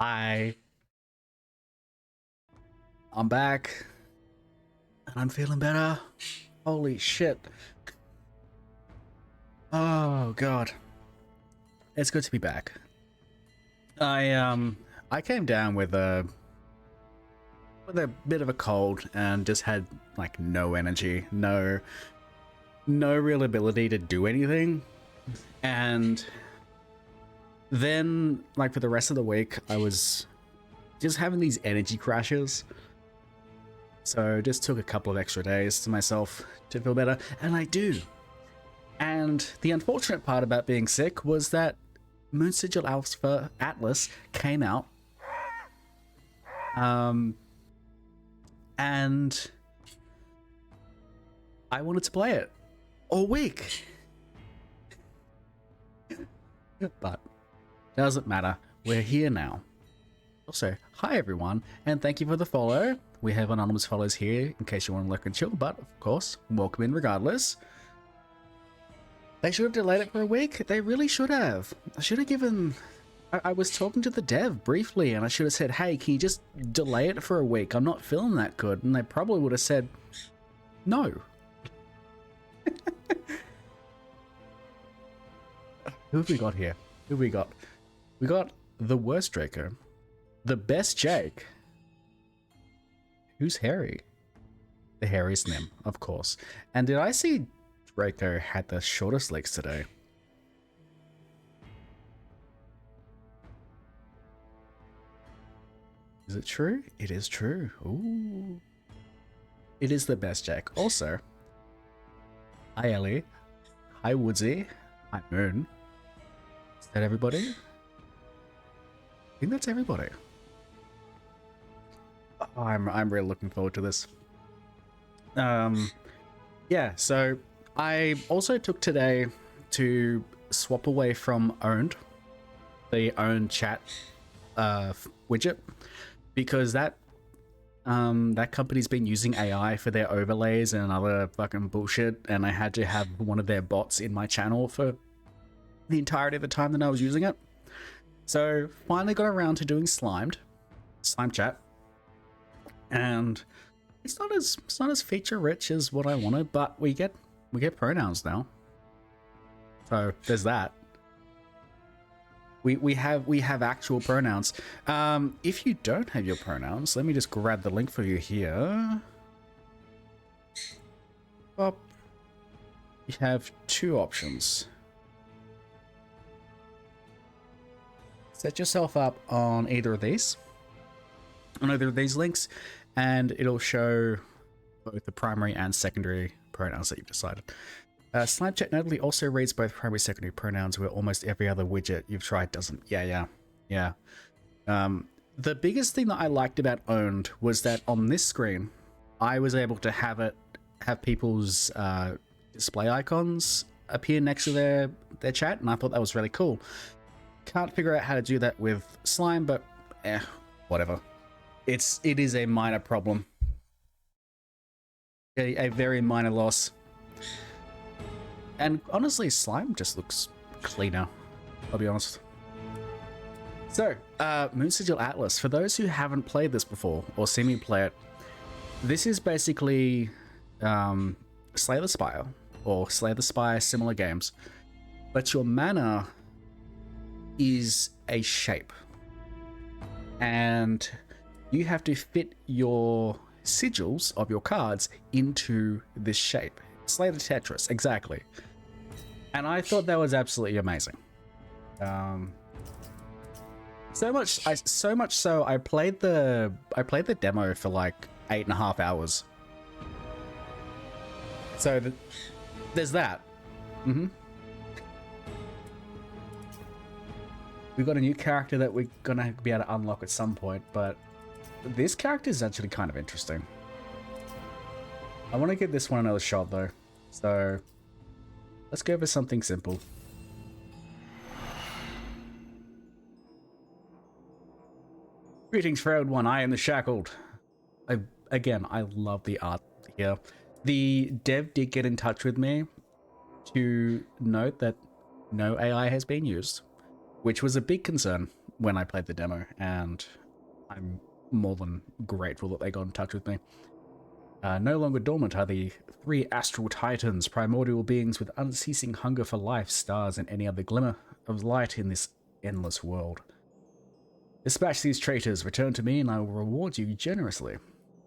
Hi, I'm back and I'm feeling better. Holy shit. Oh god. It's good to be back. I came down with a bit of a cold and just had like no energy, no real ability to do anything. And then like for the rest of the week I was just having these energy crashes. So just took a couple of extra days to myself to feel better, and I do. And the unfortunate part about being sick was that Moonsigil Atlas came out. And I wanted to play it all week. But doesn't matter. We're here now. Also, hi everyone, and thank you for the follow. We have anonymous follows here in case you want to lurk and chill, but of course, welcome in regardless. They should have delayed it for a week. They really should have. I should have given... I was talking to the dev briefly, and I should have said, hey, can you just delay it for a week? I'm not feeling that good. And they probably would have said, no. Who have we got here? Who have we got? We got the worst Draco. The best Jake. Who's Harry? The Harry's Nim, of course. And did I see Draco had the shortest legs today? Is it true? It is true. Ooh. It is the best Jake. Also, hi Ellie. Hi Woodsy. Hi Moon. Is that everybody? I think that's everybody. Oh, I'm really looking forward to this. Yeah, so I also took today to swap away from Owned, the Owned chat widget, because that company's been using AI for their overlays and other fucking bullshit, and I had to have one of their bots in my channel for the entirety of the time that I was using it. So finally got around to doing slime chat. And it's not as feature rich as what I wanted, but we get pronouns now. So there's that. We have actual pronouns. If you don't have your pronouns, let me just grab the link for you here. Up. You have two options. Set yourself up on either of these links, and it'll show both the primary and secondary pronouns that you've decided. Slime chat notably also reads both primary and secondary pronouns, where almost every other widget you've tried doesn't. Yeah. The biggest thing that I liked about Owned was that on this screen, I was able to have people's display icons appear next to their chat, and I thought that was really cool. Can't figure out how to do that with Slime, but whatever. It is a minor problem. A very minor loss. And honestly, Slime just looks cleaner, I'll be honest. So, Moonsigil Atlas, for those who haven't played this before, or seen me play it, this is basically Slay the Spire, or Slay the Spire similar games, but your mana is a shape. And you have to fit your sigils of your cards into this shape. Slay the Tetris, exactly. And I thought that was absolutely amazing. So much so I played the demo for like 8.5 hours. So there's that. We've got a new character that we're gonna be able to unlock at some point, but this character is actually kind of interesting. I want to give this one another shot though, so let's go for something simple. Greetings, Fraud One. I am the Shackled. Again, I love the art here. The dev did get in touch with me to note that no AI has been used, which was a big concern. when I played the demo, and I'm more than grateful that they got in touch with me. No longer dormant are the three astral titans, primordial beings with unceasing hunger for life, stars, and any other glimmer of light in this endless world. Dispatch these traitors, return to me, and I will reward you generously.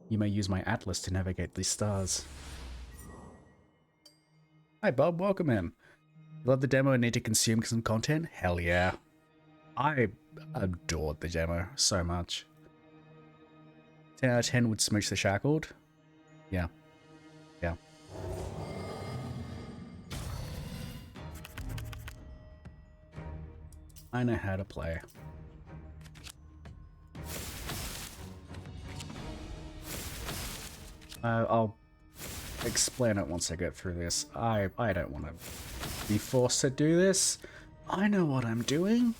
You may use my atlas to navigate these stars. Hi Bob, welcome in. Love the demo and need to consume some content? Hell yeah. I adored the demo so much. 10 out of 10 would smooch the shackled. Yeah. Yeah. I know how to play. I'll explain it once I get through this. I don't want to be forced to do this. I know what I'm doing.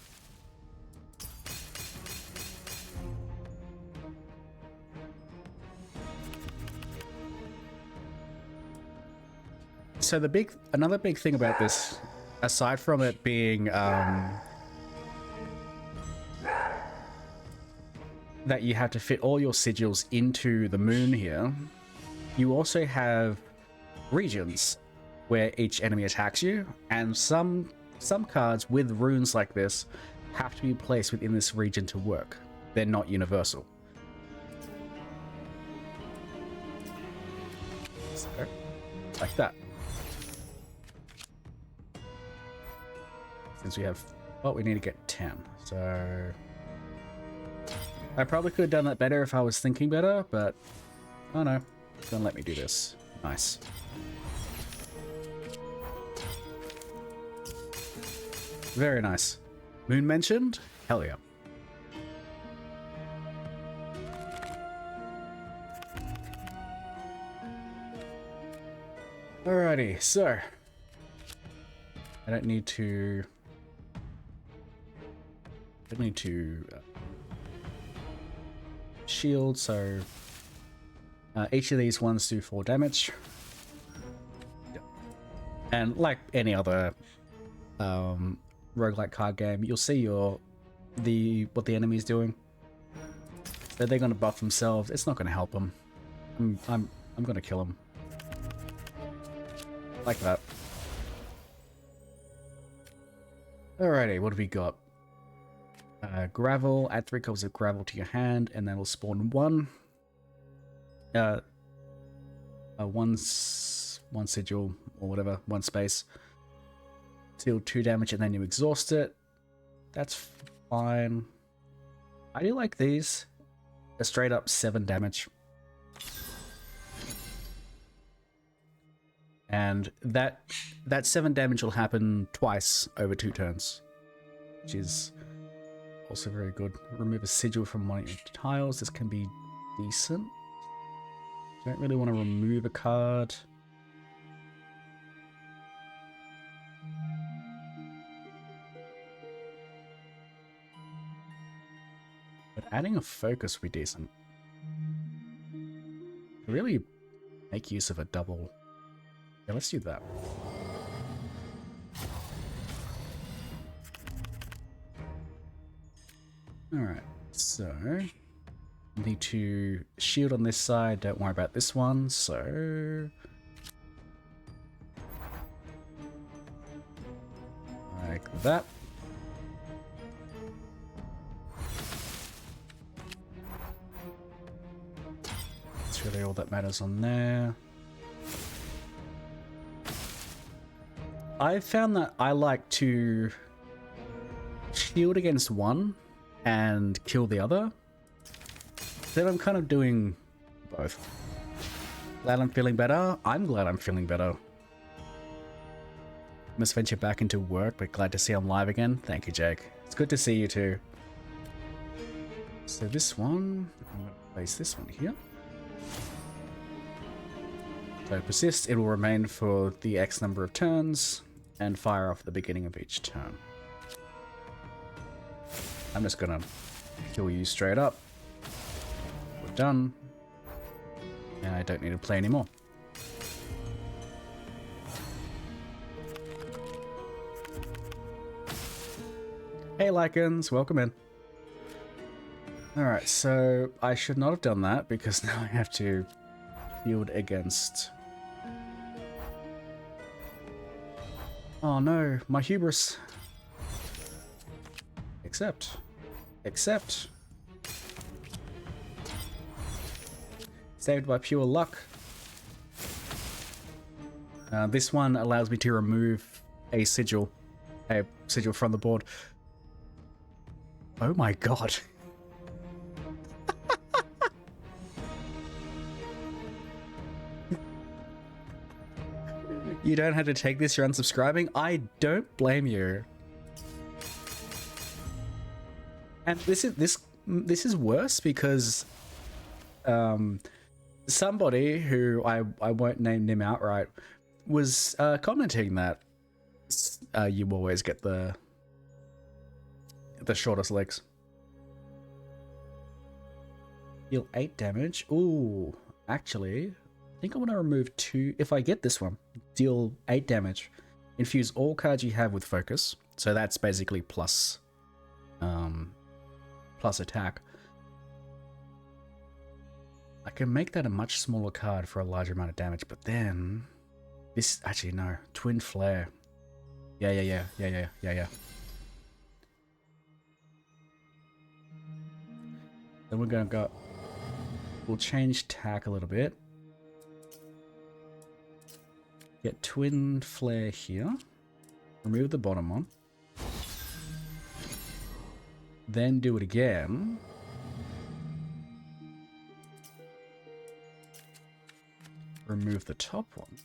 So another big thing about this, aside from it being that you have to fit all your sigils into the moon here, you also have regions where each enemy attacks you, and some cards with runes like this have to be placed within this region to work. They're not universal. So, like that. Since we have, oh, we need to get 10. So I probably could have done that better if I was thinking better, but oh no, it's gonna let me do this. Nice. Very nice. Moon mentioned? Hell yeah. Alrighty, so I don't need to shield, so each of these ones do 4 damage. And like any other roguelike card game, you'll see what the enemy's doing. So they're gonna buff themselves. It's not gonna help them. I'm gonna kill them. Like that. Alrighty, what have we got? Gravel, add 3 cups of gravel to your hand, and that'll spawn one sigil, or whatever, 1 space. Deal 2 damage, and then you exhaust it. That's fine. I do like these. A straight up 7 damage. And that 7 damage will happen twice over 2 turns, which is also very good. Remove a sigil from one of your tiles. This can be decent. Don't really want to remove a card. But adding a focus would be decent. Really make use of a double. Yeah, let's do that. Alright, so need to shield on this side, don't worry about this one, so like that. That's really all that matters on there. I've found that I like to shield against one and kill the other. Then I'm kind of doing both. Glad I'm feeling better. I'm glad I'm feeling better. Must venture back into work, but glad to see I'm live again. Thank you, Jake. It's good to see you too. So this one, I'm going to place this one here. So persist, it will remain for the X number of turns and fire off at the beginning of each turn. I'm just gonna kill you straight up. We're done. And I don't need to play anymore. Hey Lycans, welcome in. Alright, so I should not have done that because now I have to shield against... Oh no, my hubris. Accept. Accept. Saved by pure luck. This one allows me to remove a sigil from the board. Oh my god. You don't have to take this, you're unsubscribing. I don't blame you. And this is worse because somebody who I won't name them outright was commenting that you always get the shortest legs. Deal 8 damage. Ooh, actually, I think I want to remove 2. If I get this one, deal 8 damage. Infuse all cards you have with focus. So that's basically plus attack. I can make that a much smaller card for a larger amount of damage, but then this actually no. Twin Flare. Yeah. Then we're gonna go. We'll change tack a little bit. Get Twin Flare here. Remove the bottom one. Then do it again. Remove the top one.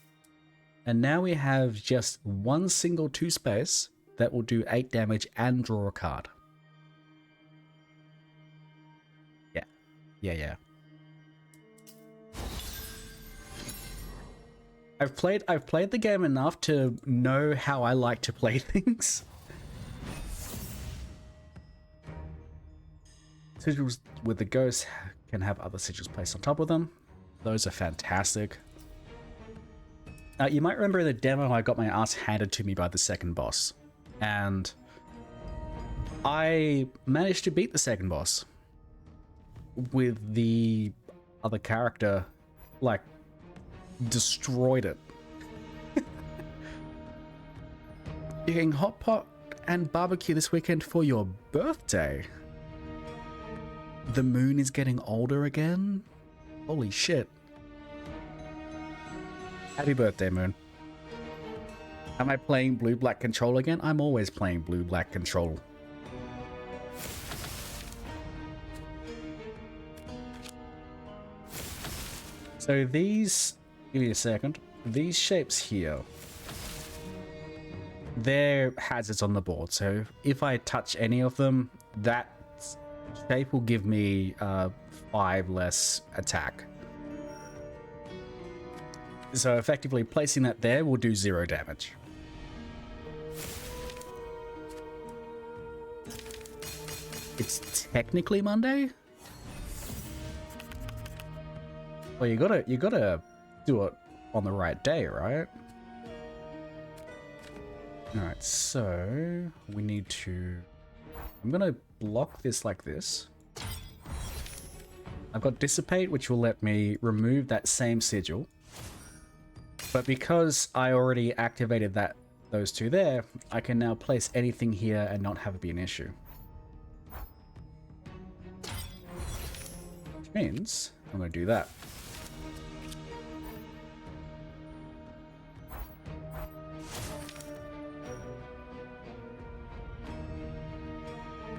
And now we have just one single 2 space that will do 8 damage and draw a card. Yeah. I've played the game enough to know how I like to play things. Sigils with the ghost can have other sigils placed on top of them. Those are fantastic. You might remember in the demo I got my ass handed to me by the second boss. And I managed to beat the second boss with the other character, like, destroyed it. You're getting hot pot and barbecue this weekend for your birthday. The moon is getting older again? Holy shit. Happy birthday, Moon. Am I playing blue-black control again? I'm always playing blue-black control. So these, give me a second, these shapes here, they're hazards on the board. So if I touch any of them, that shape will give me 5 less attack. So effectively placing that there will do 0 damage. It's technically Monday? Well, you gotta do it on the right day, right? Alright, so we need to... I'm gonna block this like this. I've got Dissipate, which will let me remove that same sigil. But because I already activated those 2 there, I can now place anything here and not have it be an issue. Which means I'm gonna do that.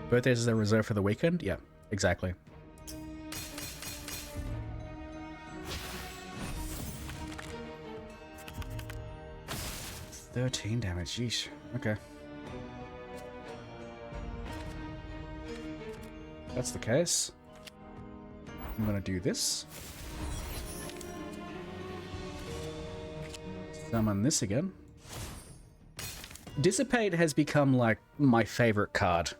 Birthdays are reserved for the weekend? Yeah, exactly. $13 damage, yeesh. Okay. If that's the case, I'm gonna do this. Summon this again. Dissipate has become like my favorite card.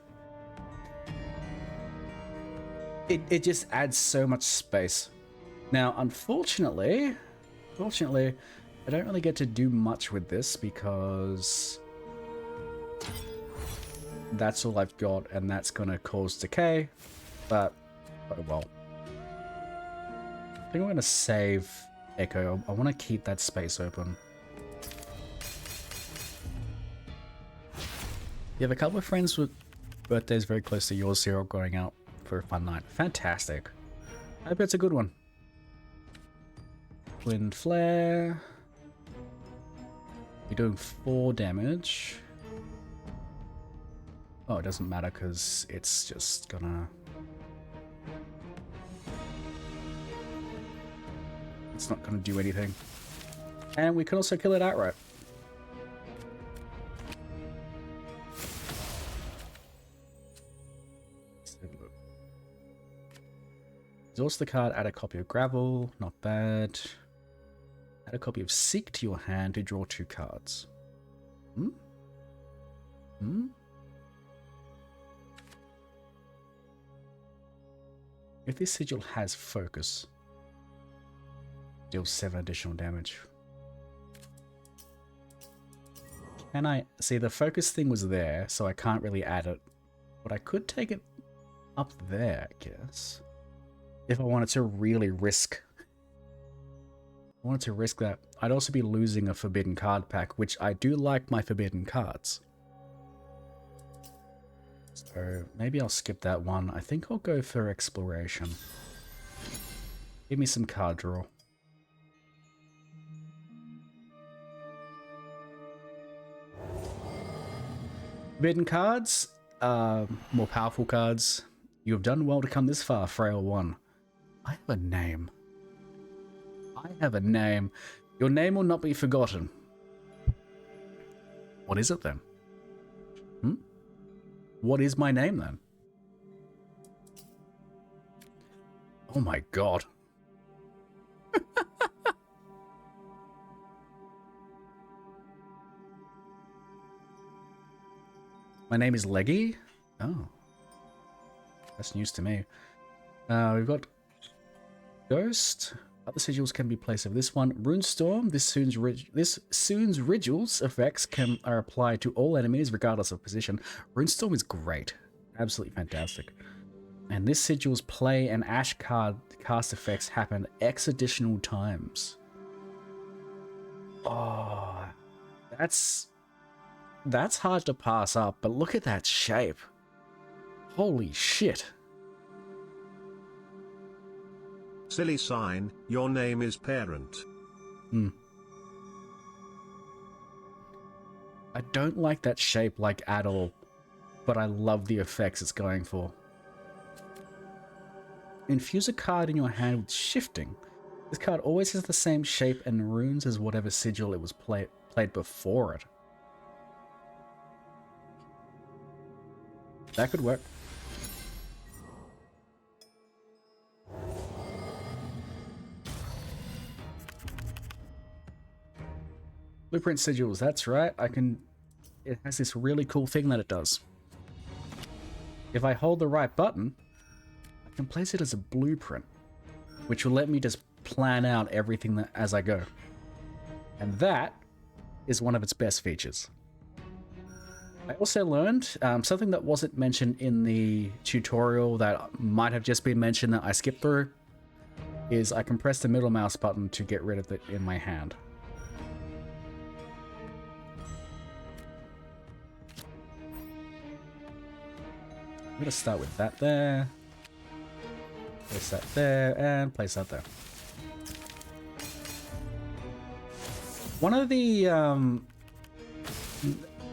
It just adds so much space. Now, unfortunately, I don't really get to do much with this because that's all I've got, and that's gonna cause decay. But Oh well. I think I'm gonna save Echo. I want to keep that space open. You have a couple of friends with birthdays very close to yours, Cyril, going out for a fun night. Fantastic. I hope it's a good one. Twin Flare. You're doing 4 damage. Oh, it doesn't matter because it's just gonna... It's not gonna do anything. And we can also kill it outright. Exhaust the card, add a copy of Gravel, not bad. Add a copy of Seek to your hand to draw 2 cards. If this sigil has focus, deals 7 additional damage. Can I see the focus thing was there, so I can't really add it, but I could take it up there, I guess. If I wanted to really risk, that. I'd also be losing a forbidden card pack, which I do like my forbidden cards. So maybe I'll skip that one. I think I'll go for exploration. Give me some card draw. Forbidden cards, more powerful cards. You have done well to come this far, Frail One. I have a name. I have a name. Your name will not be forgotten. What is it then? What is my name then? Oh my god. My name is Leggy? Oh. That's news to me. We've got Ghost. Other sigils can be placed over this one. Runestorm. This Soon's Rigils effects are applied to all enemies regardless of position. Runestorm is great. Absolutely fantastic. And this sigil's play and Ash card cast effects happen X additional times. Oh, that's hard to pass up, but look at that shape. Holy shit. Silly sign, your name is Parent. I don't like that shape like at all, but I love the effects it's going for. Infuse a card in your hand with shifting. This card always has the same shape and runes as whatever sigil it was played before it. That could work. Blueprint sigils, that's right. It has this really cool thing that it does. If I hold the right button, I can place it as a blueprint, which will let me just plan out everything as I go. And that is one of its best features. I also learned something that wasn't mentioned in the tutorial that might have just been mentioned that I skipped through, is I can press the middle mouse button to get rid of it in my hand. I'm going to start with that there, place that there, and place that there. One of the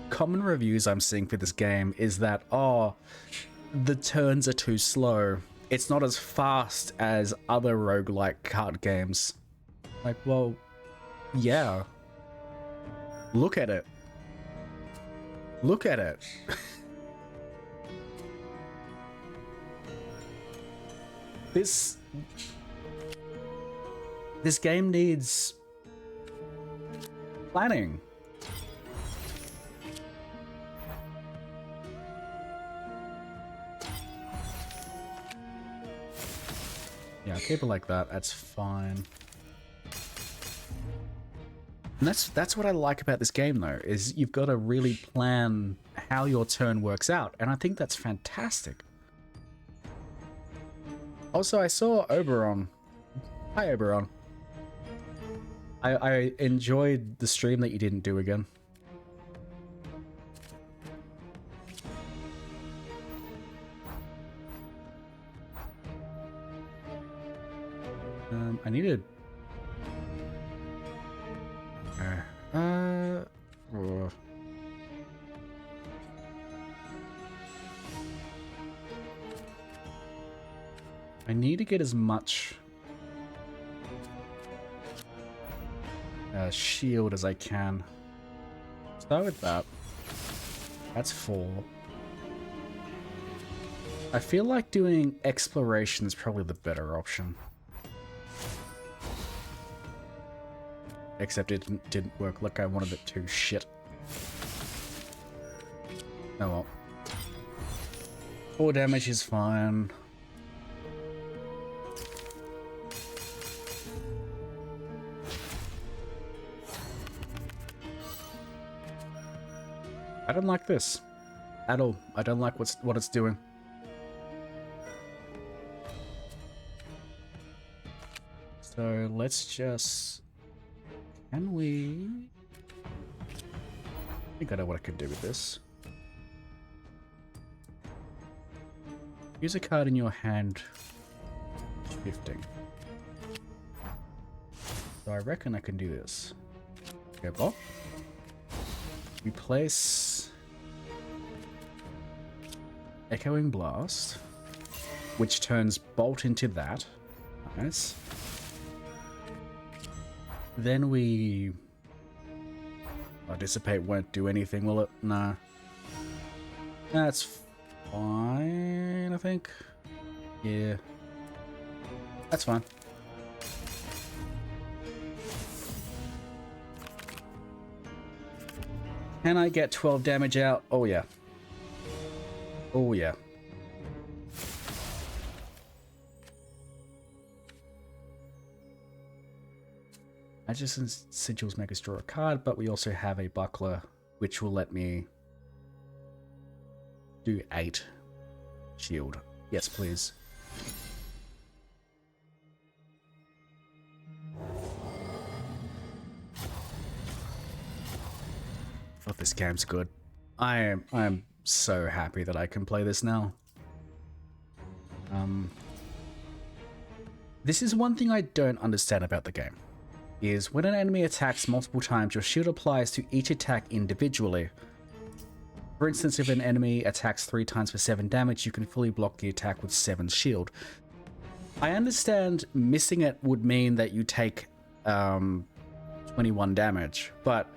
common reviews I'm seeing for this game is that, oh, the turns are too slow. It's not as fast as other roguelike card games. Like, well, yeah. Look at it. Look at it. This game needs planning. Yeah, keep it like that. That's fine. And that's what I like about this game, though, is you've got to really plan how your turn works out, and I think that's fantastic. Also, I saw Oberon. Hi, Oberon. I enjoyed the stream that you didn't do again. I needed... oh. I need to get as much shield as I can. Start with that. That's 4. I feel like doing exploration is probably the better option. Except it didn't work like I wanted it to. Shit. Oh well. 4 damage is fine. I don't like this at all. I don't like what it's doing. So let's just... Can we... I think I know what I could do with this. Use a card in your hand. Shifting. So I reckon I can do this. Go block. We place Echoing Blast, which turns Bolt into that. Nice. Then we... Dissipate won't do anything, will it? Nah. That's fine, I think. Yeah. That's fine. Can I get 12 damage out? Oh yeah. Oh yeah. Magician's Sigils make us draw a card, but we also have a buckler, which will let me do 8 shield. Yes, please. Oh, this game's good. I am so happy that I can play this now. This is one thing I don't understand about the game. Is when an enemy attacks multiple times, your shield applies to each attack individually. For instance, if an enemy attacks 3 times for 7 damage, you can fully block the attack with 7 shield. I understand missing it would mean that you take 21 damage, but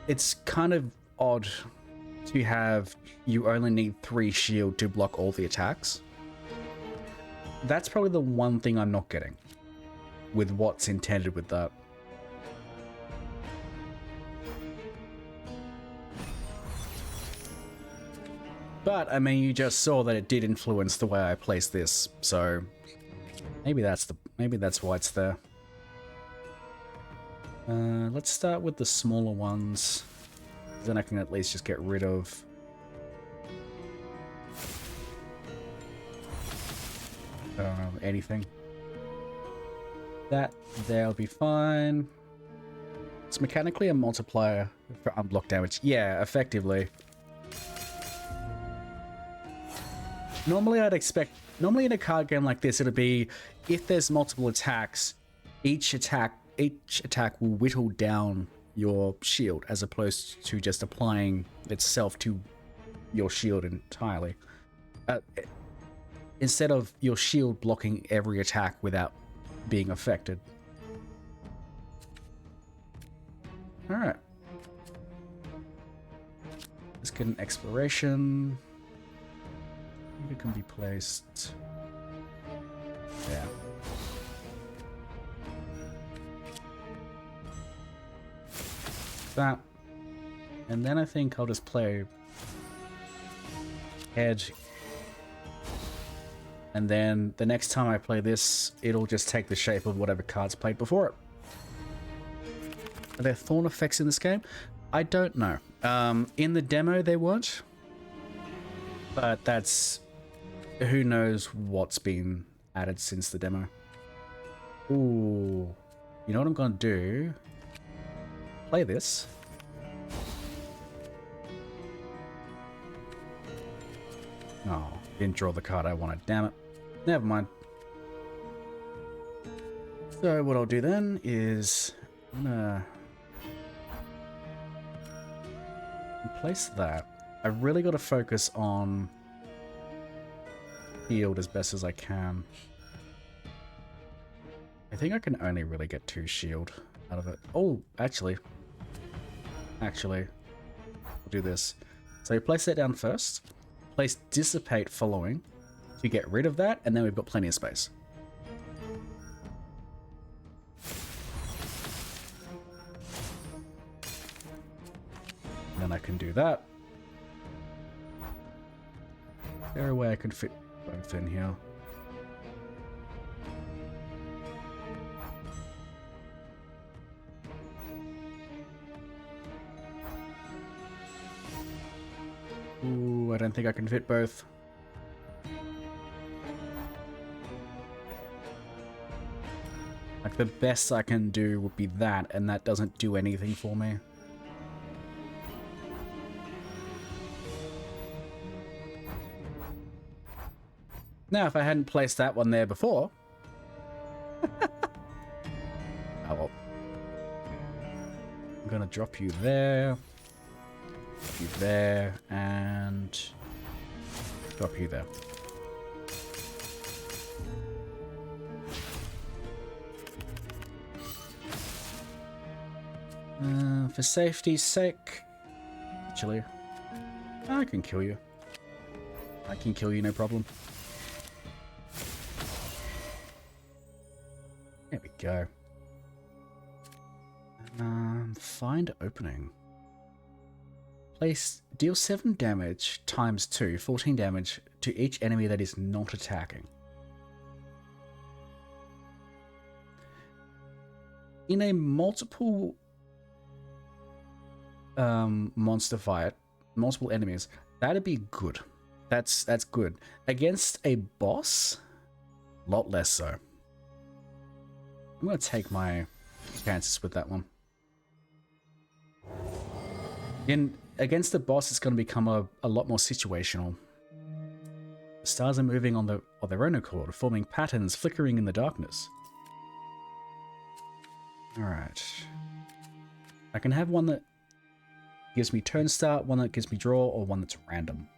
it's kind of odd to have you only need 3 shield to block all the attacks. That's probably the one thing I'm not getting with what's intended with that. But I mean, you just saw that it did influence the way I placed this, so maybe that's why it's there. Let's start with the smaller ones. Then I can at least just get rid of anything. That'll be fine. It's mechanically a multiplier for unblocked damage. Yeah, effectively. Normally in a card game like this, it'll be if there's multiple attacks, each attack will whittle down your shield as opposed to just applying itself to your shield entirely. Instead of your shield blocking every attack without being affected. Alright. Let's get an exploration. I think it can be placed. Yeah. That. And then I think I'll just play head. And then the next time I play this, it'll just take the shape of whatever cards played before it. Are there thorn effects in this game? I don't know. In the demo, they weren't. But that's... who knows what's been added since the demo. Ooh. You know what I'm gonna do? Play this. Oh, didn't draw the card I wanted. Damn it. Never mind. So what I'll do then is I'm gonna place that. I really got to focus on field as best as I can. I think I can only really get 2 shield out of it. Oh, actually, we'll do this. So place that down first. Place dissipate following to get rid of that, and then we've got plenty of space. And then I can do that. Is there a way I can fit both in here? Ooh, I don't think I can fit both. Like, the best I can do would be that, and that doesn't do anything for me. Now, if I hadn't placed that one there before... Oh well. I'm gonna drop you there. Drop you there, and... drop you there. For safety's sake... Actually... I can kill you. I can kill you, no problem. There we go. Find opening. Deal 7 damage times 2, 14 damage to each enemy that is not attacking. In a multiple monster fight, multiple enemies, that'd be good. That's good. Against a boss, a lot less so. I'm gonna take my chances with that one. Against the boss, it's gonna become a lot more situational. The stars are moving on their own accord, forming patterns flickering in the darkness. Alright. I can have one that gives me turn start, one that gives me draw, or one that's random.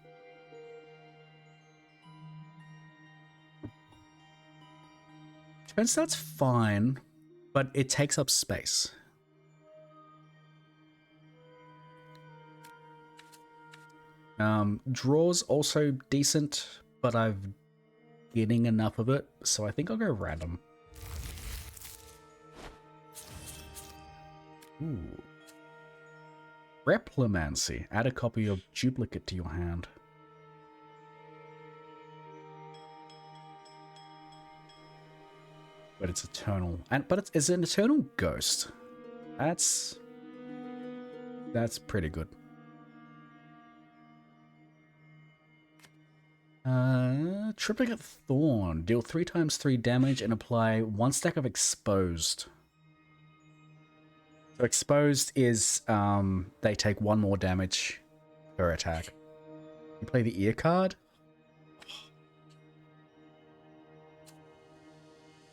Turn start's fine, but it takes up space. Draw's also decent, but I'm getting enough of it, so I think I'll go random. Ooh. Replimancy. Add a copy of duplicate to your hand. But it's eternal. But it's an eternal ghost. That's pretty good. Triplicate Thorn. Deal 3 times 3 damage and apply 1 stack of exposed. So exposed is they take 1 more damage per attack. You play the ear card.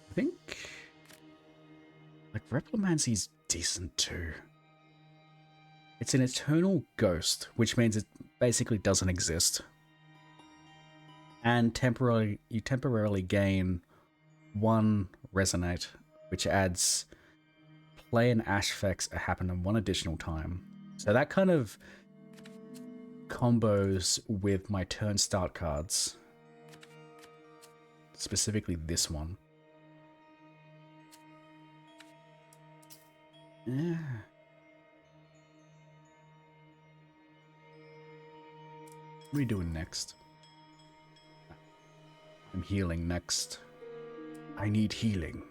I think like Replimancy's decent too. It's an eternal ghost, which means it basically doesn't exist. And you temporarily gain 1 resonate, which adds play and ash effects happen in 1 additional time. So that kind of combos with my turn start cards. Specifically this one. Yeah. What are we doing next? I'm healing next. I need healing.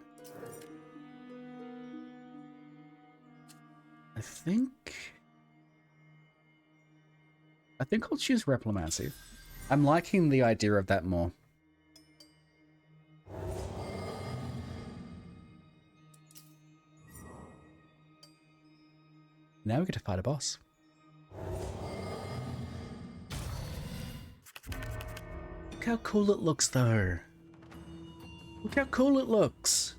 I think I'll choose Replimancy. I'm liking the idea of that more. Now we get to fight a boss. Look how cool it looks, though. Look how cool it looks.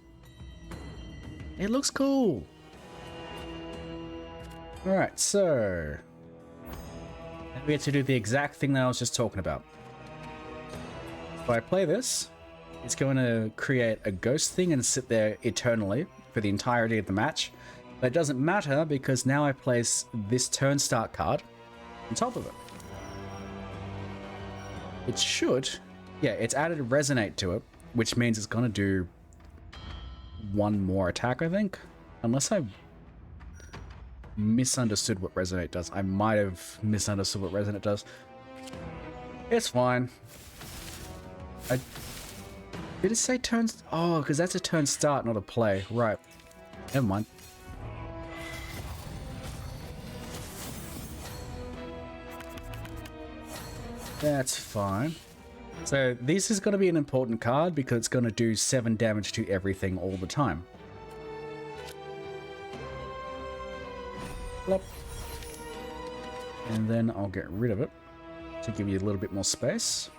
It looks cool. Alright, so... now we get to do the exact thing that I was just talking about. If I play this, it's going to create a ghost thing and sit there eternally for the entirety of the match. But it doesn't matter because now I place this turn start card on top of it. It should... yeah, it's added resonate to it, which means it's going to do one more attack, I think. Unless I misunderstood what resonate does. I might have misunderstood what resonate does. It's fine. Did it say turns? Oh, because that's a turn start, not a play. Right. Never mind. That's fine. So this is going to be an important card because it's going to do 7 damage to everything all the time. Plop. And then I'll get rid of it to give you a little bit more space.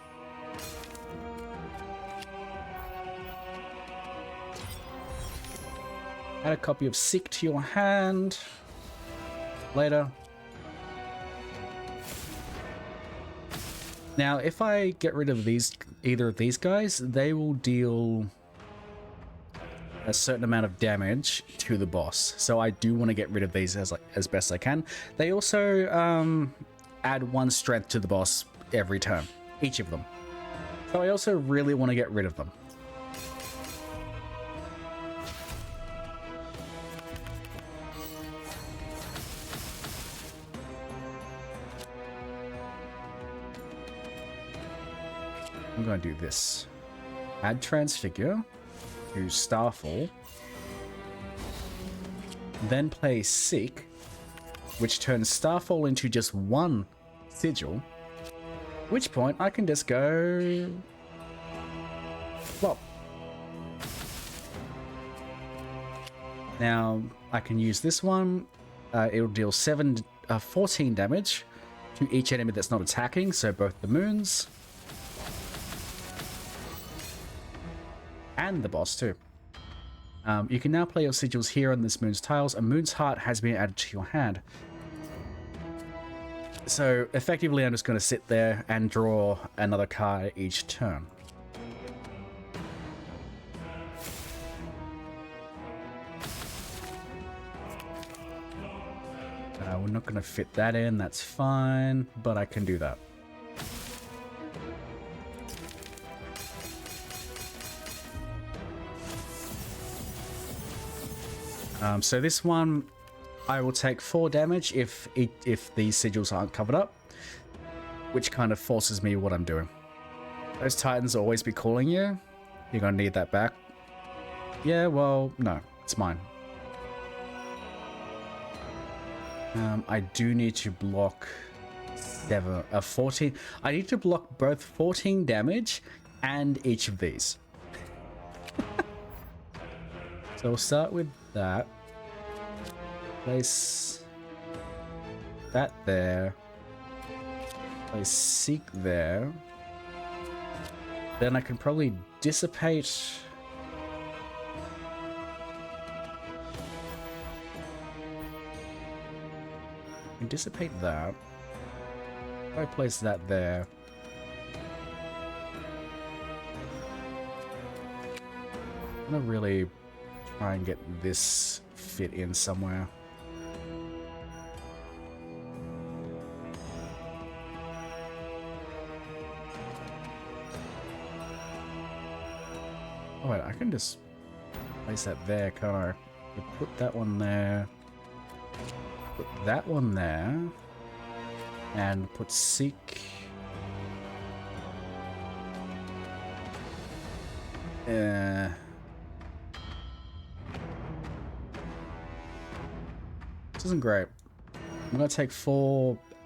Add a copy of Seek to your hand. Later. Now, if I get rid of either of these guys, they will deal a certain amount of damage to the boss. So I do want to get rid of these as best I can. They also add 1 strength to the boss every turn, each of them. So I also really want to get rid of them. I'm going to do this. Add Transfigure to Starfall. Then play Seek, which turns Starfall into just 1 sigil. At which point I can just go... well. Now, I can use this one. It'll deal 14 damage to each enemy that's not attacking, so both the moons... and the boss too. You can now play your sigils here on this moon's tiles. A moon's heart has been added to your hand. So effectively I'm just going to sit there and draw another card each turn. We're not going to fit that in, that's fine, but I can do that. So this one, I will take 4 damage if these sigils aren't covered up, which kind of forces me what I'm doing. Those titans will always be calling you. You're going to need that back. Yeah, well, no, it's mine. I do need to block 14. I need to block both 14 damage and each of these. So we'll start with that. Place that there. Place Seek there. Then I can probably dissipate. I can dissipate that. If I place that there. I'm gonna really try and get this fit in somewhere. Oh wait, I can just place that there, can't I? Put that one there. Put that one there. And put Seek. This isn't great. I'm gonna take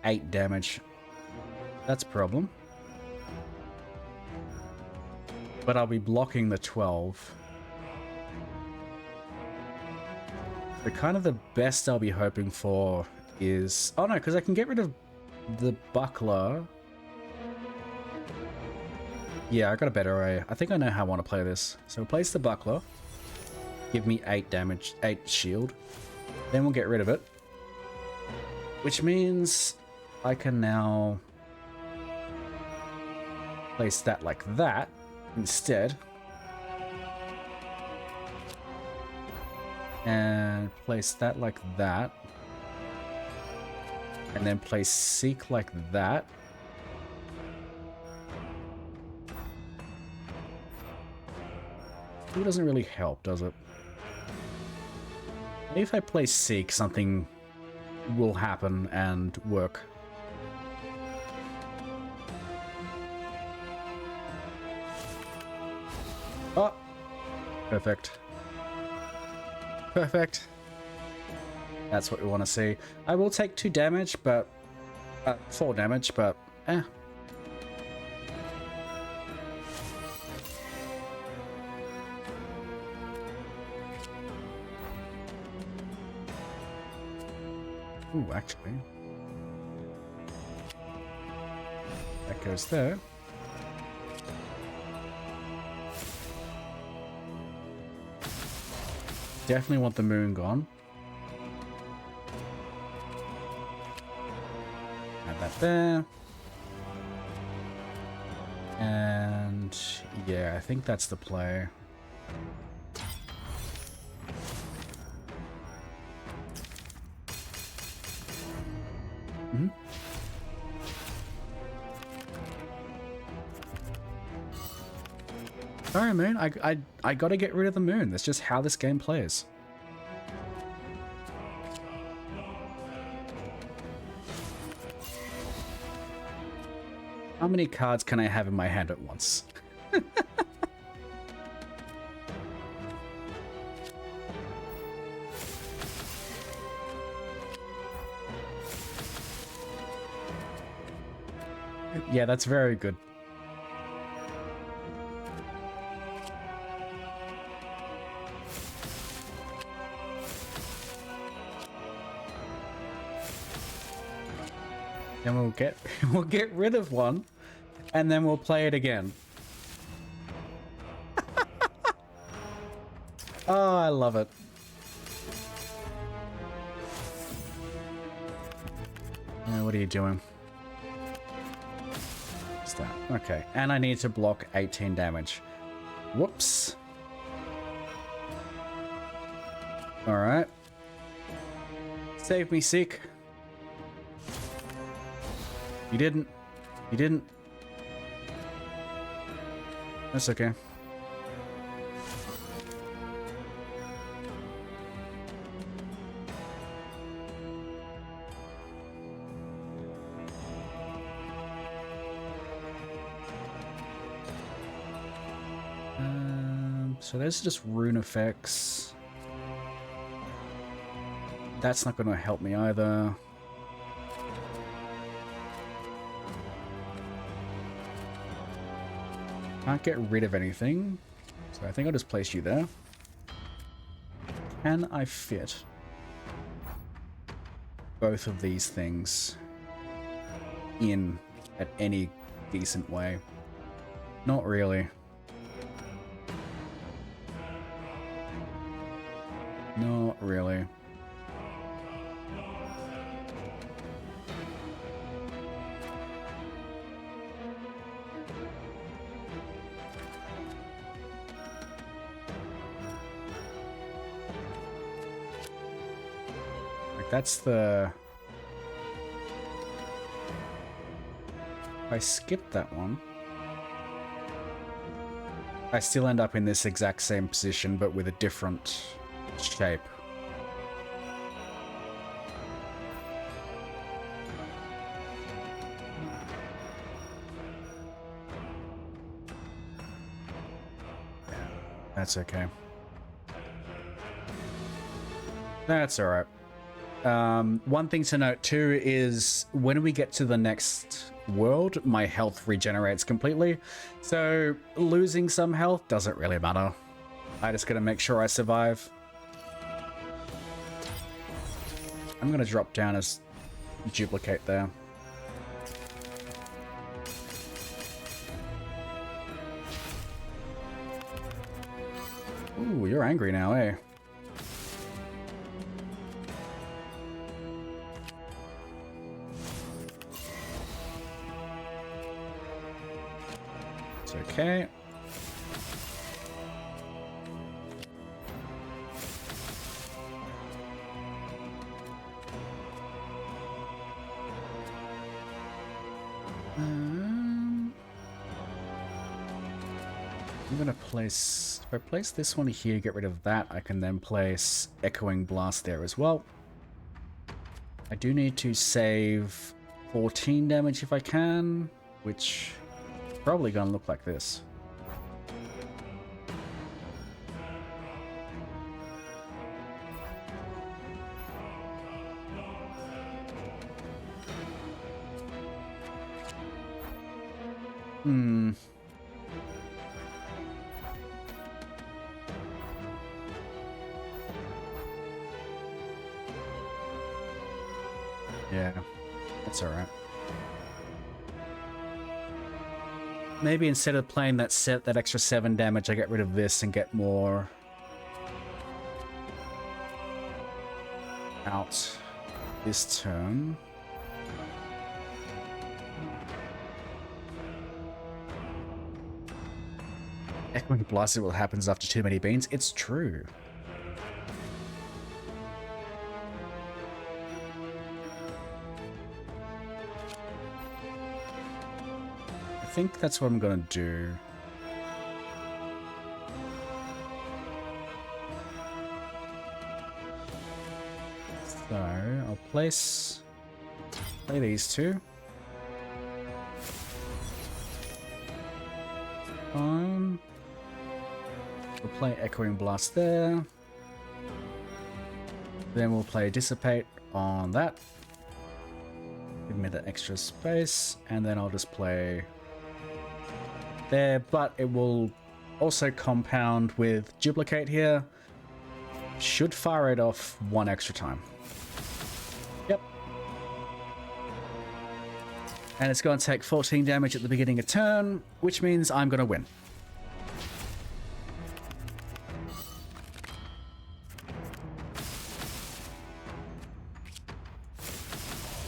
8 damage. That's a problem. but I'll be blocking the 12. So kind of the best I'll be hoping for is... Oh no, because I can get rid of the buckler. Yeah, I got a better way. I think I know how I want to play this. So replace the buckler. Give me 8 damage, 8 shield. Then we'll get rid of it. Which means I can now place that like that instead. And place that like that. And then place Seek like that. It doesn't really help, does it? Maybe if I place Seek, something will happen and work. Oh! Perfect. Perfect. That's what we want to see. I will take 2 damage, but... 4 damage, but... eh. Ooh, actually. That goes there. Definitely want the moon gone. Add that there. And yeah, I think that's the play. Sorry, Moon. I gotta get rid of the moon. That's just how this game plays. How many cards can I have in my hand at once? Yeah, that's very good. Then we'll get rid of one, and then we'll play it again. Oh, I love it. What are you doing? What's that? Okay, and I need to block 18 damage. Whoops. All right. Save me, Seek. You didn't. You didn't. That's okay. So those are just rune effects. That's not going to help me either. Can't get rid of anything, so I think I'll just place you there. Can I fit both of these things in at any decent way? Not really. Not really. That's the... If I skip that one, I still end up in this exact same position, but with a different shape. That's okay. That's alright. One thing to note too is when we get to the next world, my health regenerates completely. So losing some health doesn't really matter. I just gotta make sure I survive. I'm gonna drop down as duplicate there. Ooh, you're angry now, eh? It's okay. I'm gonna place, if I place this one here, get rid of that, I can then place Echoing Blast there as well. I do need to save 14 damage if I can, which is probably gonna look like this. Yeah, that's alright. Maybe instead of playing that extra 7 damage, I get rid of this and get more out this turn. Echoing Blast is what happens after too many beans. It's true. I think that's what I'm gonna do. So I'll play these two. We'll play Echoing Blast there. Then we'll play Dissipate on that. Give me that extra space, and then I'll just play there, but it will also compound with Duplicate here. Should fire it off one extra time. Yep. And it's going to take 14 damage at the beginning of turn, which means I'm going to win.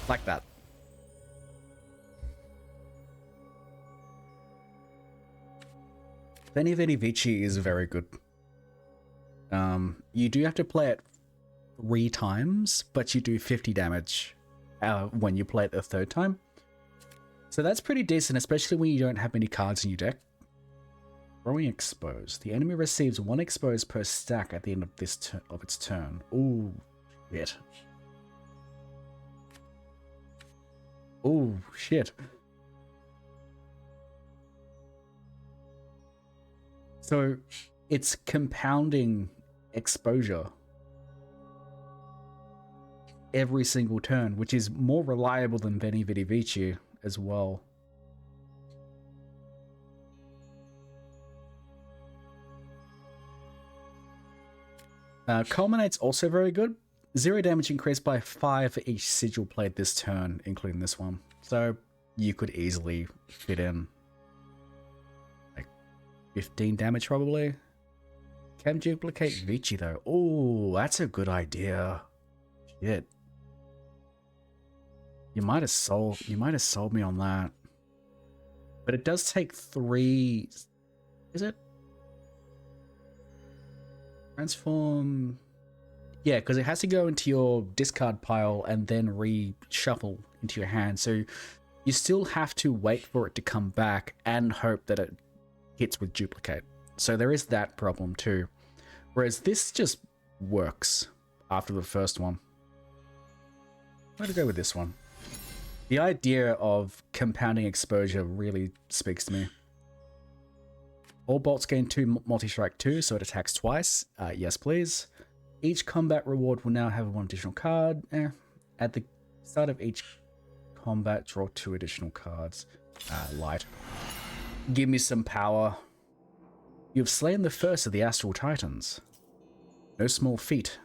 Like that. Veni Vidi Vici is very good. You do have to play it 3 times, but you do 50 damage when you play it the 3rd time. So that's pretty decent, especially when you don't have many cards in your deck. Throwing Exposed. The enemy receives 1 expose per stack at the end of its turn. Ooh, shit. Ooh, shit. So it's compounding exposure every single turn, which is more reliable than Veni Vidi Vici as well. Culminate's also very good. 0 damage increased by 5 for each sigil played this turn, including this one. So you could easily fit in like 15 damage probably. Can duplicate Vici though. Oh, that's a good idea. Shit. You might have sold me on that. But it does take 3. Is it? Transform. Yeah, because it has to go into your discard pile and then reshuffle into your hand. So you still have to wait for it to come back and hope that it hits with duplicate. So there is that problem too. Whereas this just works after the first one. I'm going to go with this one. The idea of compounding exposure really speaks to me. All bolts gain 2 multi-strike 2, so it attacks twice. Yes, please. Each combat reward will now have 1 additional card. At the start of each Combat, draw 2 additional cards. Light. Give me some power. You've slain the first of the Astral Titans. No small feat.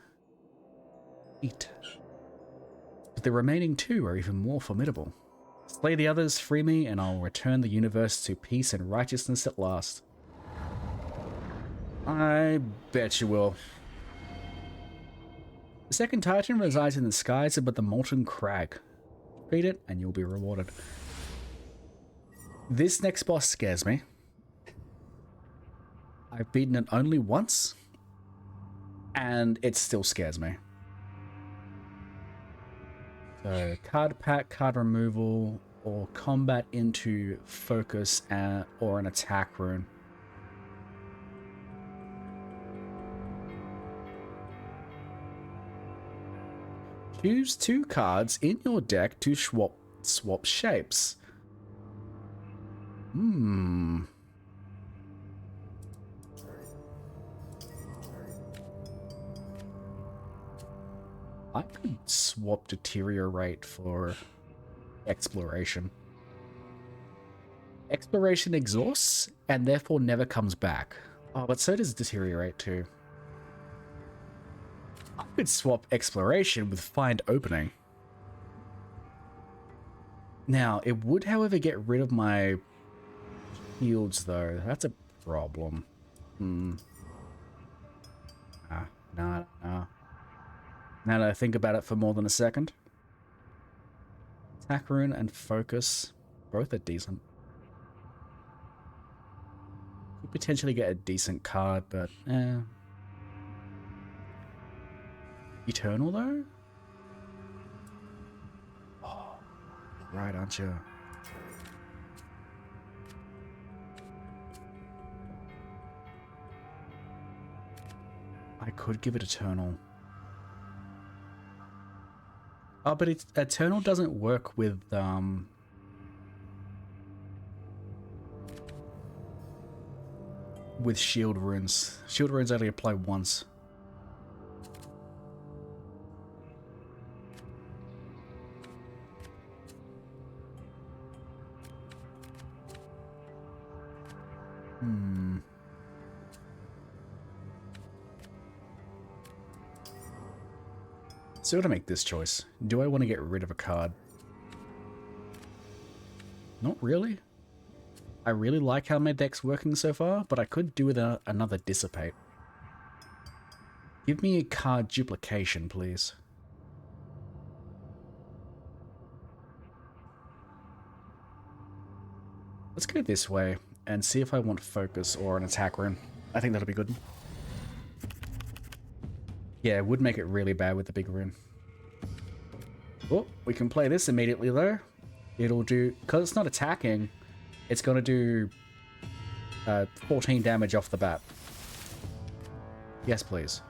But the remaining 2 are even more formidable. Slay the others, free me, and I'll return the universe to peace and righteousness at last. I bet you will. The second Titan resides in the skies above the Molten Crag. Beat it, and you'll be rewarded. This next boss scares me. I've beaten it only once, and it still scares me. So, card pack, card removal, or combat into focus or an attack rune. Choose 2 cards in your deck to swap shapes. I could swap Deteriorate for Exploration. Exploration exhausts and therefore never comes back. Oh, but so does Deteriorate too. I could swap Exploration with Find Opening. Now, it would, however, get rid of my shields, though. That's a problem. Nah. Now that I think about it for more than a second. Attack rune and focus, both are decent. Could potentially get a decent card, but Eternal, though? Oh, right, aren't you? I could give it Eternal. Oh, but Eternal doesn't work with shield runes. Shield runes only apply once. So I gotta make this choice. Do I want to get rid of a card? Not really. I really like how my deck's working so far, but I could do with another Dissipate. Give me a card duplication, please. Let's go this way and see if I want focus or an attack rune. I think that'll be good. Yeah, it would make it really bad with the big rune. Oh, we can play this immediately though. It'll do, because it's not attacking, it's going to do 14 damage off the bat. Yes, please.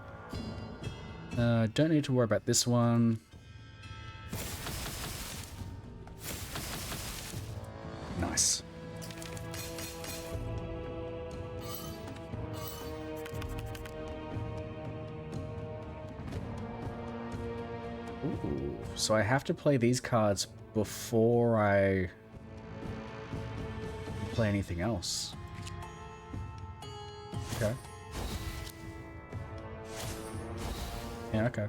Don't need to worry about this one. Nice. Ooh, so I have to play these cards before I play anything else. Okay. Yeah, okay.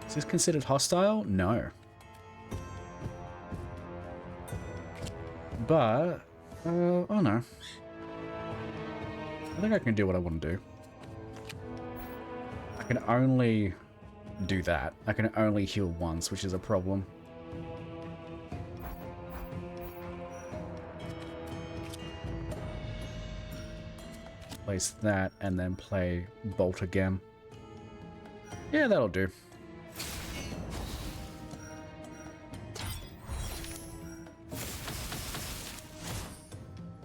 Is this considered hostile? No. But, oh no. I think I can do what I want to do. I can only do that. I can only heal once, which is a problem. Place that and then play Bolt again. Yeah, that'll do.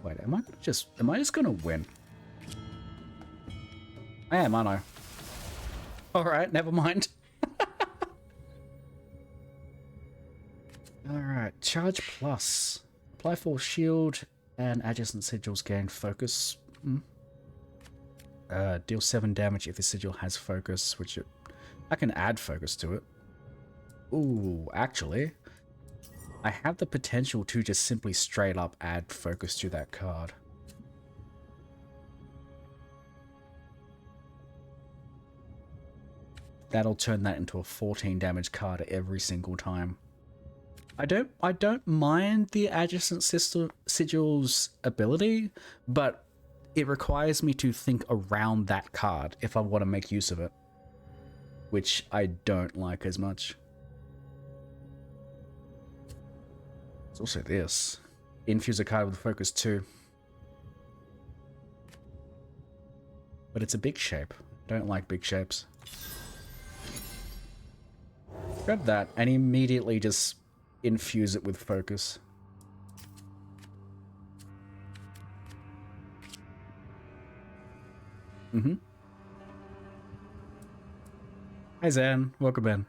Wait, am I just gonna win? I am, aren't I? Alright, never mind. Alright, Charge Plus. Apply full shield and adjacent sigils gain focus. Deal 7 damage if the sigil has focus, which I can add focus to it. Ooh, actually, I have the potential to just simply straight up add focus to that card. That'll turn that into a 14 damage card every single time. I don't mind the adjacent sigil's ability, but it requires me to think around that card if I want to make use of it, which I don't like as much. There's also this. Infuse a card with focus 2. But it's a big shape. Don't like big shapes. Grab that and immediately just infuse it with focus. Hey Zan, welcome in.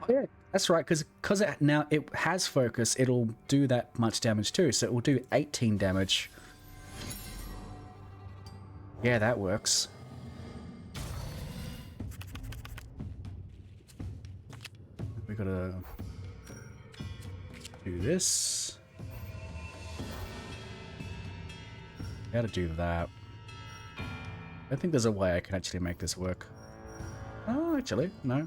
Oh yeah, that's right, because it now it has focus, it'll do that much damage too, so it will do 18 damage. Yeah, that works. We gotta do this. Gotta do that. I think there's a way I can actually make this work. Oh, actually, no.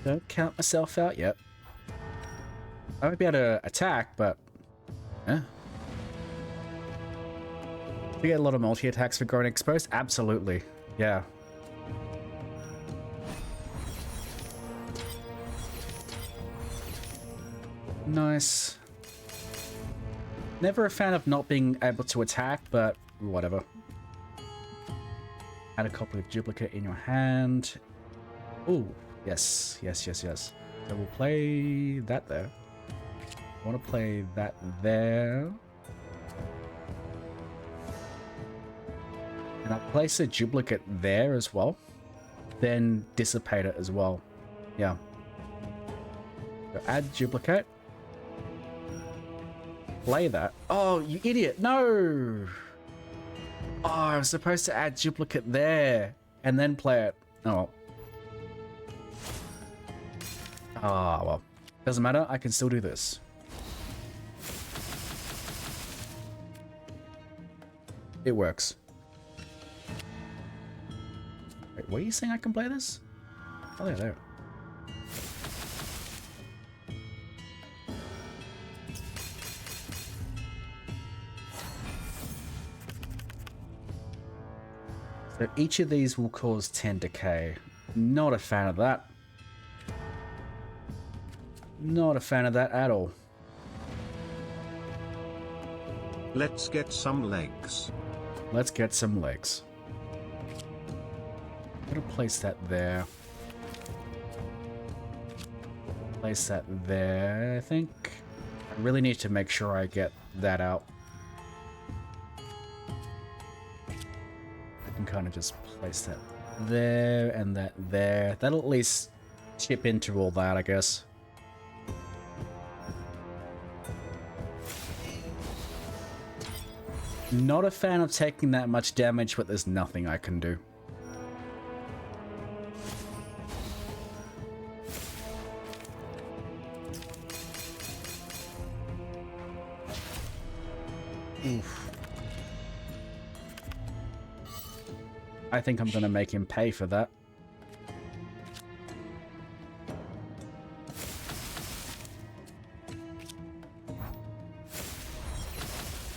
Don't count myself out yet. I might be able to attack, but... yeah. We get a lot of multi-attacks for growing exposed? Absolutely. Yeah. Nice. Never a fan of not being able to attack, but whatever. Add a copy of duplicate in your hand. Ooh, yes, yes, yes, yes. So we'll play that there. I want to play that there. And I'll place a duplicate there as well. Then dissipate it as well. Yeah. So add duplicate. Play that. Oh, you idiot. No! Oh, I was supposed to add duplicate there and then play it. Oh, well. Ah, well. Doesn't matter. I can still do this. It works. Wait, what are you saying I can play this? Oh, there. So each of these will cause 10 decay. Not a fan of that. Not a fan of that at all. Let's get some legs. Let's get some legs. I'm gonna place that there. Place that there, I think. I really need to make sure I get that out. I can kind of just place that there and that there. That'll at least chip into all that, I guess. Not a fan of taking that much damage, but there's nothing I can do. Oof. I think I'm gonna make him pay for that.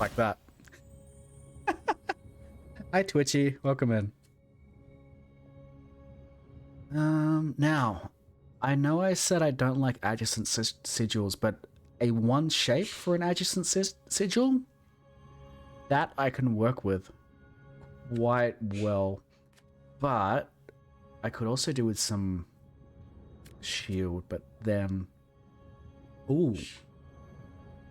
Like that. Hi Twitchy, welcome in. Now, I know I said I don't like adjacent sigils, but a one shape for an adjacent sigil? That I can work with quite well. But I could also do with some shield, but then... ooh.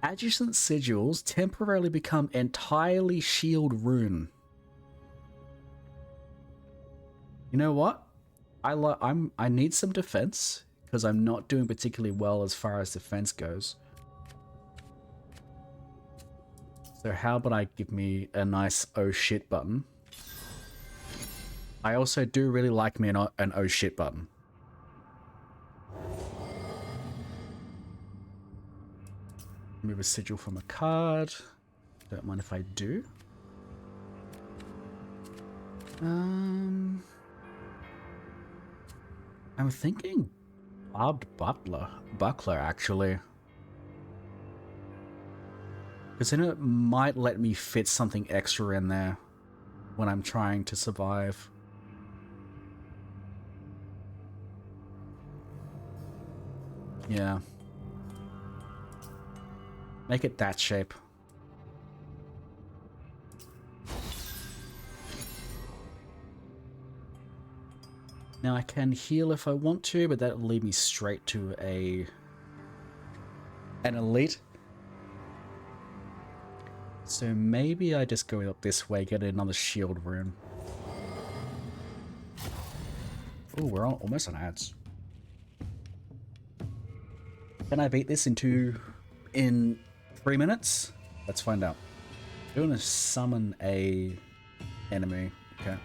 Adjacent sigils temporarily become entirely shield rune. You know what? I need some defense because I'm not doing particularly well as far as defense goes. So how about I give me a nice oh shit button? I also do really like me an oh shit button. Remove a sigil from a card. Don't mind if I do. I'm thinking barbed buckler actually. Because then it might let me fit something extra in there when I'm trying to survive. Yeah. Make it that shape. Now I can heal if I want to, but that'll lead me straight to an elite. So maybe I just go up this way, get another shield rune. Oh, we're almost on ads. Can I beat this in 3 minutes? Let's find out. I'm gonna summon a enemy. Okay.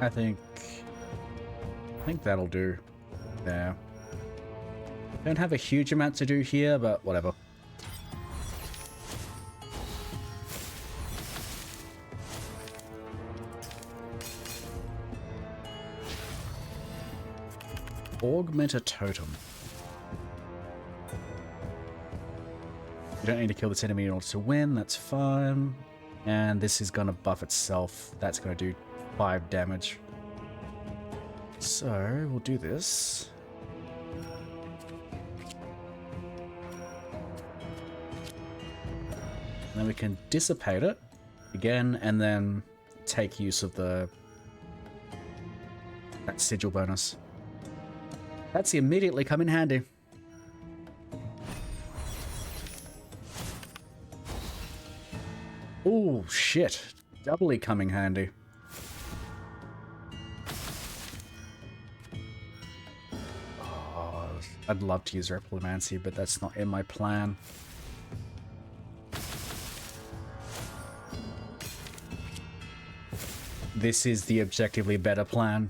I think that'll do there. Don't have a huge amount to do here, but whatever. Augment a totem. You don't need to kill this enemy in order to win, that's fine. And this is gonna buff itself. That's gonna do 5 damage. So, we'll do this. And then we can dissipate it again, and then take use of that sigil bonus. That's immediately come in handy. Oh shit, doubly coming handy. I'd love to use Replomancy, but that's not in my plan. This is the objectively better plan.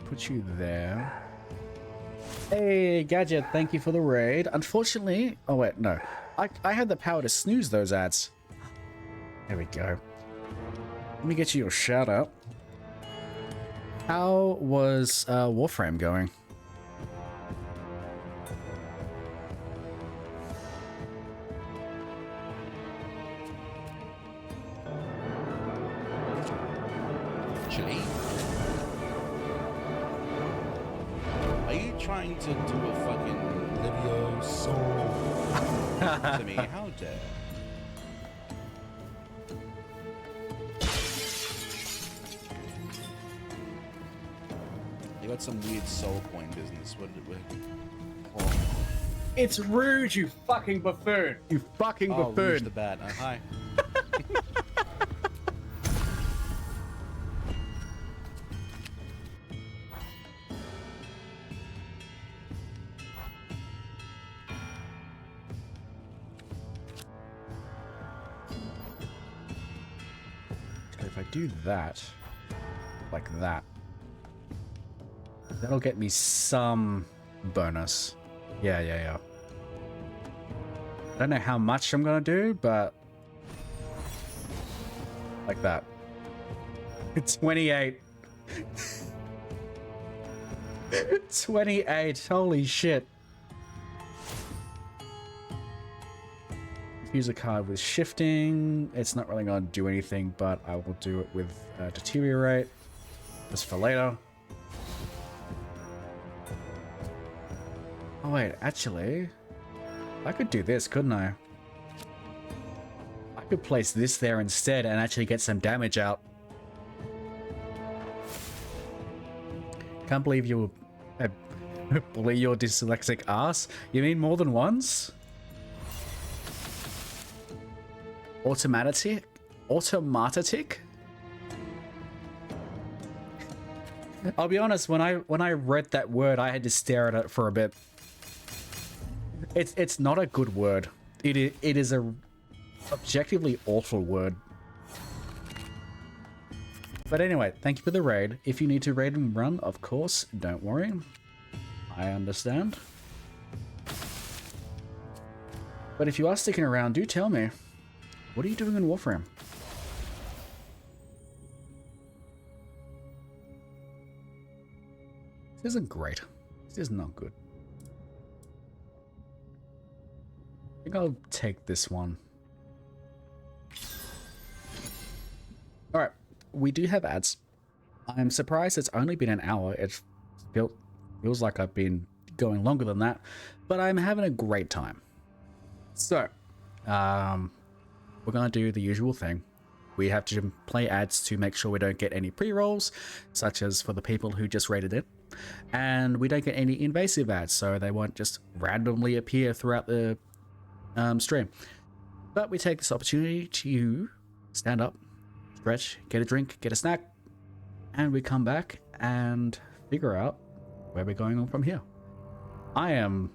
Put you there. Hey, Gadget, thank you for the raid. Unfortunately... Oh, wait, no. I had the power to snooze those ads. There we go. Let me get you your shout out. How was Warframe going? Actually, are you trying to do a fucking Levioso to me? How dare? You got some weird soul coin business. What did it oh. It's Rouge, you fucking buffoon! You fucking buffoon! Rouge the Bat. Hi. If I do that, like that, that'll get me some bonus. Yeah. I don't know how much I'm gonna do, but like that. It's 28. 28. Holy shit. Use a card with shifting. It's not really going to do anything, but I will do it with deteriorate. Just for later. Oh wait, actually, I could do this, couldn't I? I could place this there instead and actually get some damage out. Can't believe you Bully your dyslexic ass? You mean more than once? Automatic? Automatic? I'll be honest, when I read that word, I had to stare at it for a bit. It's not a good word. It is a objectively awful word. But anyway, thank you for the raid. If you need to raid and run, of course, don't worry. I understand. But if you are sticking around, do tell me. What are you doing in Warframe? This isn't great. This is not good. I think I'll take this one. Alright, we do have ads. I'm surprised it's only been an hour. It feels like I've been going longer than that, but I'm having a great time. So, we're going to do the usual thing. We have to play ads to make sure we don't get any pre-rolls, such as for the people who just rated it. And we don't get any invasive ads, so they won't just randomly appear throughout the stream. But we take this opportunity to stand up, stretch, get a drink, get a snack, and we come back and figure out where we're going on from here. I am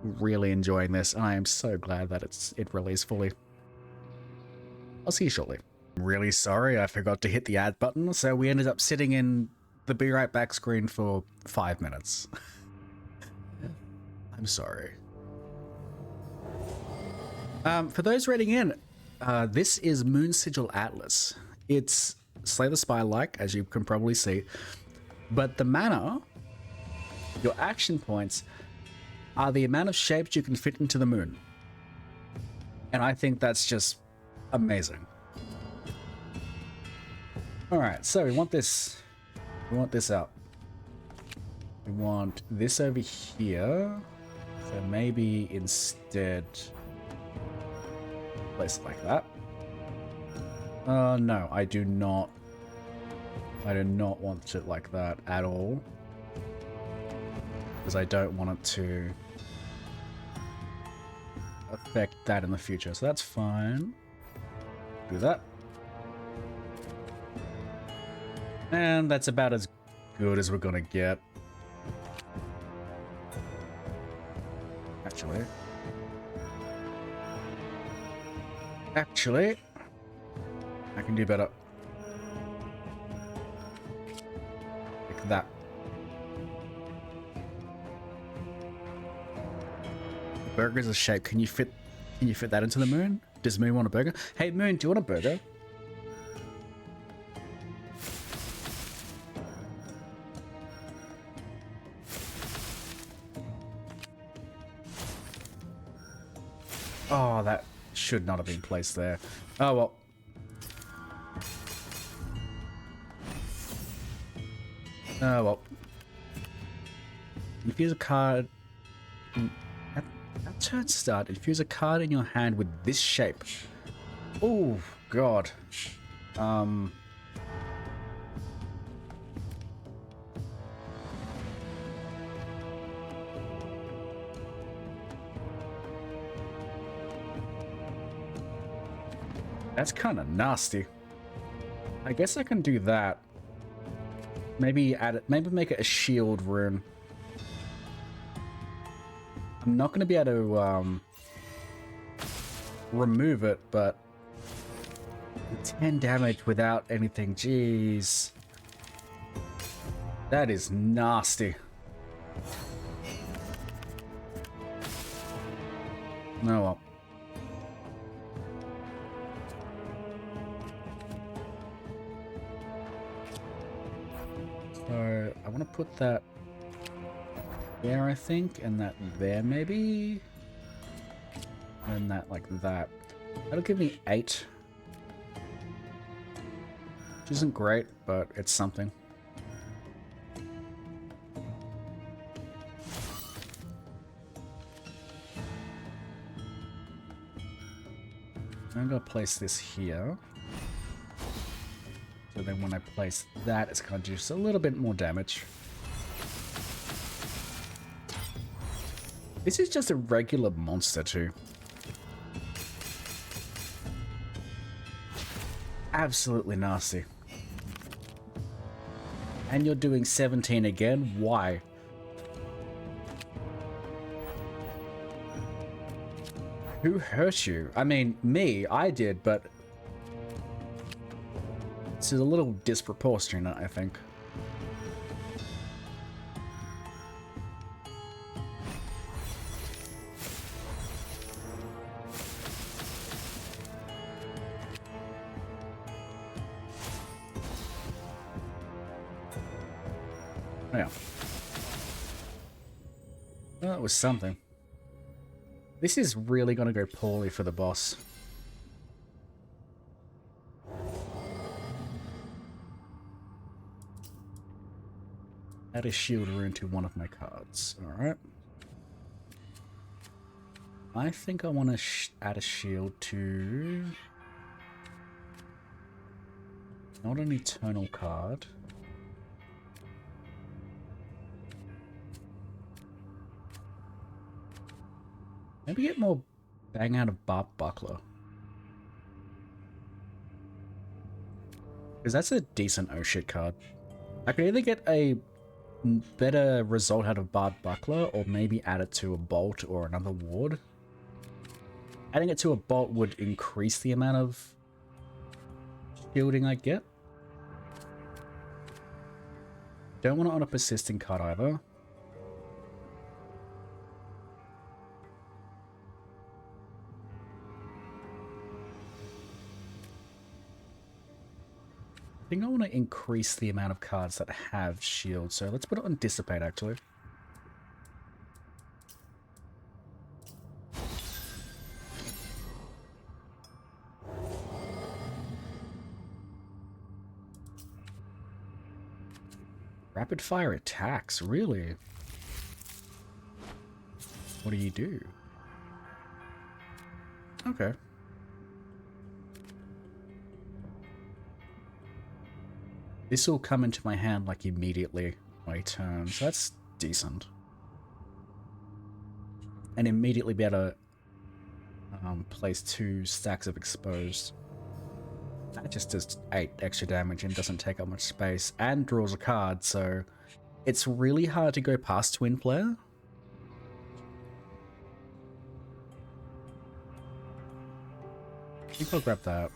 really enjoying this, and I am so glad that it released fully. I'll see you shortly. I'm really sorry I forgot to hit the ad button, so we ended up sitting in the be right back screen for 5 minutes. I'm sorry. For those raiding in, this is Moonsigil Atlas. It's Slay the Spy-like, as you can probably see, but the mana, your action points, are the amount of shapes you can fit into the moon. And I think that's just amazing. Alright, so we want this out. We want this over here. So maybe instead place it like that. No, I do not want it like that at all. Because I don't want it to affect that in the future. So that's fine. Do that. And that's about as good as we're gonna get. Actually, I can do better. Like that. Burger's a shape. Can you fit that into the moon? Does Moon want a burger? Hey Moon, do you want a burger? Oh, that should not have been placed there. Oh well. Oh well. Infuse a card. At turn start, infuse a card in your hand with this shape. Oh god. That's kind of nasty. I guess I can do that. Maybe add it. Maybe make it a shield rune. I'm not going to be able to remove it, but 10 damage without anything. Jeez, that is nasty. No, well. So I want to put that there, I think, and that there maybe, and that like that. That'll give me 8, which isn't great, but it's something. I'm gonna place this here. So then when I place that, it's going to do just a little bit more damage. This is just a regular monster too. Absolutely nasty. And you're doing 17 again? Why? Who hurt you? I mean, me, I did, but it's a little disproportionate, I think. Yeah. Well, that was something. This is really gonna go poorly for the boss. Add a shield rune to one of my cards. Alright. I think I want to add a shield to... not an eternal card. Maybe get more bang out of Barb Buckler. Because that's a decent oh shit card. I could either get a better result out of Barb Buckler or maybe add it to a bolt or another ward. Adding it to a bolt would increase the amount of shielding I get. Don't want it on a persisting card either. I think I want to increase the amount of cards that have shield, so let's put it on Dissipate actually. Rapid fire attacks, really? What do you do? Okay. This will come into my hand like immediately my turn, so that's decent. And immediately be able to place 2 stacks of exposed. That just does 8 extra damage and doesn't take up much space, and draws a card, so it's really hard to go past Twin Flare. I think I'll grab that.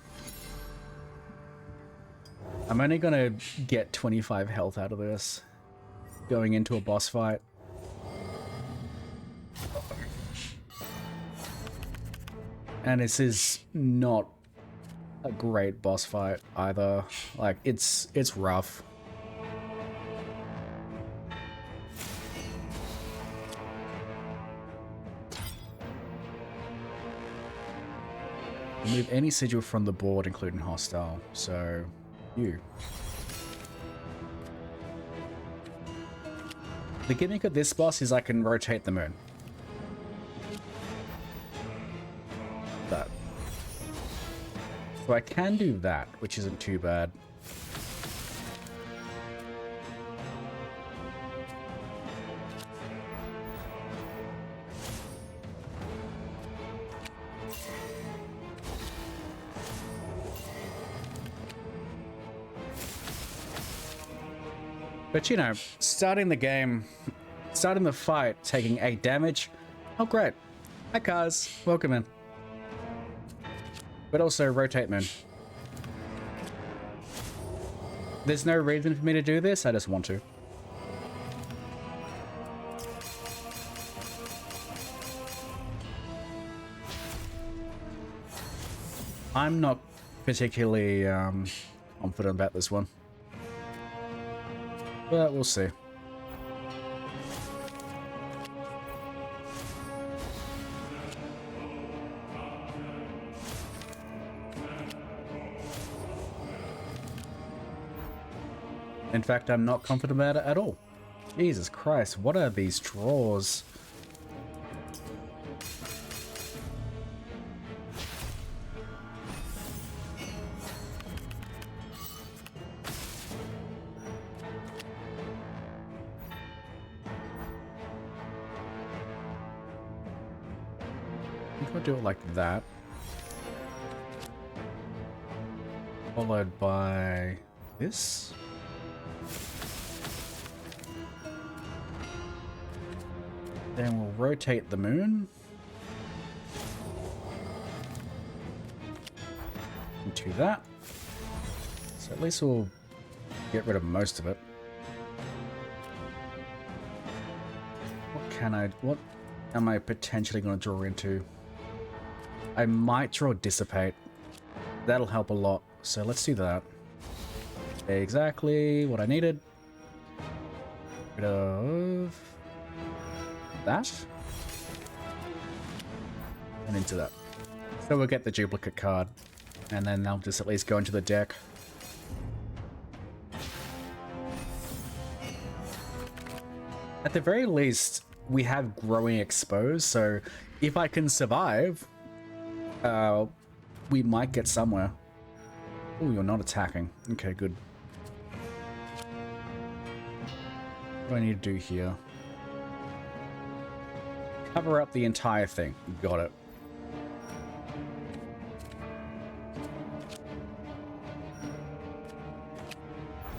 I'm only gonna get 25 health out of this going into a boss fight. And this is not a great boss fight either. Like, it's rough. Remove any sigil from the board, including hostile. So, you. The gimmick of this boss is I can rotate the moon. That. So I can do that, which isn't too bad. But you know, starting the game, starting the fight, taking 8 damage, oh great. Hi Kaz, welcome in. But also rotate moon. There's no reason for me to do this, I just want to. I'm not particularly confident about this one. But we'll see. In fact, I'm not confident about it at all. Jesus Christ, what are these draws? think I'll do it like that. Followed by this. Then we'll rotate the moon into that. So at least we'll get rid of most of it. What am I potentially going to draw into? I might draw Dissipate. That'll help a lot. So let's do that. Exactly what I needed. Rid of that. And into that. So we'll get the duplicate card. And then they'll just at least go into the deck. At the very least, we have growing exposed, so if I can survive, we might get somewhere. Oh, you're not attacking. Okay, good. What do I need to do here? Cover up the entire thing. Got it.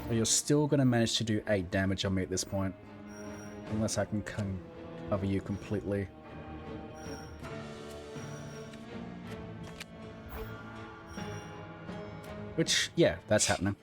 So you're still going to manage to do 8 damage on me at this point. Unless I can cover you completely. Which, yeah, that's happening.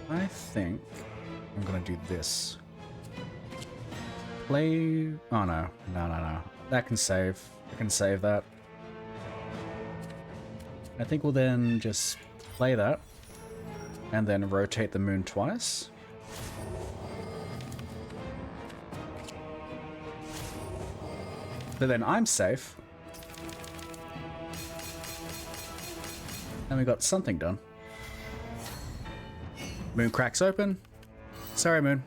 I think I'm gonna do this. Play... Oh no. No. That can save. I can save that. I think we'll then just play that. And then rotate the moon twice. So then I'm safe. And we got something done. Moon cracks open. Sorry, Moon.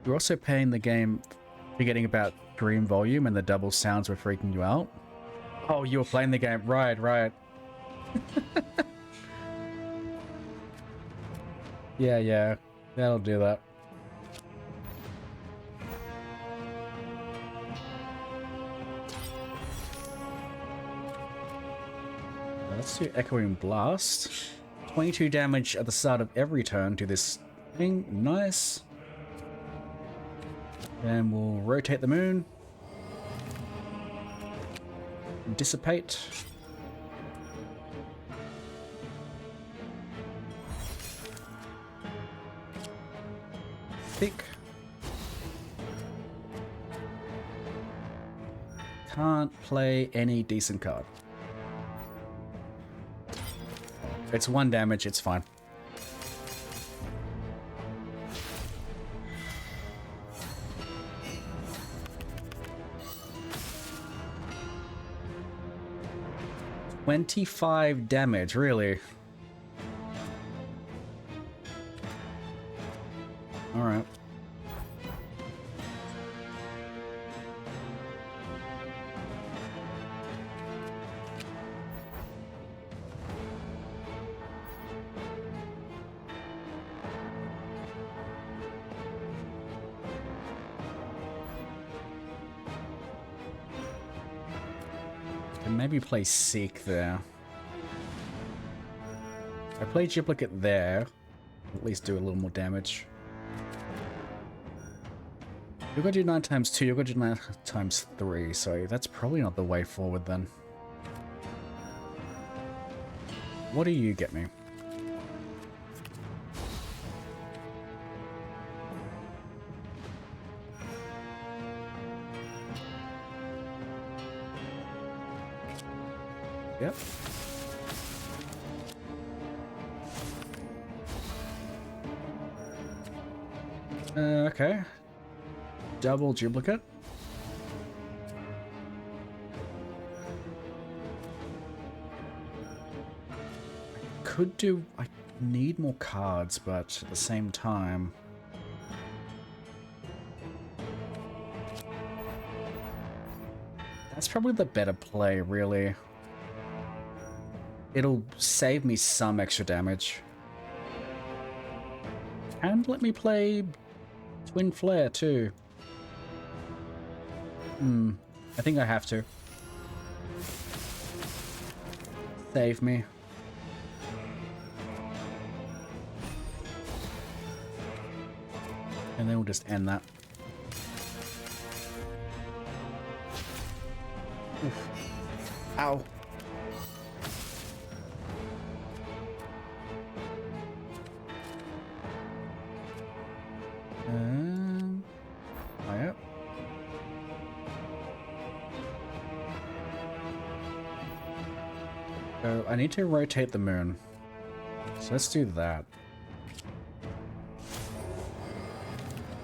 You're also paying the game, forgetting about dream volume and the double sounds were freaking you out. Oh, you were playing the game. Right. Yeah. That'll do that. Let's do Echoing Blast. 22 damage at the start of every turn to this thing. Nice. And we'll rotate the moon. Dissipate. Thick. Can't play any decent card. It's 1 damage, it's fine. $25 damage, really? Alright. Maybe play Seek there. I play Duplicate there. At least do a little more damage. You're gonna do 9 times 2, you're gonna do 9 times 3, so that's probably not the way forward then. What do you get me? Yep. Okay. Double duplicate. I could do... I need more cards, but at the same time... That's probably the better play, really. It'll save me some extra damage. And let me play Twin Flare, too. I think I have to. Save me. And then we'll just end that. Oof. Ow. Oh, yeah. So I need to rotate the moon. So let's do that.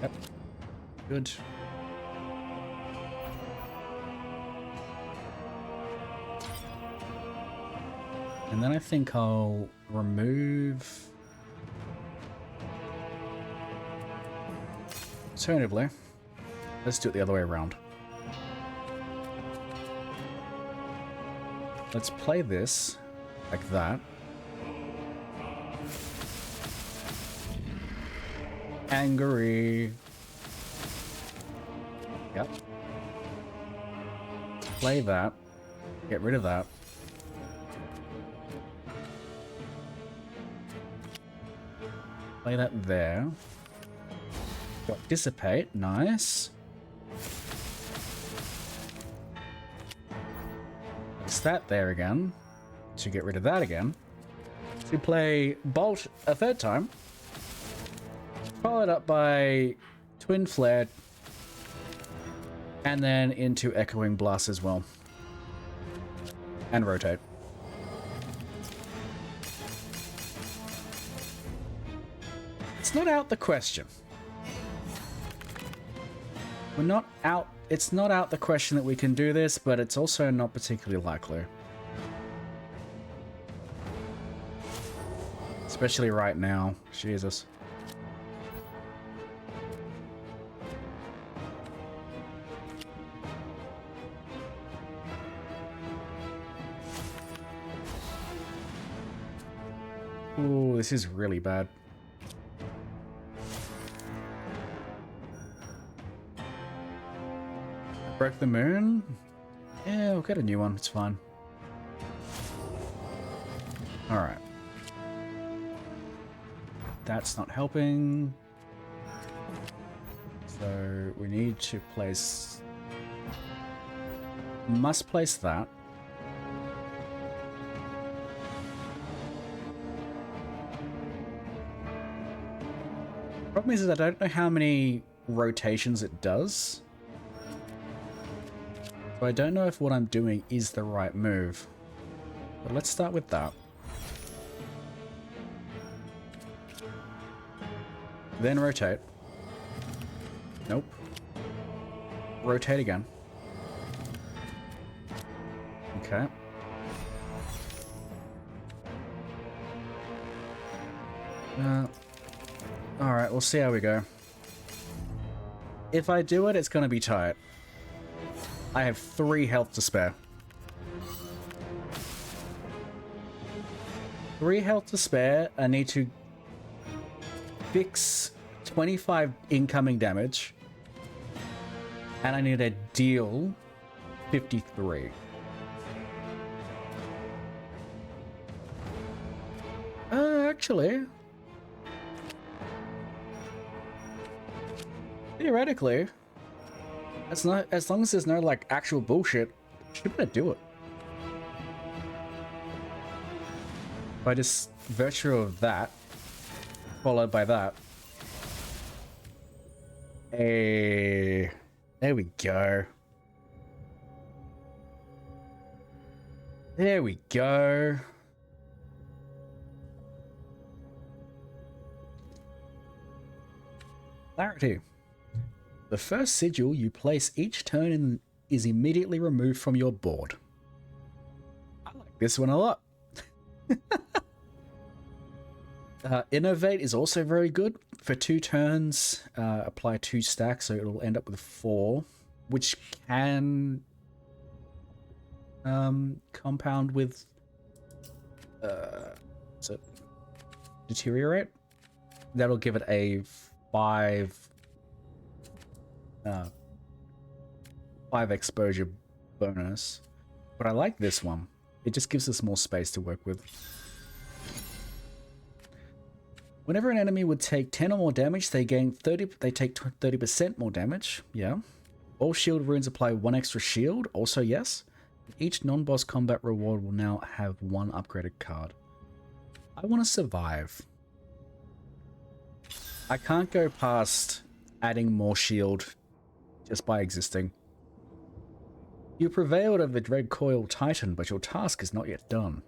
Yep. Good. And then I think I'll remove... Alternatively, let's do it the other way around. Let's play this like that. Angry. Yep. Play that. Get rid of that. Play that there. Got Dissipate. Nice. Place that there again. To get rid of that again. To play Bolt a third time. Followed up by Twin Flare. And then into Echoing Blast as well. And rotate. It's not out the question. We're not out... It's not out the question that we can do this, but it's also not particularly likely. Especially right now. Jesus. Ooh, this is really bad. Broke the moon? Yeah, we'll get a new one. It's fine. Alright. That's not helping. So we need to place... Must place that. Problem is that I don't know how many rotations it does. So I don't know if what I'm doing is the right move. But let's start with that. Then rotate. Nope. Rotate again. Okay. Alright, we'll see how we go. If I do it, it's gonna be tight. I have 3 health to spare. 3 health to spare. I need to fix 25 incoming damage. And I need to deal 53. Actually... Theoretically... As long as there's no, like, actual bullshit, should better do it. By just virtue of that, followed by that. Hey, there we go. There we go. Clarity. The first sigil you place each turn is immediately removed from your board. I like this one a lot. Innovate is also very good. For 2 turns, apply 2 stacks, so it'll end up with 4, which can compound with so deteriorate. That'll give it a 5 exposure bonus. But I like this one. It just gives us more space to work with. Whenever an enemy would take 10 or more damage, they take 30% more damage. Yeah. All shield runes apply 1 extra shield. Also, yes. Each non-boss combat reward will now have 1 upgraded card. I want to survive. I can't go past adding more shield just by existing. You prevailed over the Dread Coil Titan, but your task is not yet done.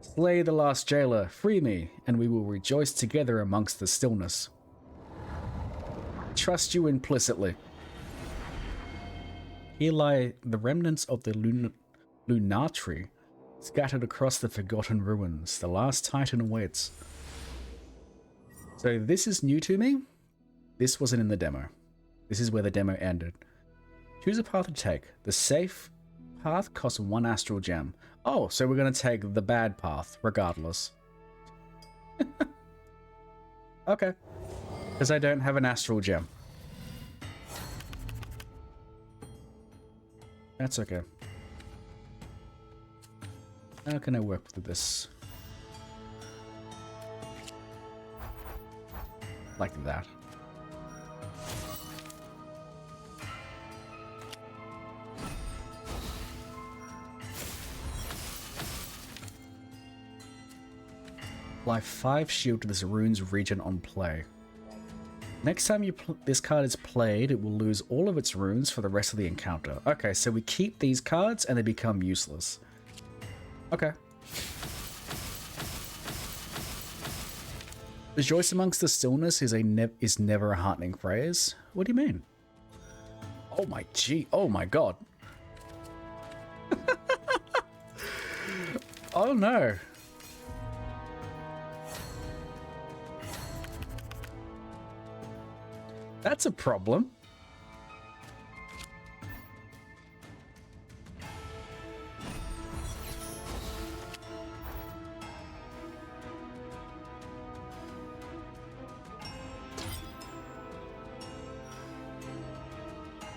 Slay the last jailer, free me, and we will rejoice together amongst the stillness. Trust you implicitly. Here lie the remnants of the Lunatri, scattered across the forgotten ruins. The last Titan awaits. So this is new to me. This wasn't in the demo. This is where the demo ended. Choose a path to take. The safe path costs 1 astral gem. Oh, so we're going to take the bad path, regardless. Okay. Because I don't have an astral gem. That's okay. How can I work with this? Like that. Apply 5 shield to this rune's region on play. Next time this card is played, it will lose all of its runes for the rest of the encounter. Okay, so we keep these cards and they become useless. Okay. Rejoice amongst the stillness is never a heartening phrase. What do you mean? Oh my oh my god. Oh no. That's a problem.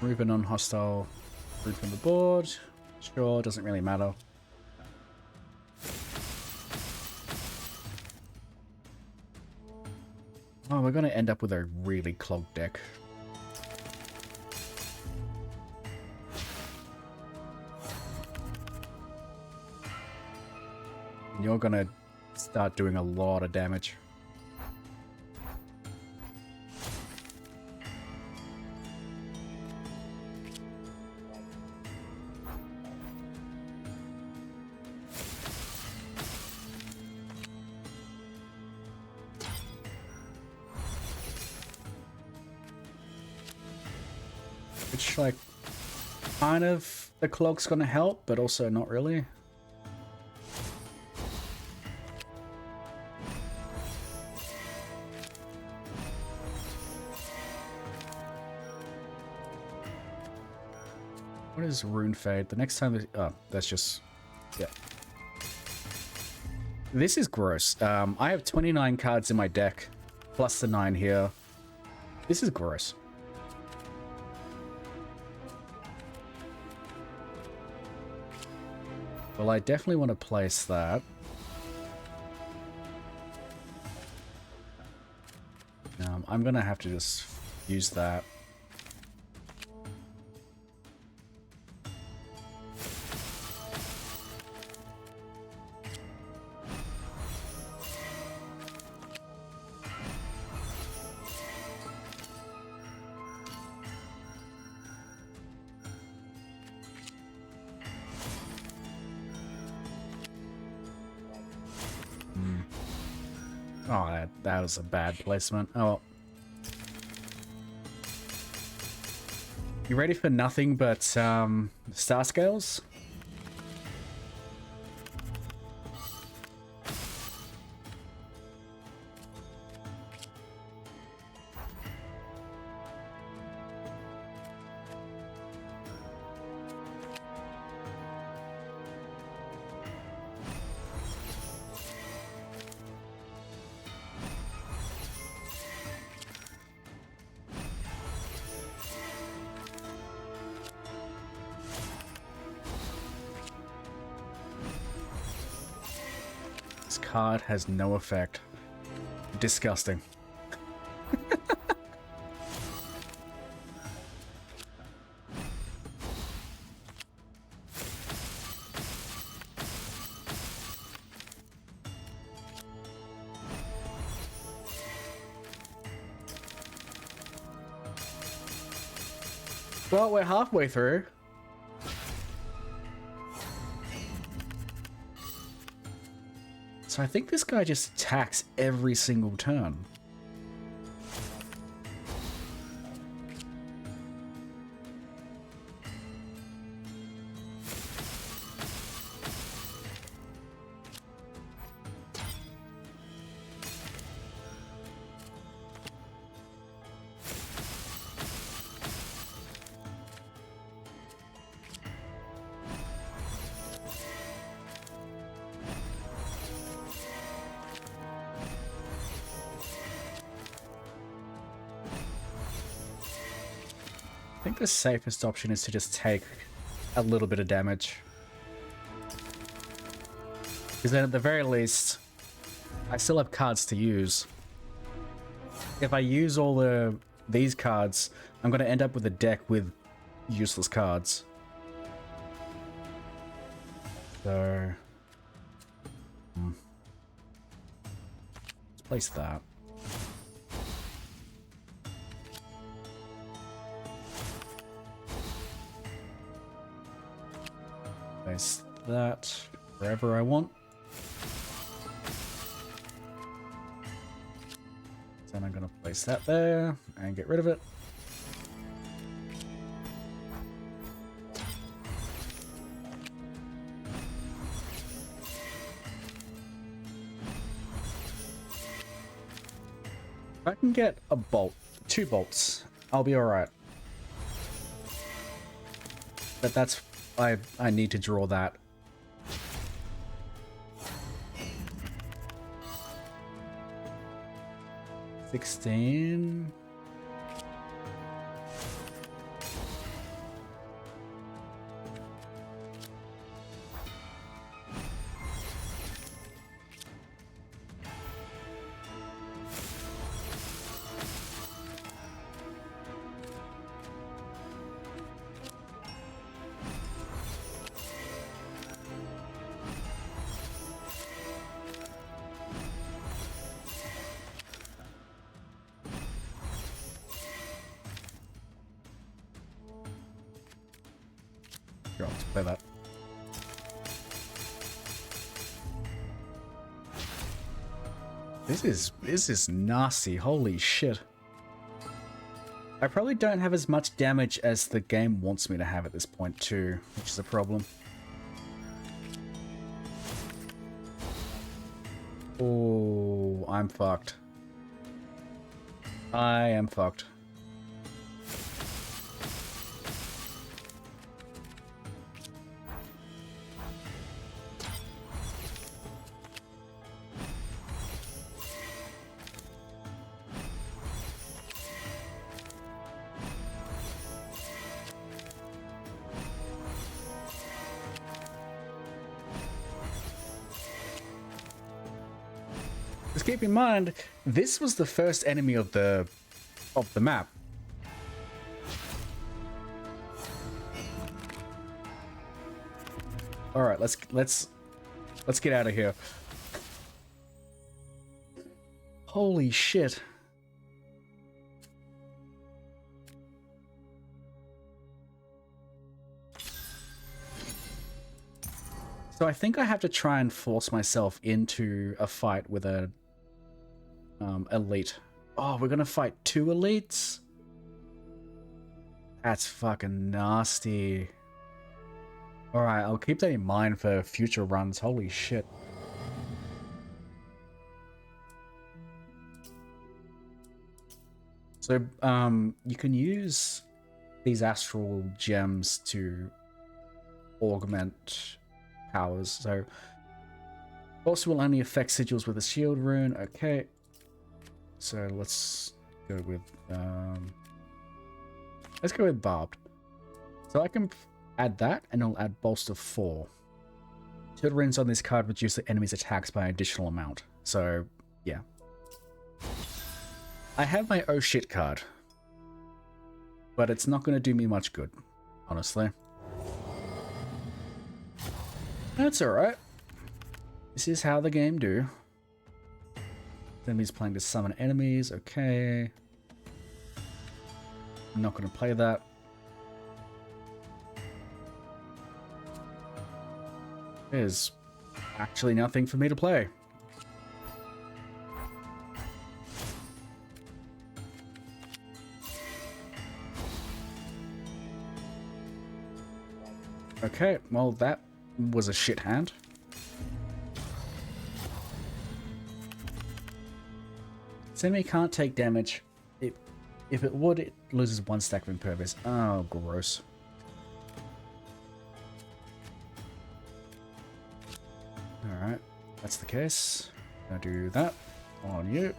Remove a non-hostile group from the board. Sure, doesn't really matter. Oh, we're going to end up with a really clogged deck. And you're going to start doing a lot of damage. Which, like, kind of the clog's gonna help, but also not really. What is Rune Fade? The next time... Oh, that's just... Yeah. This is gross. I have 29 cards in my deck, plus the 9 here. This is gross. Well, I definitely want to place that. I'm going to have to just use that. Oh, that was a bad placement. Oh. You ready for nothing but star scales? card has no effect. Disgusting. Well, we're halfway through. So I think this guy just attacks every single turn. I think the safest option is to just take a little bit of damage. Because then at the very least, I still have cards to use. If I use all these cards, I'm going to end up with a deck with useless cards. So... let's place that. Place that wherever I want. Then I'm going to place that there and get rid of it. If I can get a bolt, 2 bolts, I'll be alright. But that's... I need to draw that. $16. Sure, let's play that. This is nasty. Holy shit. I probably don't have as much damage as the game wants me to have at this point too, which is a problem. Oh, I'm fucked. I am fucked. Just keep in mind, this was the first enemy of the map. All right, let's get out of here. Holy shit. So I think I have to try and force myself into a fight with a elite. Oh, we're gonna fight 2 elites? That's fucking nasty. Alright, I'll keep that in mind for future runs. Holy shit. So, you can use these astral gems to augment powers. So, also will only affect sigils with a shield rune. Okay. So let's go with barbed. So I can add that, and it'll add bolster 4 2 runes on this card reduce the enemy's attacks by an additional amount. So, yeah. I have my oh shit card, but it's not going to do me much good, honestly. That's alright. This is how the game do. Enemies playing to summon enemies, okay. I'm not going to play that. There's actually nothing for me to play. Okay, well that was a shit hand. This enemy can't take damage. If it would, it loses 1 stack of impervious. Oh, gross. Alright, that's the case. Gonna do that on you.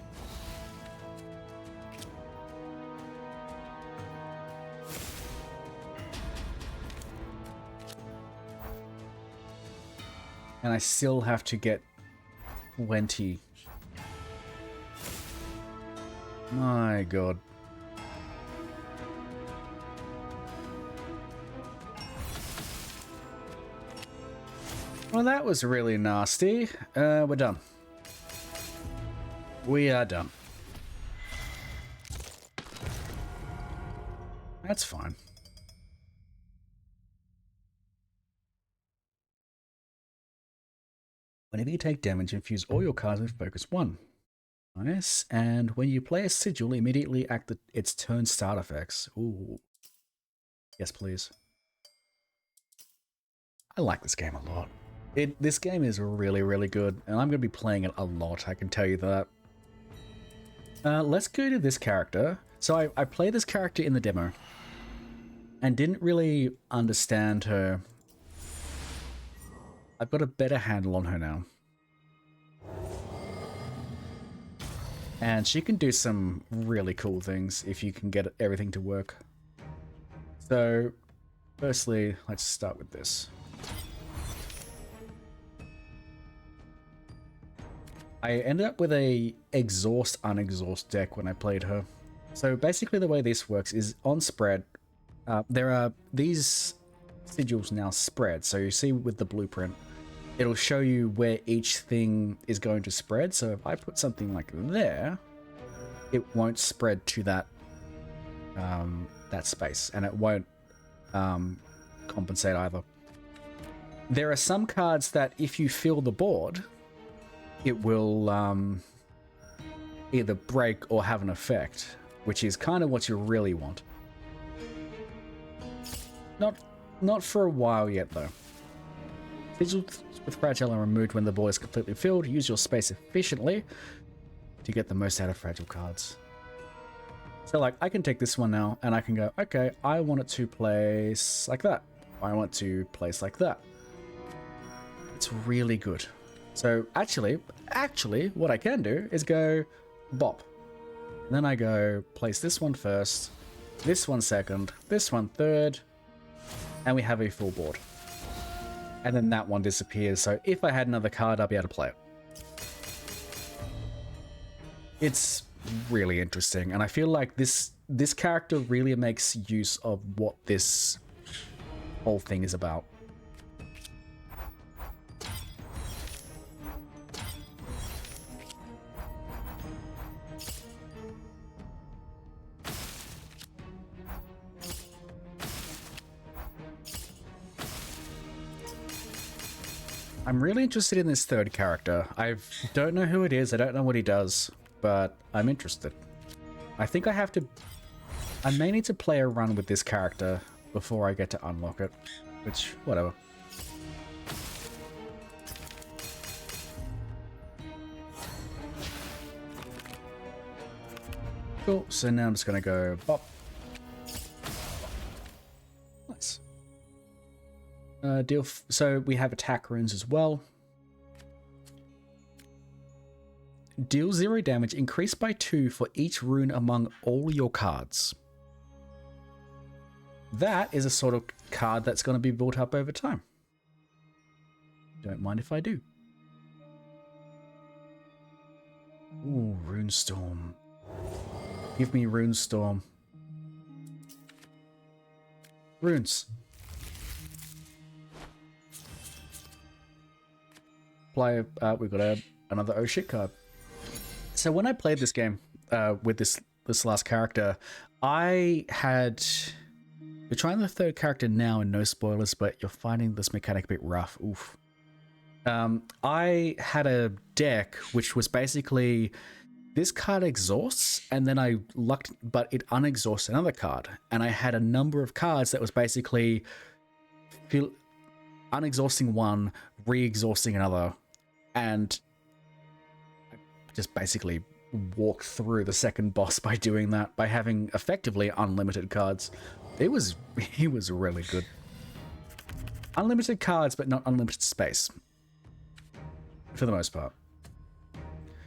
And I still have to get 20. My god. Well, that was really nasty. We're done. We are done. That's fine. Whenever you take damage, infuse all your cards with Focus 1. Nice. And when you play a sigil, immediately act its turn start effects. Ooh. Yes, please. I like this game a lot. This game is really, really good, and I'm going to be playing it a lot, I can tell you that. Let's go to this character. So I played this character in the demo, and didn't really understand her. I've got a better handle on her now. And she can do some really cool things if you can get everything to work. So, firstly, let's start with this. I ended up with a exhaust unexhaust deck when I played her. So basically the way this works is on spread, there are these sigils now spread. So you see with the blueprint, it'll show you where each thing is going to spread. So if I put something like there, it won't spread to that that space, and it won't compensate either. There are some cards that if you fill the board, it will either break or have an effect, which is kind of what you really want. Not for a while yet, though. Sigils with fragile are removed when the board is completely filled. Use your space efficiently to get the most out of fragile cards. So, like, I can take this one now, and I can go, okay, I want it to place like that. I want to place like that. It's really good. So actually, what I can do is go bop. And then I go place this one first, this one second, this one third, and we have a full board. And then that one disappears. So if I had another card, I'd be able to play it. It's really interesting, and I feel like this character really makes use of what this whole thing is about. I'm really interested in this third character. I don't know who it is, I don't know what he does, but I'm interested. I think I may need to play a run with this character before I get to unlock it, which, whatever. Cool, so now I'm just gonna go bop. Nice. So we have attack runes as well. Deal 0 damage, increased by 2 for each rune among all your cards. That is a sort of card that's going to be built up over time. Don't mind if I do. Ooh, Runestorm. Give me Runestorm. Runes. Play. We've got another oh shit card. So when I played this game with this last character, I had. You're trying the third character now, and no spoilers, but you're finding this mechanic a bit rough. Oof. I had a deck which was basically this card exhausts, and then I lucked, but it unexhausts another card, and I had a number of cards that was basically unexhausting one, re-exhausting another, and I just basically walked through the second boss by doing that, by having effectively unlimited cards. He was really good. Unlimited cards, but not unlimited space. For the most part.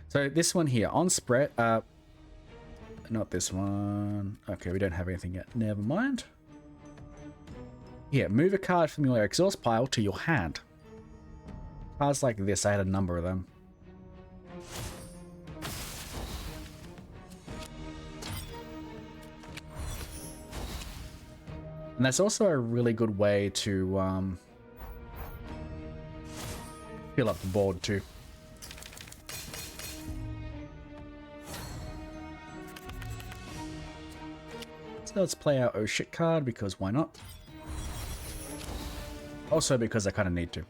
So this one here, on spread, not this one. Okay, we don't have anything yet. Never mind. Here, move a card from your exhaust pile to your hand. Cards like this, I had a number of them. And that's also a really good way to fill up the board too. So let's play our oh shit card, because why not? Also because I kind of need to.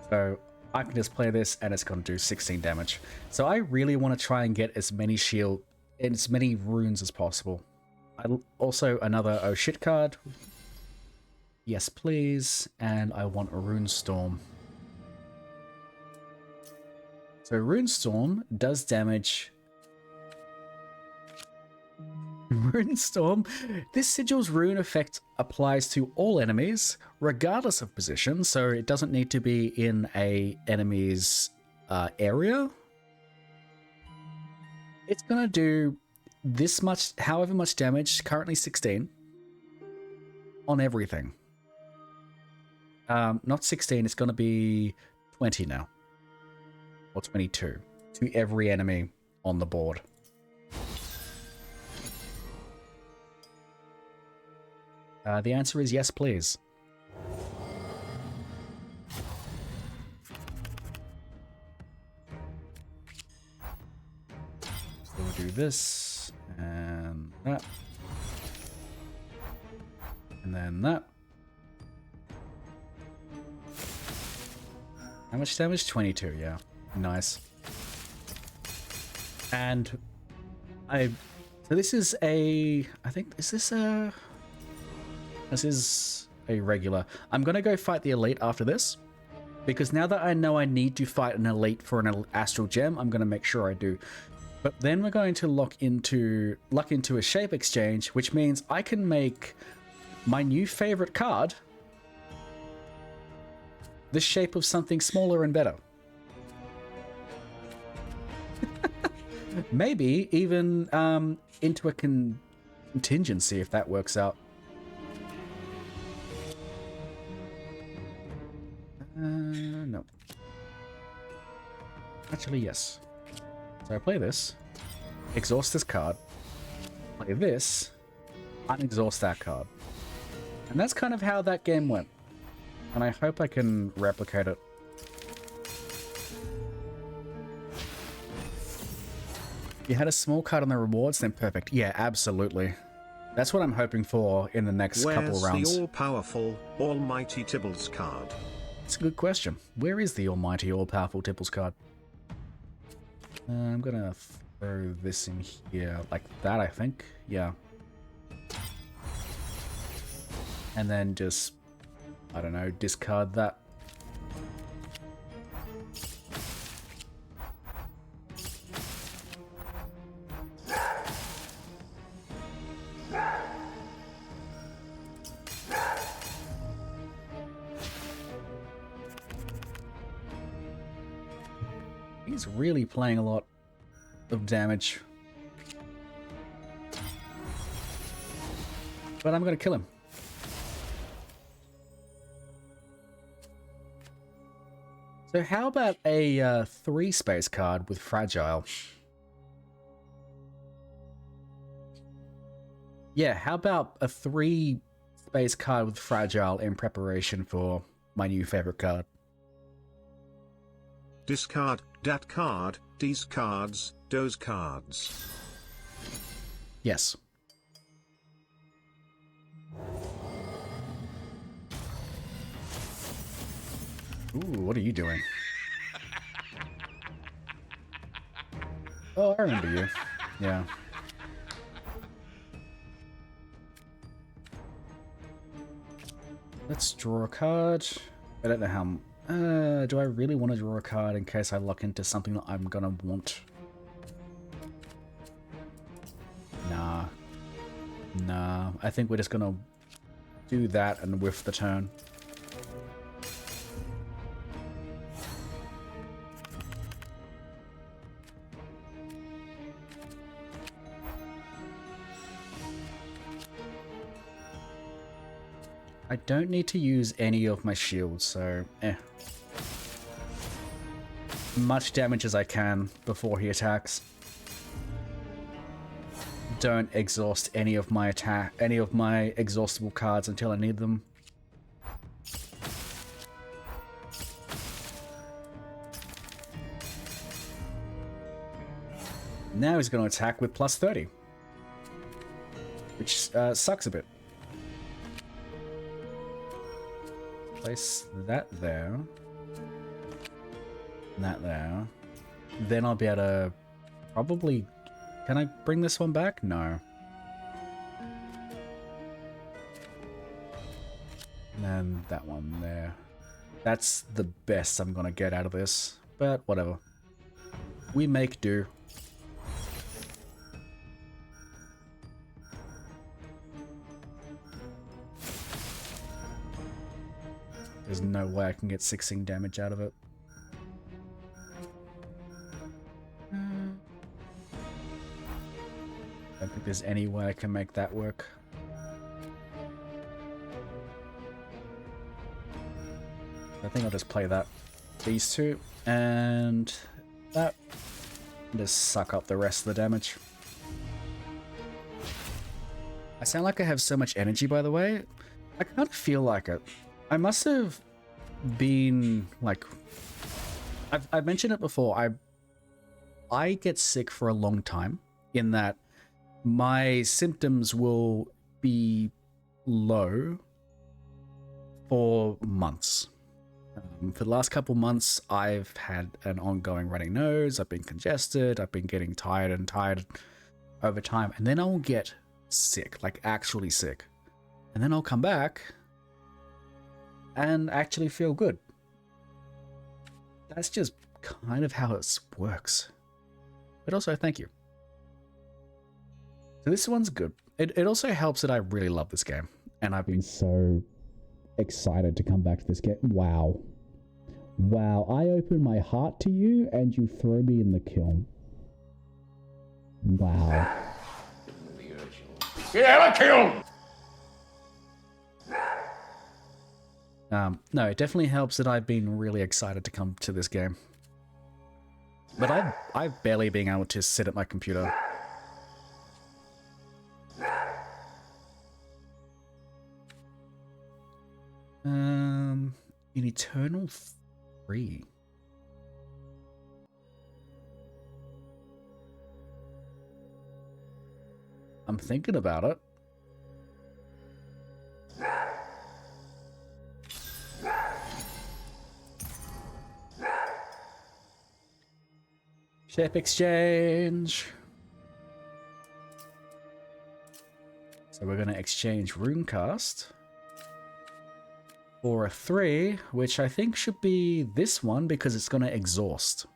So I can just play this and it's going to do 16 damage. So I really want to try and get as many shield and as many runes as possible. Also another oh shit card. Yes, please. And I want a Runestorm. So Runestorm does damage. Runestorm. This sigil's rune effect applies to all enemies, regardless of position, so it doesn't need to be in a enemy's area. It's gonna do this much, however much damage, currently 16, on everything. Not 16, it's gonna be 20 now. Or 22. To every enemy on the board. The answer is yes, please. So we'll do this, and that. And then that. How much damage? 22, yeah. Nice. And so this is a, I think, is this a... This is a regular. I'm going to go fight the elite after this, because now that I know I need to fight an elite for an astral gem, I'm going to make sure I do. But then we're going to luck into a shape exchange, which means I can make my new favorite card the shape of something smaller and better. Maybe even into a contingency if that works out. No. Actually, yes. So I play this, exhaust this card, play this, unexhaust that card. And that's kind of how that game went. And I hope I can replicate it. You had a small card on the rewards, then perfect. Yeah, absolutely. That's what I'm hoping for in the next couple rounds. Where's the all-powerful, almighty Tibbles card? That's a good question. Where is the almighty, all-powerful Tibbles card? I'm gonna throw this in here like that, I think. Yeah. And then just, I don't know, discard that. He's really playing a lot of damage. But I'm gonna kill him. So how about a 3 space card with Fragile? Yeah, how about a 3 space card with Fragile in preparation for my new favorite card? Discard that card, these cards, those cards. Yes. Ooh, what are you doing? Oh, I remember you. Yeah. Let's draw a card. I don't know how... do I really want to draw a card in case I lock into something that I'm gonna want? Nah. Nah. I think we're just gonna do that and whiff the turn. I don't need to use any of my shields, so much damage as I can before he attacks. Don't exhaust any of my exhaustible cards until I need them. Now he's going to attack with plus 30, which sucks a bit. Place that there. And that there. Then I'll be able to probably... Can I bring this one back? No. And then that one there. That's the best I'm gonna get out of this. But whatever. We make do. There's no way I can get 16 damage out of it. I don't think there's any way I can make that work. I think I'll just play that. These two. And that. Just suck up the rest of the damage. I sound like I have so much energy, by the way. I kind of feel like it. I must have been like, I've mentioned it before. I get sick for a long time, in that my symptoms will be low for months. For the last couple months, I've had an ongoing running nose. I've been congested. I've been getting tired and tired over time, and then I'll get sick, like actually sick, and then I'll come back and actually feel good. That's just kind of how it works. But also, thank you. So this one's good. It also helps that I really love this game. And I've been so excited to come back to this game. Wow. Wow, I open my heart to you and you throw me in the kiln. Wow. Yeah, kill! No, it definitely helps that I've been really excited to come to this game. But I've barely been able to sit at my computer. An Eternal 3. I'm thinking about it. Ship exchange. So we're going to exchange Runecast for a 3, which I think should be this one because it's going to exhaust.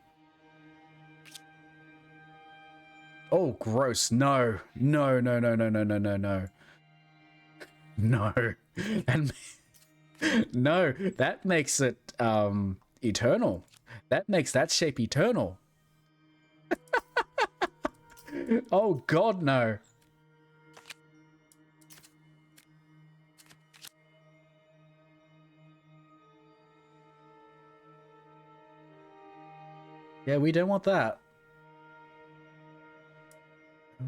Oh, gross. No. No, no, no, no, no, no, no, no. No. And no, that makes it eternal. That makes that shape eternal. Oh god, no. Yeah, we don't want that.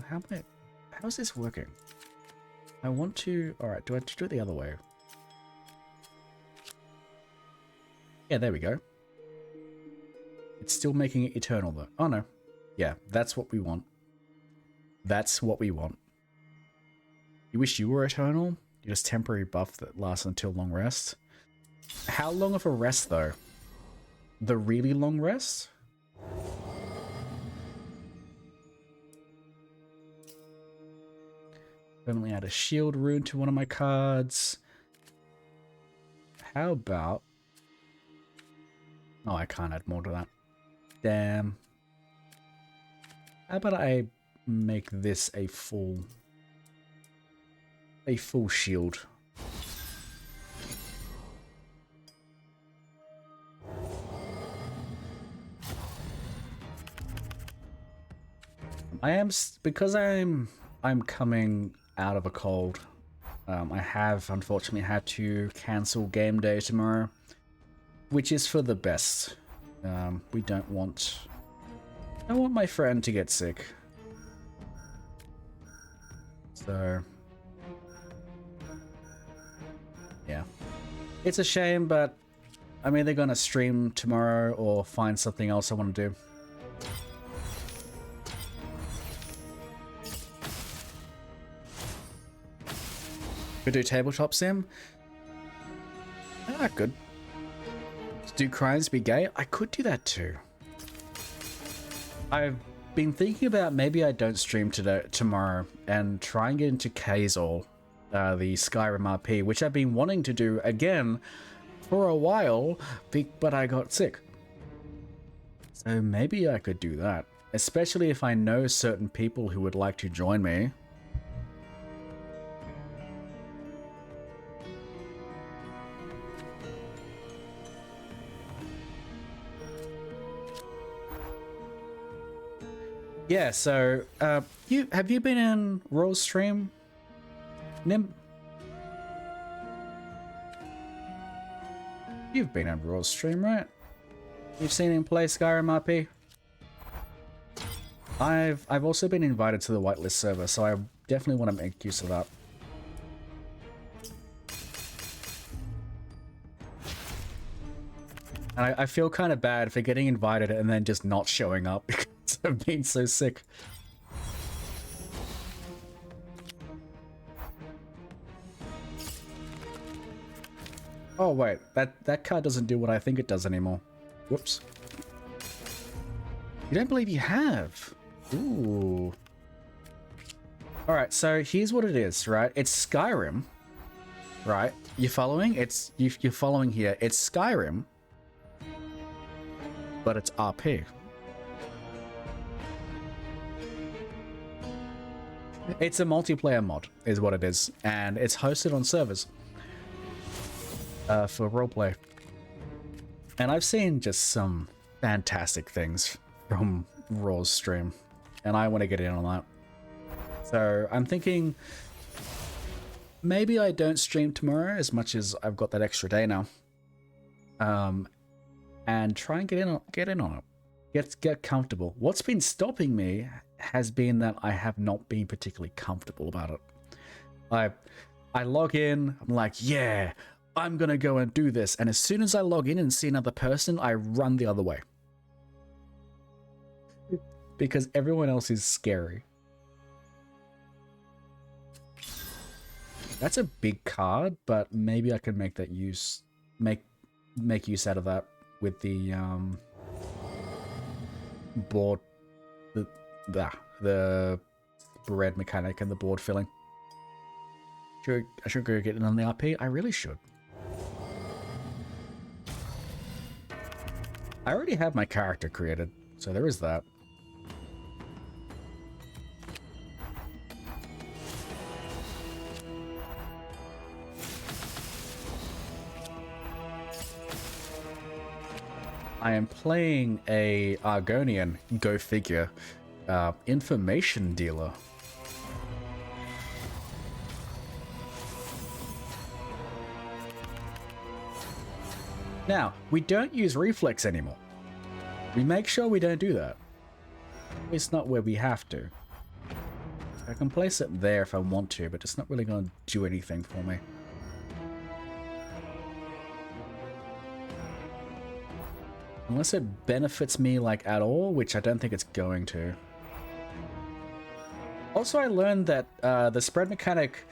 How is this working? I want to... Alright, do I have to do it the other way? Yeah, there we go. It's still making it eternal though. Oh no. Yeah, that's what we want. That's what we want. You wish you were eternal? You're just temporary buff that lasts until long rest. How long of a rest though? The really long rest? Permanently add a shield rune to one of my cards. How about... Oh, I can't add more to that. Damn. How about I make this a full shield? Because I'm coming out of a cold. I have unfortunately had to cancel game day tomorrow, which is for the best. We don't want my friend to get sick. So yeah, it's a shame, but I'm either gonna stream tomorrow or find something else I want to do. Could do tabletop sim. Ah, good. Do crimes be gay? I could do that too. I've been thinking about maybe I don't stream tomorrow and try and get into Kazor, the Skyrim RP, which I've been wanting to do again for a while, but I got sick. So maybe I could do that, especially if I know certain people who would like to join me. Yeah, so have you been in Roy's stream, Nim? You've been in Roy's stream, right? You've seen him play Skyrim RP? I've also been invited to the whitelist server, so I definitely want to make use of that. And I feel kind of bad for getting invited and then just not showing up because of being so sick. Oh wait, that card doesn't do what I think it does anymore. Whoops. You don't believe you have? Ooh. Alright, so here's what it is, right? It's Skyrim, right? You following? You're following here. It's Skyrim, but it's RP. It's a multiplayer mod, is what it is, and it's hosted on servers for roleplay. And I've seen just some fantastic things from Raw's stream, and I want to get in on that. So I'm thinking maybe I don't stream tomorrow as much as I've got that extra day now, and try and get in on it. Get comfortable. What's been stopping me has been that I have not been particularly comfortable about it. I log in, I'm like, yeah, I'm gonna go and do this, and as soon as I log in and see another person, I run the other way. Because everyone else is scary. That's a big card, but maybe I can make that make use out of that with the board, the bread mechanic and the board filling. I should go get it on the RP. I really should. I already have my character created, so there is that. I am playing a Argonian, go figure, Information dealer. Now, we don't use reflex anymore. We make sure we don't do that. It's not where we have to. I can place it there if I want to, but it's not really going to do anything for me. Unless it benefits me, like, at all, which I don't think it's going to. Also, I learned that the spread mechanic,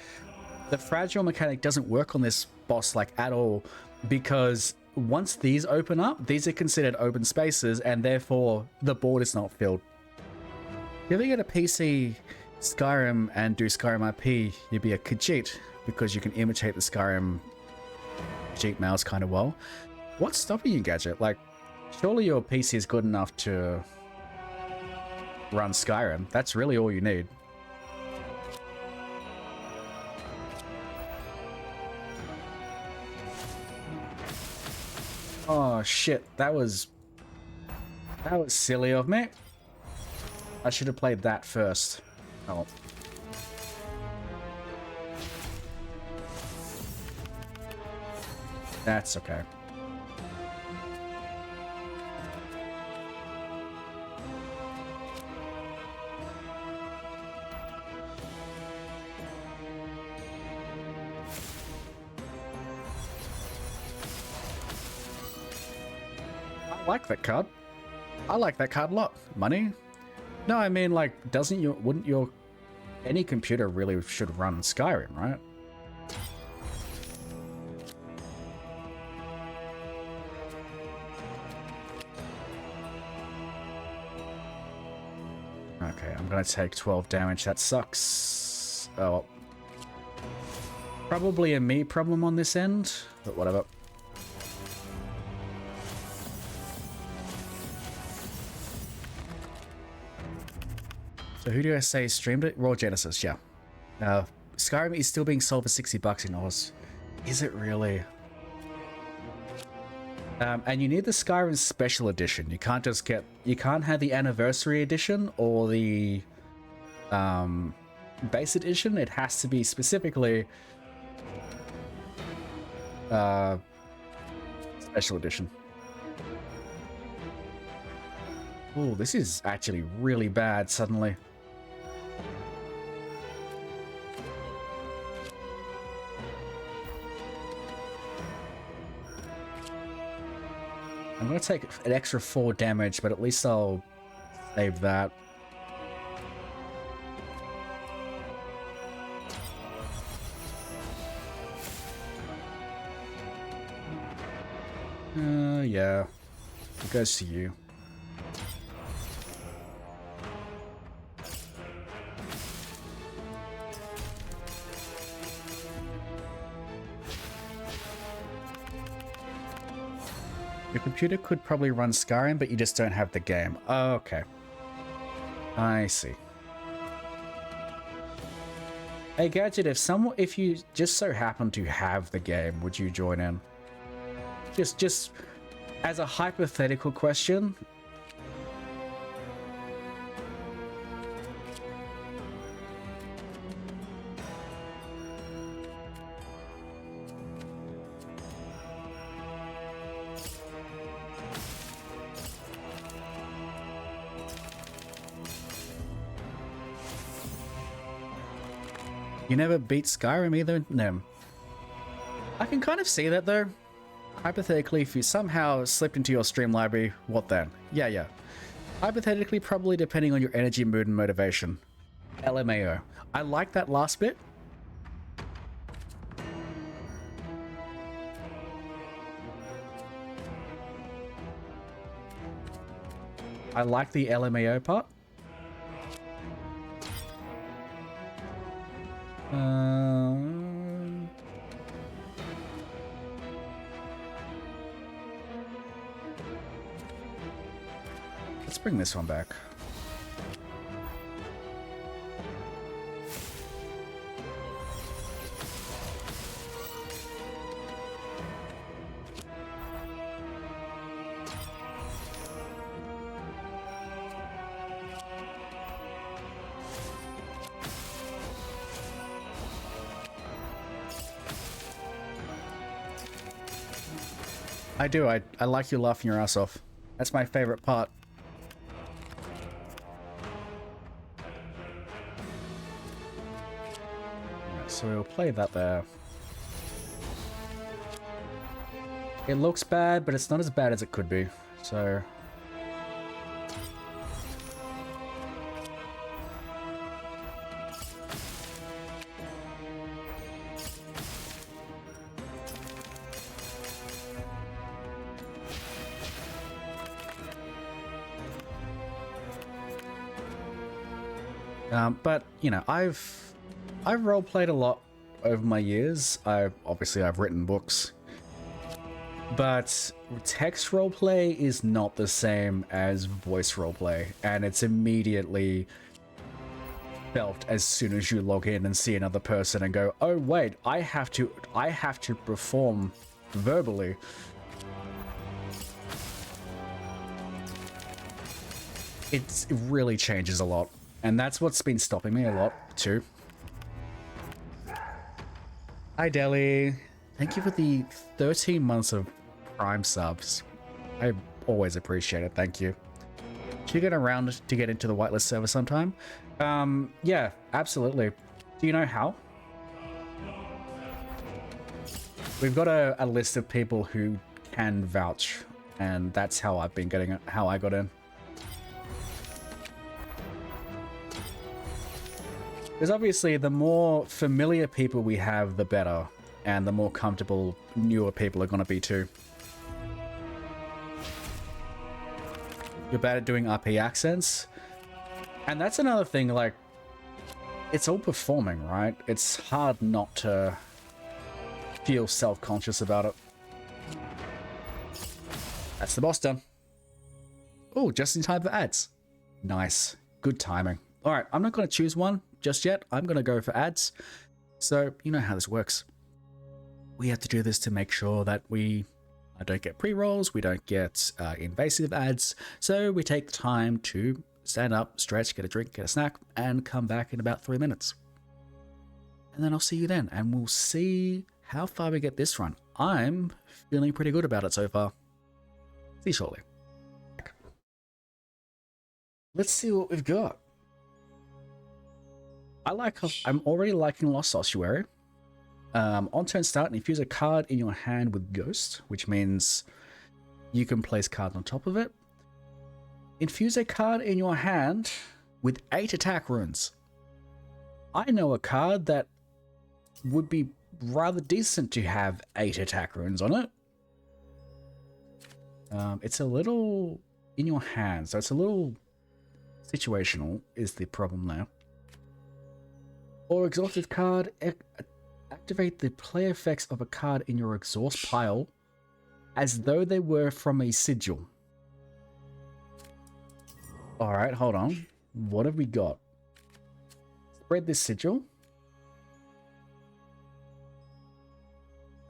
the fragile mechanic doesn't work on this boss, like, at all, because once these open up, these are considered open spaces, and therefore the board is not filled. If you ever get a PC Skyrim and do Skyrim RP, you'd be a Khajiit, because you can imitate the Skyrim Khajiit mouse kind of well. What's stopping you, Gadget? Like, surely your PC is good enough to run Skyrim. That's really all you need. Oh shit, that was silly of me. I should have played that first. Oh. That's okay. I like that card. I like that card a lot. Money? No, I mean, like, wouldn't your any computer really should run Skyrim, right? Okay, I'm gonna take 12 damage. That sucks. Oh, well. Probably a me problem on this end, but whatever. So who do I say streamed it? Raw Genesis, yeah. Skyrim is still being sold for $60 in Oz. Is it really? And you need the Skyrim Special Edition. You can't just get... You can't have the Anniversary Edition or the Base Edition. It has to be specifically Special Edition. Oh, this is actually really bad suddenly. I'm going to take an extra 4 damage, but at least I'll save that. Yeah. It goes to you. Your computer could probably run Skyrim, but you just don't have the game. Oh, okay. I see. Hey Gadget, if you just so happen to have the game, would you join in? Just as a hypothetical question. You never beat Skyrim either? No. I can kind of see that though. Hypothetically, if you somehow slipped into your stream library, what then? Yeah. Hypothetically, probably depending on your energy, mood, and motivation. LMAO. I like that last bit. I like the LMAO part. Let's bring this one back. I do. I like you laughing your ass off. That's my favorite part. Alright, so we'll play that there. It looks bad, but it's not as bad as it could be. So... but you know, I've role-played a lot over my years. Obviously I've written books, but text roleplay is not the same as voice roleplay, and it's immediately felt as soon as you log in and see another person and go, oh wait, I have to perform verbally. It really changes a lot. And that's what's been stopping me a lot, too. Hi, Deli. Thank you for the 13 months of Prime subs. I always appreciate it. Thank you. Should you get around to get into the whitelist server sometime? Yeah, absolutely. Do you know how? We've got a list of people who can vouch, and that's how I've been getting it, how I got in. Because obviously, the more familiar people we have, the better. And the more comfortable newer people are going to be too. You're bad at doing RP accents. And that's another thing, like, it's all performing, right? It's hard not to feel self-conscious about it. That's the boss done. Oh, just in time for ads. Nice. Good timing. All right, I'm not going to choose one just yet. I'm going to go for ads. So, you know how this works. We have to do this to make sure that we don't get pre-rolls, we don't get invasive ads. So we take the time to stand up, stretch, get a drink, get a snack, and come back in about 3 minutes. And then I'll see you then, and we'll see how far we get this run. I'm feeling pretty good about it so far. See you shortly. Let's see what we've got. I'm already liking Lost Ossuary. On turn start, infuse a card in your hand with Ghost, which means you can place cards on top of it. Infuse a card in your hand with 8 attack runes. I know a card that would be rather decent to have 8 attack runes on it. It's a little in your hand, so it's a little situational is the problem there. Or exhausted card, activate the play effects of a card in your exhaust pile as though they were from a sigil. Alright, hold on. What have we got? Spread this sigil.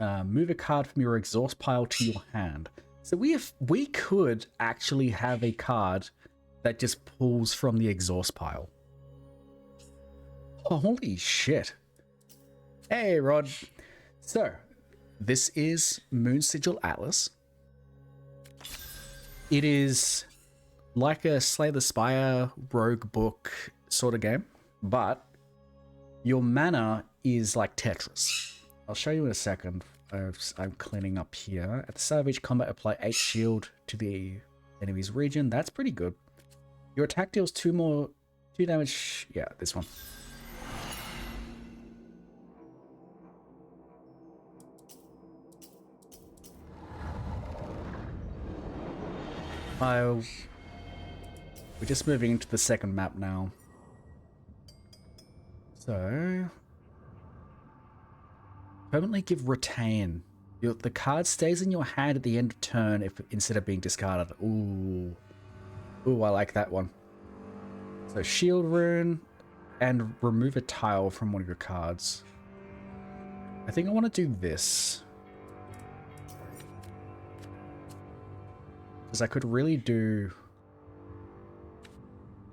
Move a card from your exhaust pile to your hand. So we could actually have a card that just pulls from the exhaust pile. Holy shit. Hey, Rod. So, this is Moonsigil Atlas. It is like a Slay the Spire rogue book sort of game, but your mana is like Tetris. I'll show you in a second. I'm cleaning up here. At the start of each combat, apply 8 shield to the enemy's region. That's pretty good. Your attack deals 2 damage. Yeah, this one. We're just moving into the second map now. So, permanently give retain. The card stays in your hand at the end of turn instead of being discarded. Ooh, I like that one. So shield rune and remove a tile from one of your cards. I think I want to do this. Because I could really do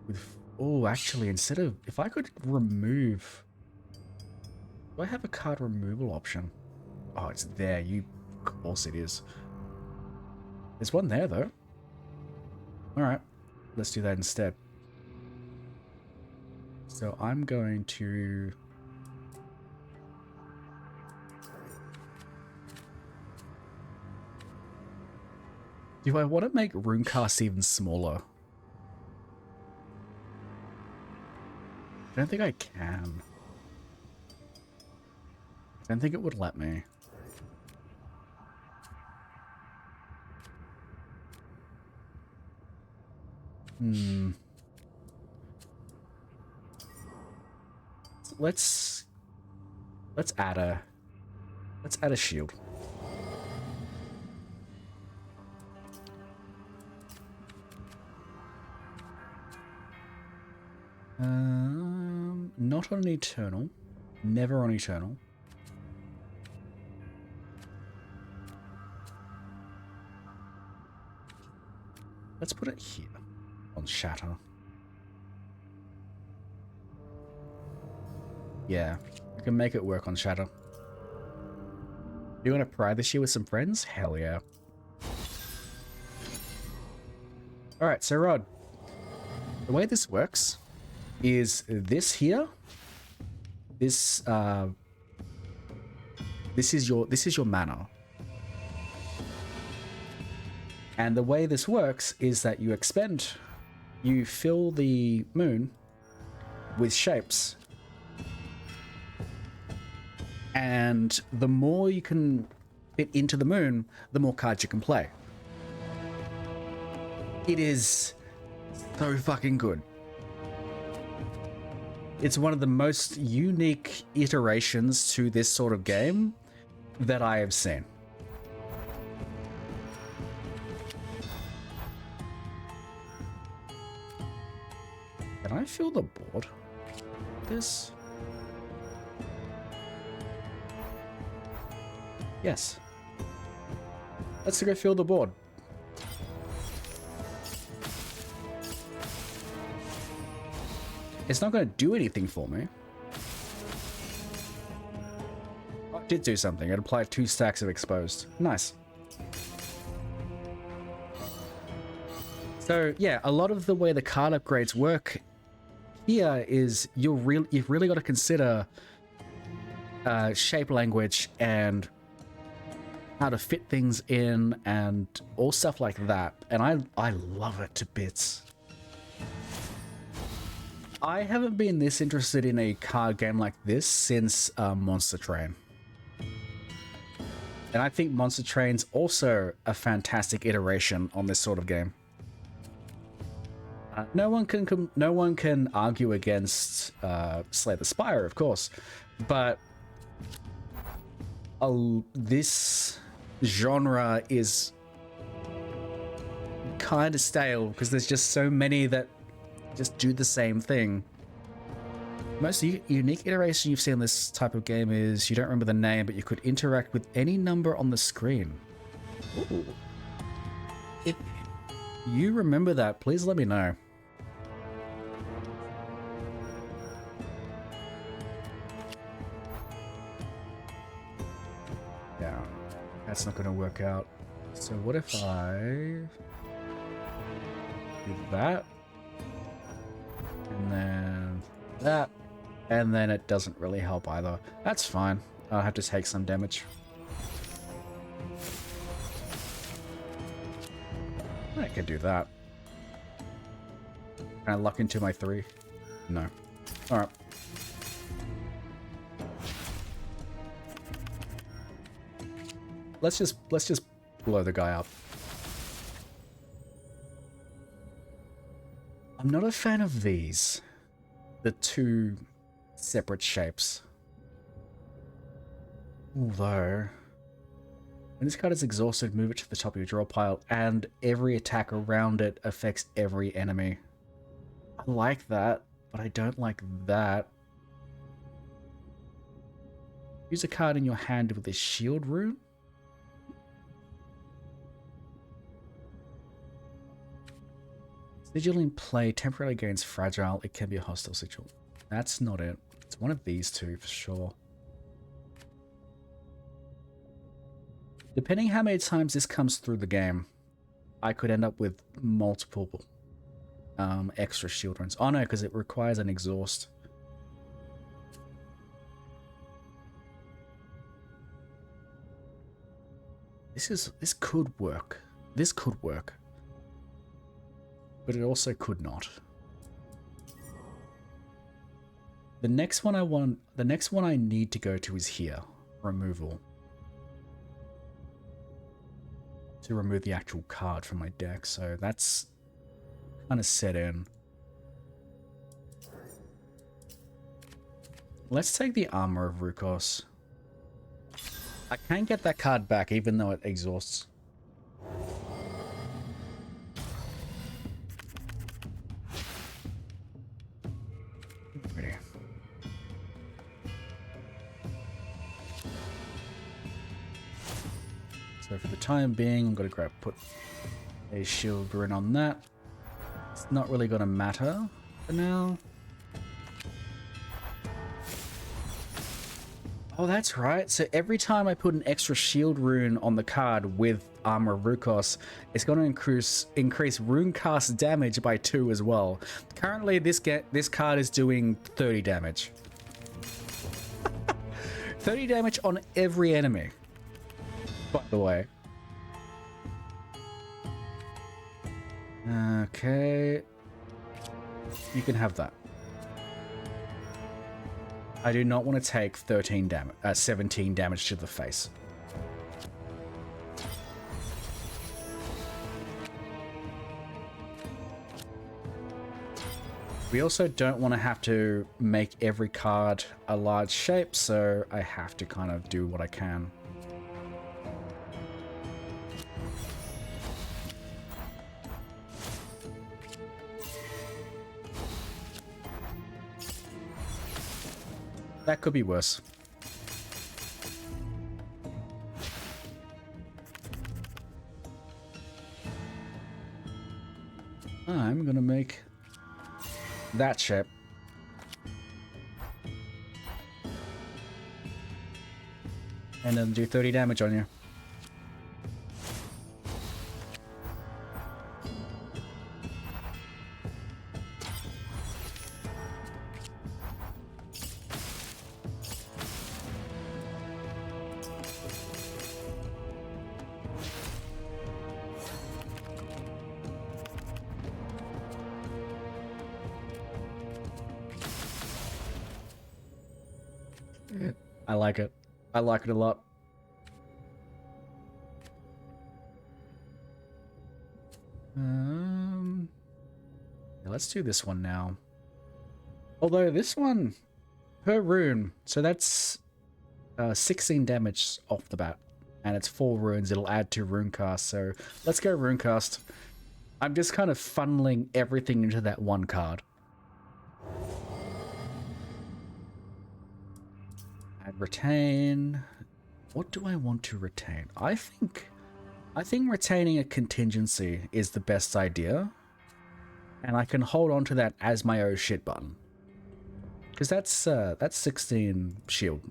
with... Oh, actually, instead of... If I could remove... Do I have a card removal option? Oh, it's there. Of course it is. There's one there, though. Alright, let's do that instead. So I'm going to... Do I want to make runecast even smaller? I don't think I can. I don't think it would let me. Let's add a shield. Not on Eternal. Never on Eternal. Let's put it here on Shatter. Yeah, I can make it work on Shatter. You want to pry this year with some friends? Hell yeah. Alright, so Rod, the way this works is this here. This is your mana. And the way this works is that you fill the moon with shapes. And the more you can fit into the moon, the more cards you can play. It is so fucking good. It's one of the most unique iterations to this sort of game that I have seen. Can I fill the board with this? Yes. Let's go fill the board. It's not going to do anything for me. Oh, it did do something. It applied 2 stacks of exposed. Nice. So yeah, a lot of the way the card upgrades work here is you've really got to consider shape language and how to fit things in and all stuff like that. And I love it to bits. I haven't been this interested in a card game like this since Monster Train. And I think Monster Train's also a fantastic iteration on this sort of game. No one can argue against Slay the Spire, of course, but this genre is kind of stale because there's just so many that just do the same thing. Most unique iteration you've seen in this type of game is you don't remember the name, but you could interact with any number on the screen. Ooh. If you remember that, please let me know. Yeah, that's not going to work out. So what if I do that? And then that. And then it doesn't really help either. That's fine. I'll have to take some damage. I could do that. Can I luck into my 3? No. Alright. Let's just blow the guy up. I'm not a fan of these. The 2 separate shapes. Although, when this card is exhausted, move it to the top of your draw pile, and every attack around it affects every enemy. I like that, but I don't like that. Use a card in your hand with a shield rune. Sigil in play temporarily gains fragile. It can be a hostile sigil. That's not it. It's one of these 2 for sure. Depending how many times this comes through the game, I could end up with multiple extra shield runes. Oh no, because it requires an exhaust. This could work. This could work. But it also could not. The next one I need to go to is here. Removal. To remove the actual card from my deck, so that's kind of set in. Let's take the Armor of Rukos. I can get that card back even though it exhausts. Ready. So for the time being, I'm going to put a shield rune on that. It's not really going to matter for now. Oh, that's right. So every time I put an extra shield rune on the card with Armor of Rukos, it's going to increase rune cast damage by 2 as well. Currently, this card is doing 30 damage. 30 damage on every enemy, by the way. Okay. You can have that. I do not want to take 17 damage to the face. We also don't want to have to make every card a large shape, so I have to kind of do what I can. That could be worse. I'm gonna make that shape. And then do 30 damage on you. I like it. I like it a lot. Yeah, let's do this one now. Although this one per rune, so that's 16 damage off the bat, and it's 4 runes. It'll add to runecast. So let's go runecast. I'm just kind of funneling everything into that one card. And retain. What do I want to retain? I think retaining a contingency is the best idea. And I can hold on to that as my oh shit button. Because that's 16 shield.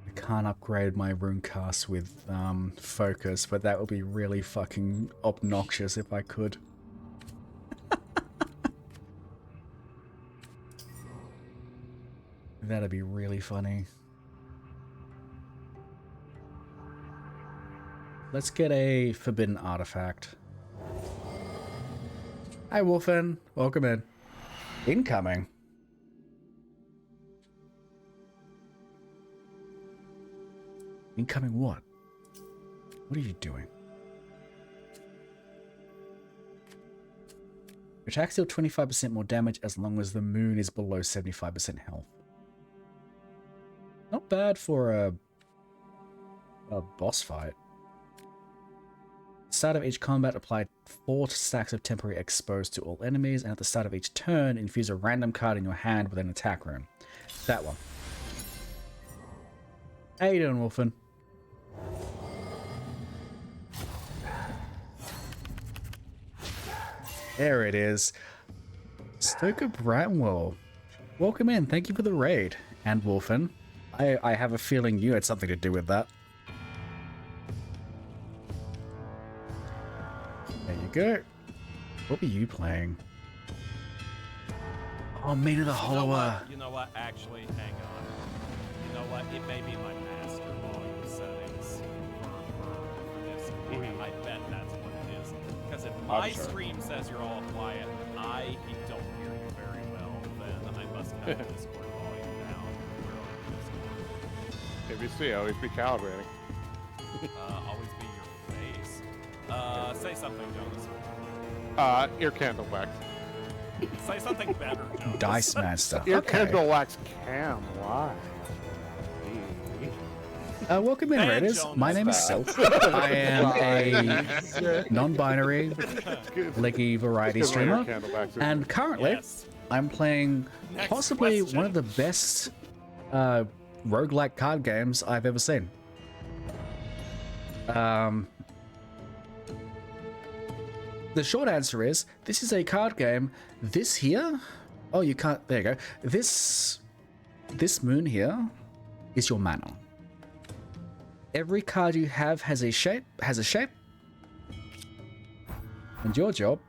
I can't upgrade my runecast with focus, but that would be really fucking obnoxious if I could. That'd be really funny. Let's get a forbidden artifact. Hi, Wolfen. Welcome in. Incoming. Incoming what? What are you doing? Attacks deal 25% more damage as long as the moon is below 75% health. Not bad for a boss fight. At the start of each combat, apply 4 stacks of temporary exposed to all enemies, and at the start of each turn, infuse a random card in your hand with an attack rune. That one. How you doing, Wolfen? There it is. Stoker Bramwell. Welcome in. Thank you for the raid. And Wolfen, I have a feeling you had something to do with that. There you go. What were you playing? Oh, Mean of the Hollower. You know what? Actually, hang on. You know what? It may be my master volume settings for this. And I bet that's what it is. Because if my stream says you're all quiet, and I don't hear you very well, then I must have the Discord volume down. Where are you, Discord? ABC, always be calibrating. Always be your face. Say something, Jonas. Ear candle wax. Say something better, Jonas. Dice Master. Ear Okay. candle wax cam live. Welcome in, And Raiders. Jonas My name is back. Silk. I am a non-binary leggy variety It's 'cause my ear streamer. candle wax is- And currently, Yes. I'm playing Next possibly question. one of the best roguelike card games I've ever seen. The short answer is, this is a card game. This here, oh, you can't, there you go. This moon here is your mana. Every card you have has a shape, and your job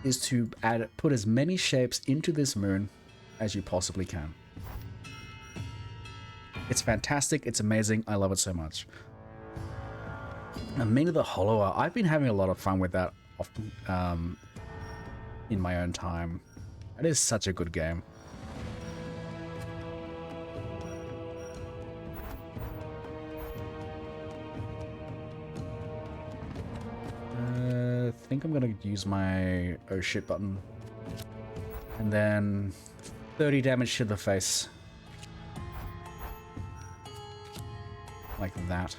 is to put as many shapes into this moon as you possibly can. It's fantastic, it's amazing, I love it so much. And Mean of the Hollower, I've been having a lot of fun with that often, in my own time. It is such a good game. I think I'm gonna use my oh shit button. And then 30 damage to the face. Like that.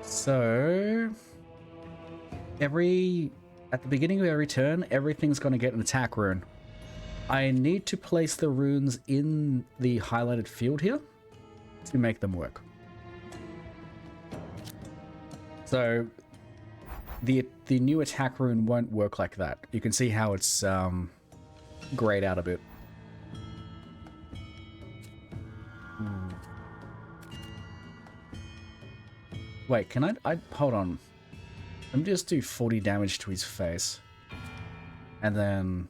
So, at the beginning of every turn, everything's going to get an attack rune. I need to place the runes in the highlighted field here to make them work. So, the new attack rune won't work like that. You can see how it's grayed out a bit. Wait, can I hold on. Let me just do 40 damage to his face. And then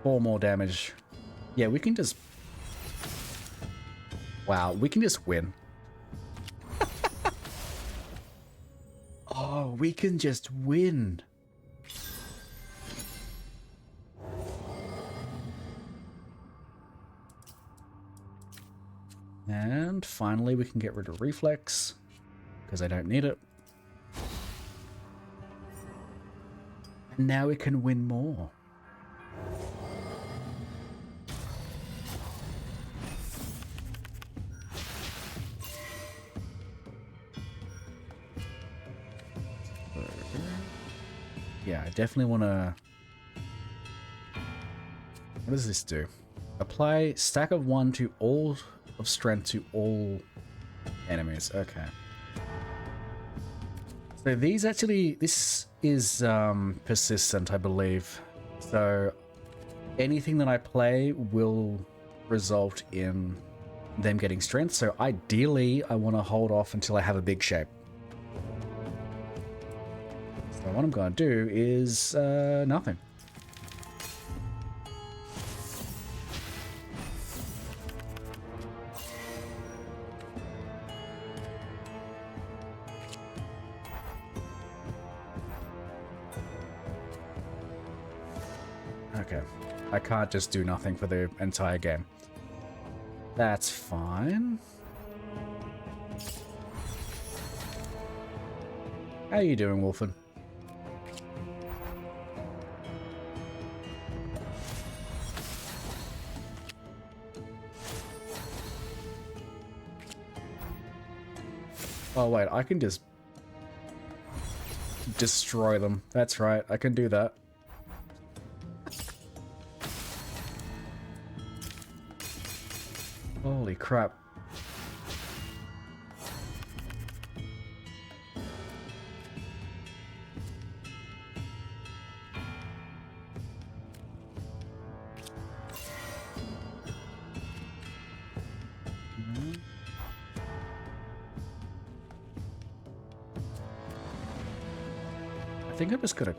4 more damage. Yeah, we can just... Wow, we can just win. Oh, we can just win. And finally we can get rid of reflex, because I don't need it. And now we can win more. Yeah, I definitely want to... What does this do? Apply stack of 1 to all of strength to all enemies. Okay. So these actually... This is persistent, I believe. So anything that I play will result in them getting strength. So ideally, I want to hold off until I have a big shape. So what I'm going to do is nothing. Okay, I can't just do nothing for the entire game. That's fine. How you doing, Wolfen? Oh wait, I can just destroy them. That's right, I can do that. Holy crap. I think I'm just gonna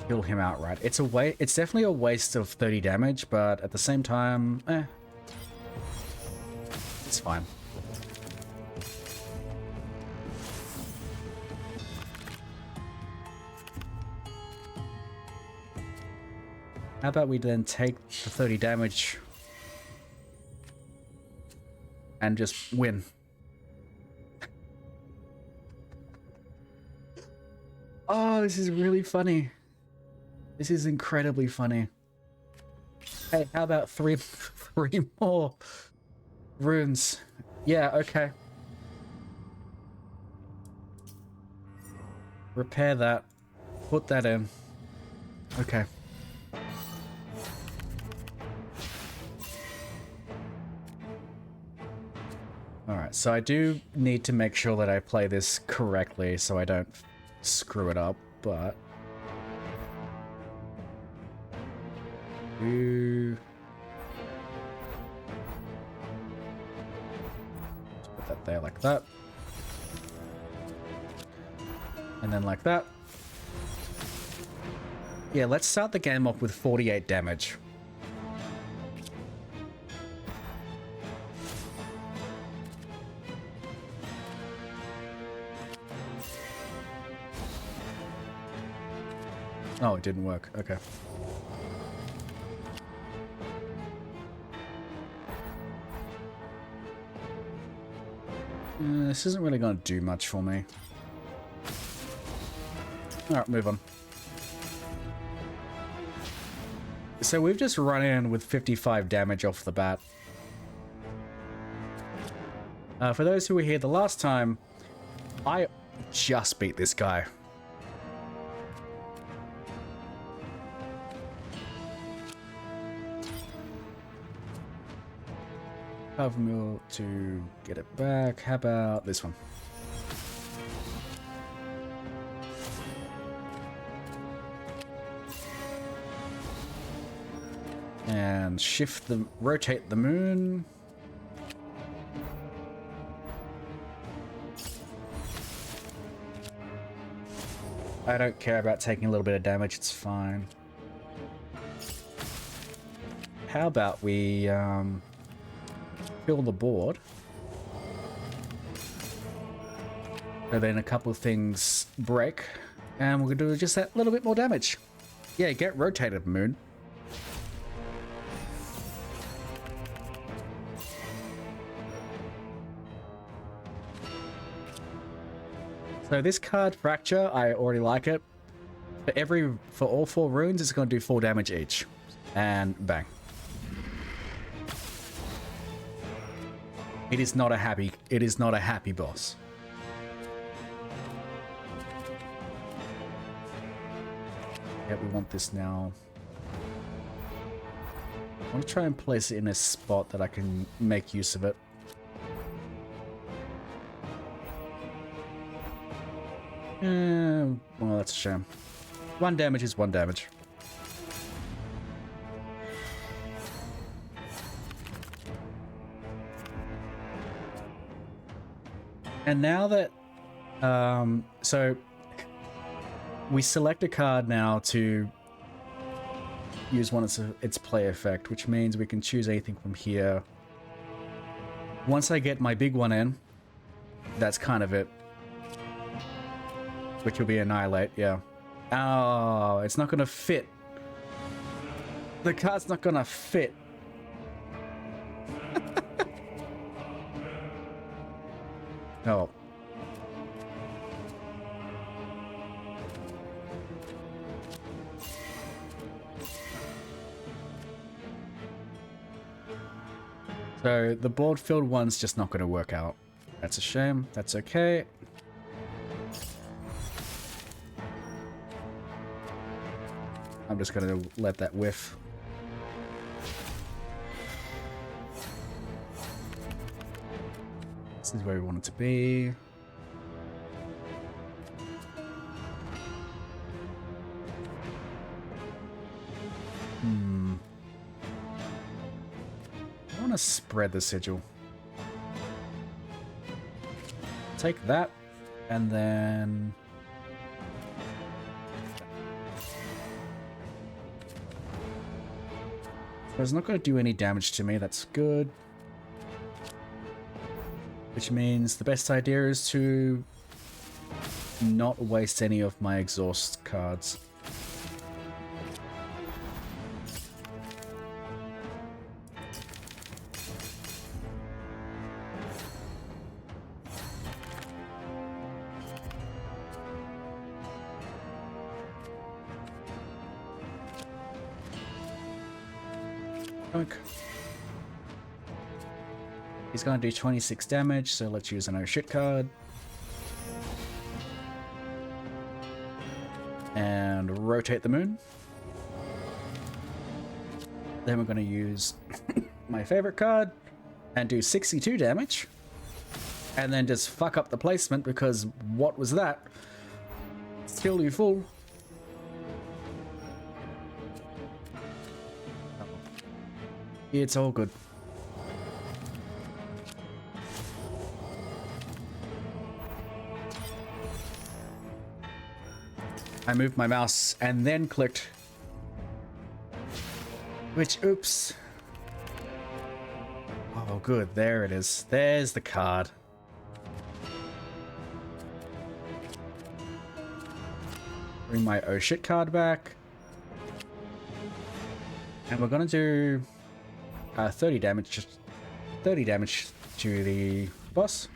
kill him outright. It's definitely a waste of 30 damage, but at the same time, it's fine. How about we then take the 30 damage and just win? Oh, this is really funny. This is incredibly funny. Hey, how about three more runes? Yeah, okay. Repair that. Put that in. Okay. Alright, so I do need to make sure that I play this correctly so I don't screw it up, but... Put that there like that. And then like that. Yeah, let's start the game off with 48 damage. Oh, it didn't work. Okay. This isn't really going to do much for me. Alright, move on. So we've just run in with 55 damage off the bat. For those who were here the last time, I just beat this guy. Have mill to get it back. How about this one? And rotate the moon. I don't care about taking a little bit of damage, it's fine. How about we fill the board. So then a couple of things break, and we're gonna do just that little bit more damage. Yeah, get rotated, moon. So this card, Fracture, I already like it. For all 4 runes, it's going to do 4 damage each. And bang. It is not a happy boss. Yeah, we want this now. I want to try and place it in a spot that I can make use of it. Well, that's a shame. 1 damage is 1 damage. And now that, so we select a card now to use one of its play effect, which means we can choose anything from here. Once I get my big one in, that's kind of it. Which will be Annihilate, yeah. Oh, it's not gonna fit. The card's not gonna fit. Oh. So the board filled one's just not gonna work out. That's a shame. That's okay. I'm just gonna let that whiff. This is where we want it to be. I want to spread the sigil. Take that, and then... So it's not going to do any damage to me, that's good. Which means the best idea is to not waste any of my exhaust cards. He's going to do 26 damage, so let's use an oh shit card. And rotate the moon. Then we're going to use my favorite card and do 62 damage. And then just fuck up the placement because what was that? Kill you full. It's all good. I moved my mouse and then clicked. Which, oops. Oh, good. There it is. There's the card. Bring my oh shit card back. And we're gonna do 30 damage. 30 damage to the boss.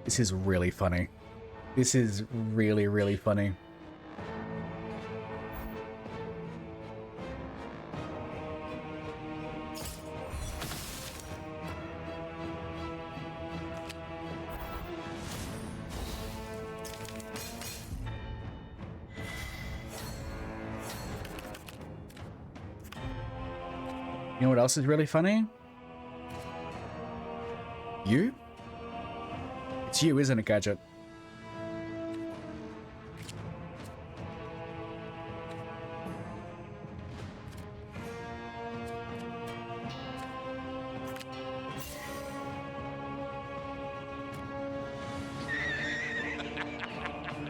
This is really funny. This is really, really funny. You know what else is really funny? You? It's you, isn't it, Gadget?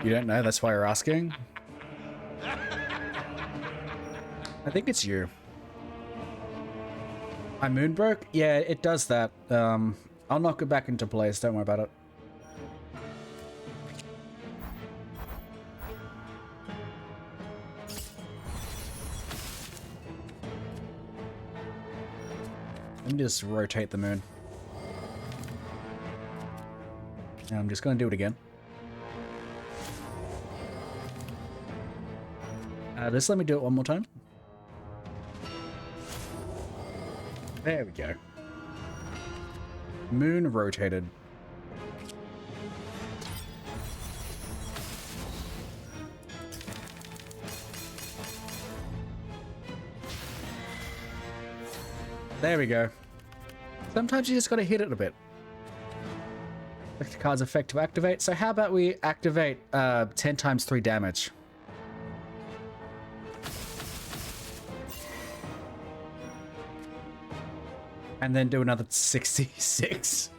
You don't know? That's why you're asking? I think it's you. My moon broke? Yeah, it does that. I'll knock it back into place. Don't worry about it. Let me just rotate the moon. And I'm just going to do it again. Just let me do it one more time. There we go. Moon rotated. There we go. Sometimes you just gotta hit it a bit. Select the card's effect to activate. So how about we activate 10 times 3 damage? And then do another 66.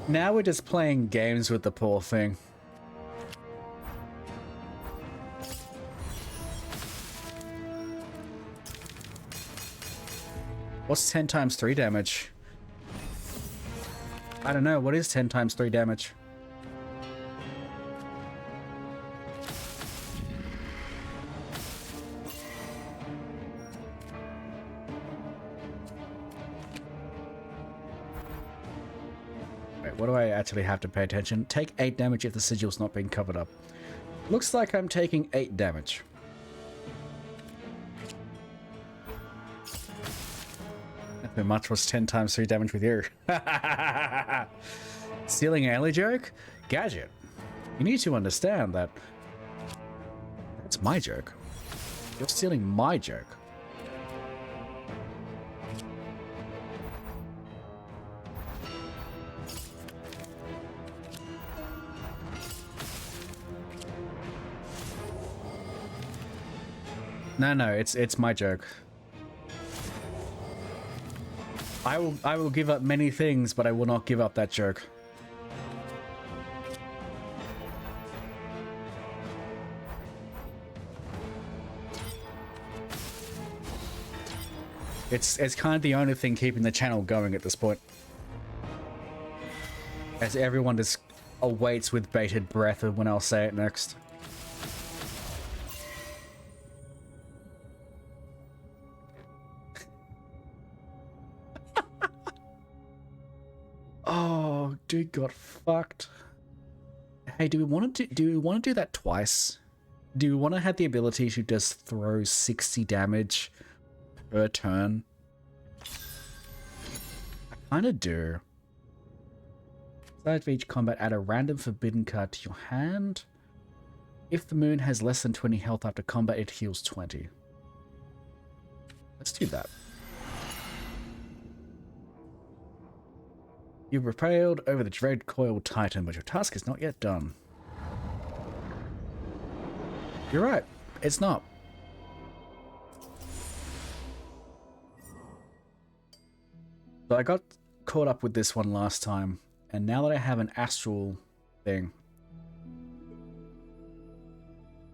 Now we're just playing games with the poor thing. What's 10 times 3 damage? I don't know. What is 10 times 3 damage? What do I actually have to pay attention? Take 8 damage if the sigil's not being covered up. Looks like I'm taking 8 damage. Nothing much was 10 times 3 damage with you. Stealing early joke? Gadget. You need to understand that that's my joke. You're stealing my joke. No, it's my joke. I will give up many things, but I will not give up that joke. It's kind of the only thing keeping the channel going at this point. As everyone just awaits with bated breath of when I'll say it next. Oh, dude got fucked. Hey, do we want to do that twice? Do we want to have the ability to just throw 60 damage per turn? I kind of do. Aside of each combat, add a random forbidden card to your hand. If the moon has less than 20 health after combat, it heals 20. Let's do that. You've prevailed over the Dread Coil Titan, but your task is not yet done. You're right, it's not. So I got caught up with this one last time, and now that I have an astral thing,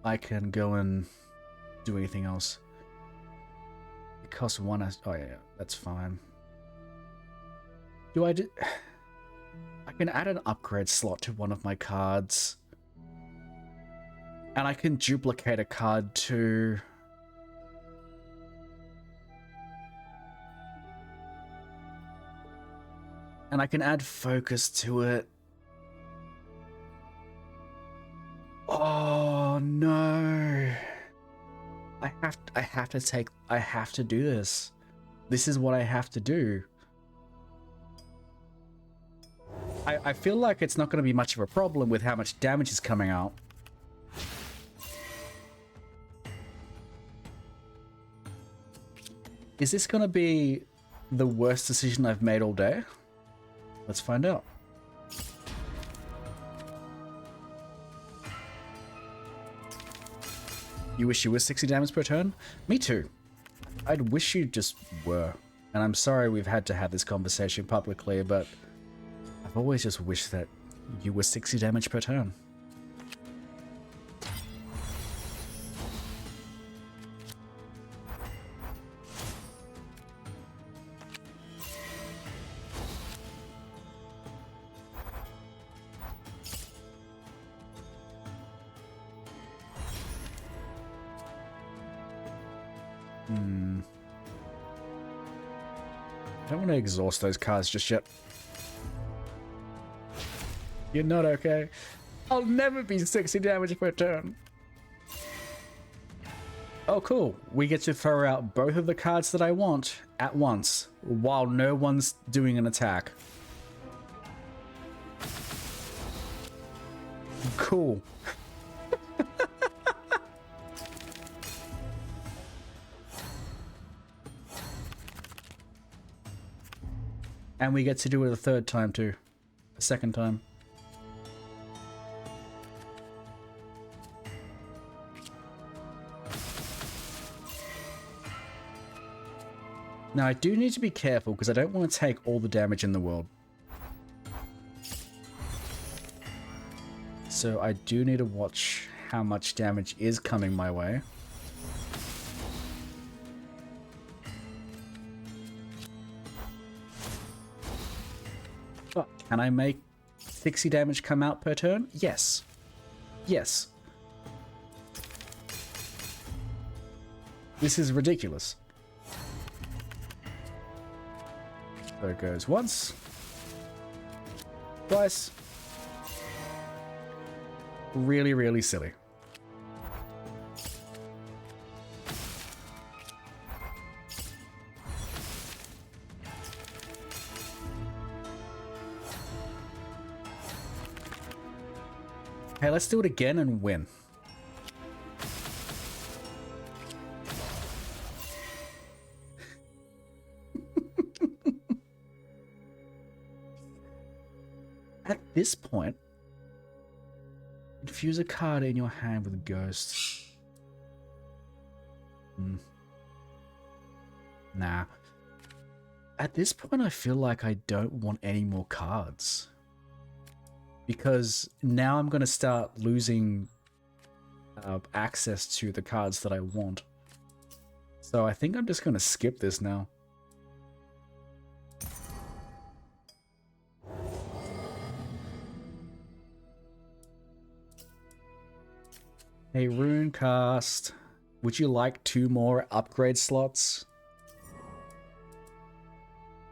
I can go and do anything else. It costs 1 oh yeah, that's fine. I can add an upgrade slot to one of my cards. And I can duplicate a card too. And I can add focus to it. Oh no. I have to do this. This is what I have to do. I feel like it's not going to be much of a problem with how much damage is coming out. Is this going to be the worst decision I've made all day? Let's find out. You wish you were 60 damage per turn? Me too. I'd wish you just were. And I'm sorry we've had to have this conversation publicly, but I've always just wished that you were 60 damage per turn. I don't want to exhaust those cards just yet. You're not okay. I'll never be 60 damage per turn. Oh, cool. We get to throw out both of the cards that I want at once, while no one's doing an attack. Cool. And we get to do it a third time too. A second time. Now I do need to be careful because I don't want to take all the damage in the world. So I do need to watch how much damage is coming my way. But can I make 60 damage come out per turn? Yes. Yes. This is ridiculous. So it goes once, twice. Really, really silly. Hey, let's do it again and win. At this point, infuse a card in your hand with ghosts. Nah. At this point, I feel like I don't want any more cards. Because now I'm going to start losing access to the cards that I want. So I think I'm just going to skip this now. Hey, Runecast. Would you like 2 more upgrade slots?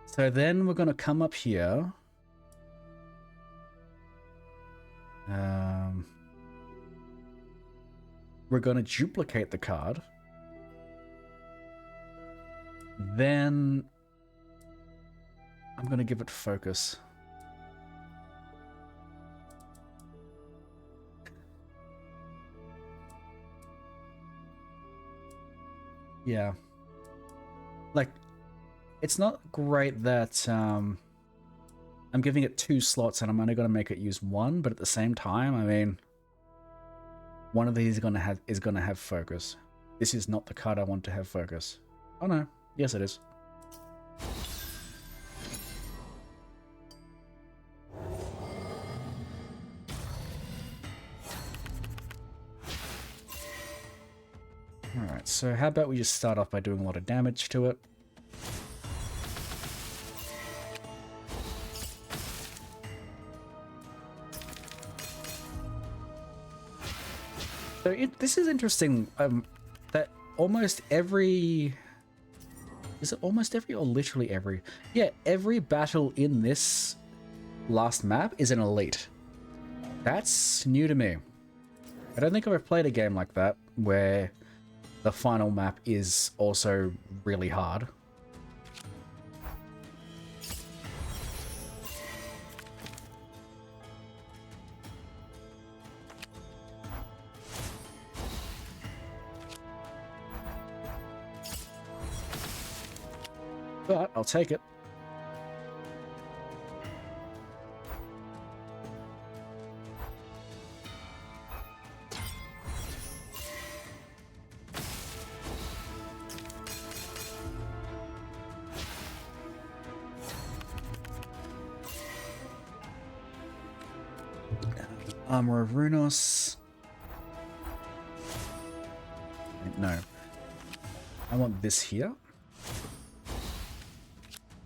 So then we're going to come up here. We're going to duplicate the card. Then I'm going to give it focus. Yeah. Like, it's not great that I'm giving it 2 slots and I'm only going to make it use 1, but at the same time, I mean, one of these is going to have focus. This is not the card I want to have focus. Oh no. Yes, it is. Alright, so how about we just start off by doing a lot of damage to it. So this is interesting, that almost every... Is it almost every or literally every? Yeah, every battle in this last map is an elite. That's new to me. I don't think I've ever played a game like that, where the final map is also really hard. But I'll take it. Armor of Runos. No. I want this here.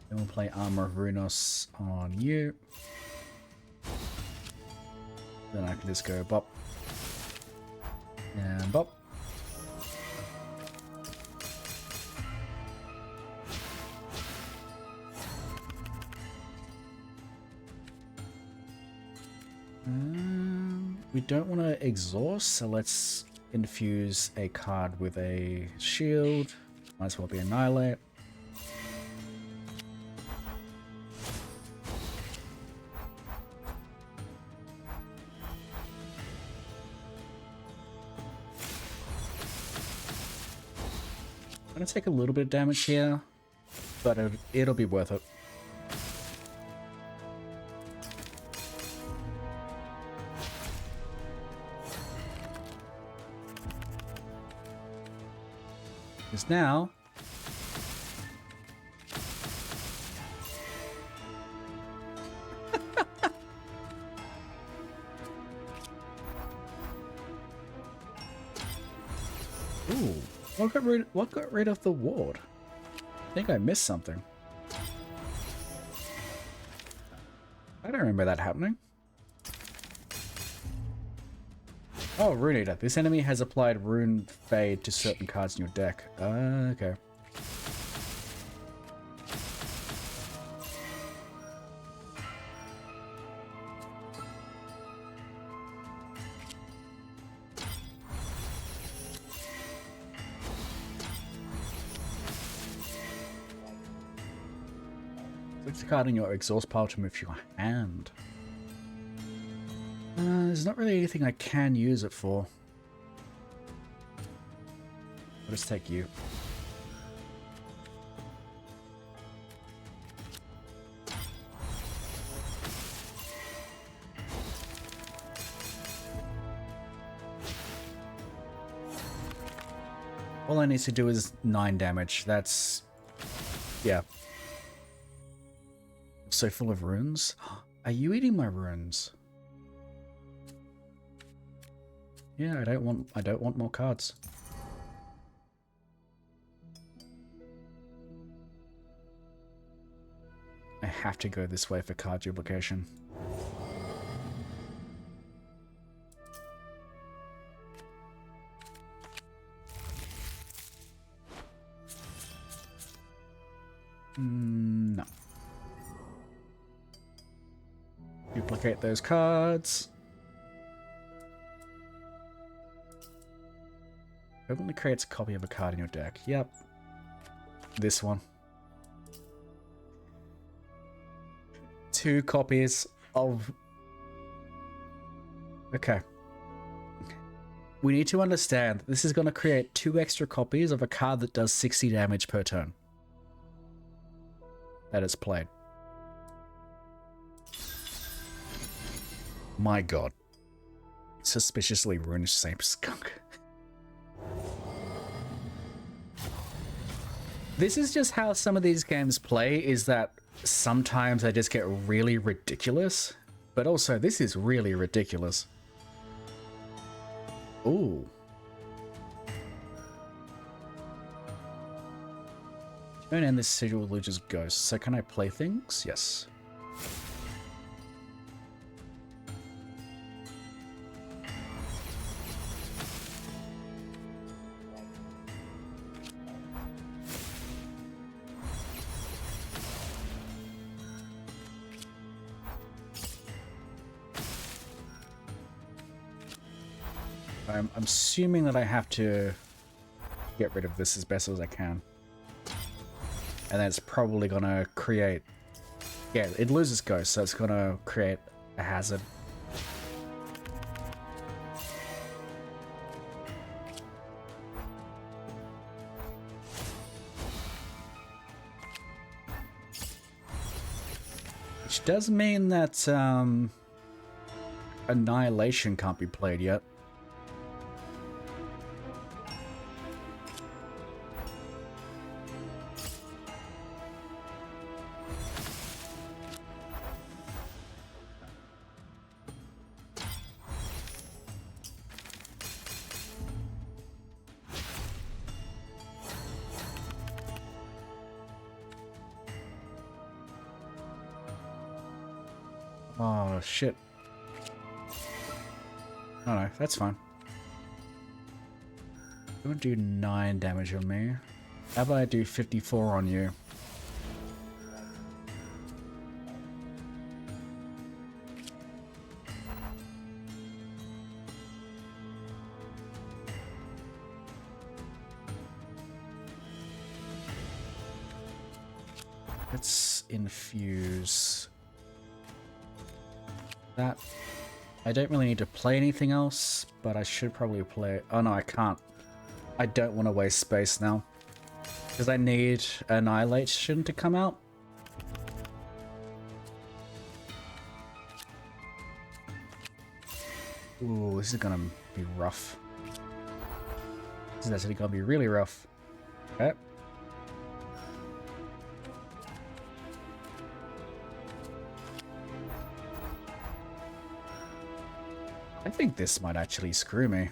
Then we'll play Armor of Runos on you. Then I can just go bop. And bop. We don't want to exhaust, so let's infuse a card with a shield. Might as well be Annihilate. I'm going to take a little bit of damage here, but it'll be worth it. Because now... Ooh, what got rid of the ward? I think I missed something. I don't remember that happening. Oh, Rune Eater. This enemy has applied Rune Fade to certain cards in your deck. Okay. Select a card in your exhaust pile to move your hand. There's not really anything I can use it for. I'll just take you. All I need to do is 9 damage. That's... yeah. So full of runes? Are you eating my runes? Yeah, I don't want more cards. I have to go this way for card duplication. No. Duplicate those cards. Permanently creates a copy of a card in your deck. Yep. This one. 2 copies of... okay. We need to understand this is going to create 2 extra copies of a card that does 60 damage per turn. That is played. My god. Suspiciously ruined same skunk. This is just how some of these games play, is that sometimes they just get really ridiculous, but also this is really ridiculous. Ooh. Don't end this sigil with Luge's ghost, so can I play things? Yes. I'm assuming that I have to get rid of this as best as I can. And that's probably gonna create... yeah, it loses ghost, so it's gonna create a hazard. Which does mean that Annihilation can't be played yet. Oh, shit. Oh no, that's fine. You want to do 9 damage on me? How about I do 54 on you? Let's infuse that. I don't really need to play anything else, but I should probably play... oh no, I can't. I don't want to waste space now, because I need Annihilation to come out. Ooh, this is gonna be rough. This is actually gonna be really rough. Okay. I think this might actually screw me.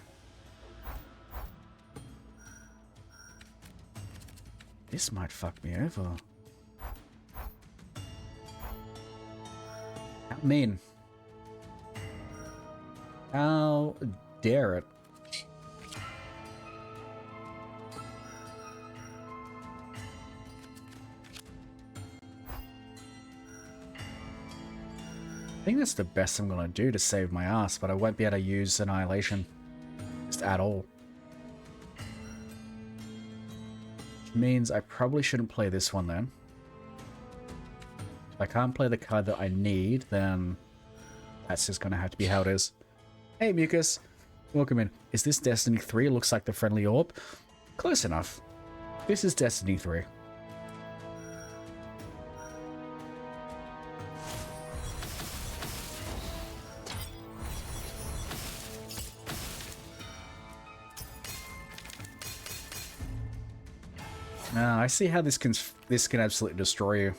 This might fuck me over. How mean. How dare it. I think that's the best I'm gonna do to save my ass, but I won't be able to use Annihilation just at all. Which means I probably shouldn't play this one then. If I can't play the card that I need, then That's just gonna have to be how it is. Hey, Mucus. Welcome in. Is this Destiny 3? It looks like the friendly orb. Close enough. This is Destiny 3. Now, I see how this can absolutely destroy you.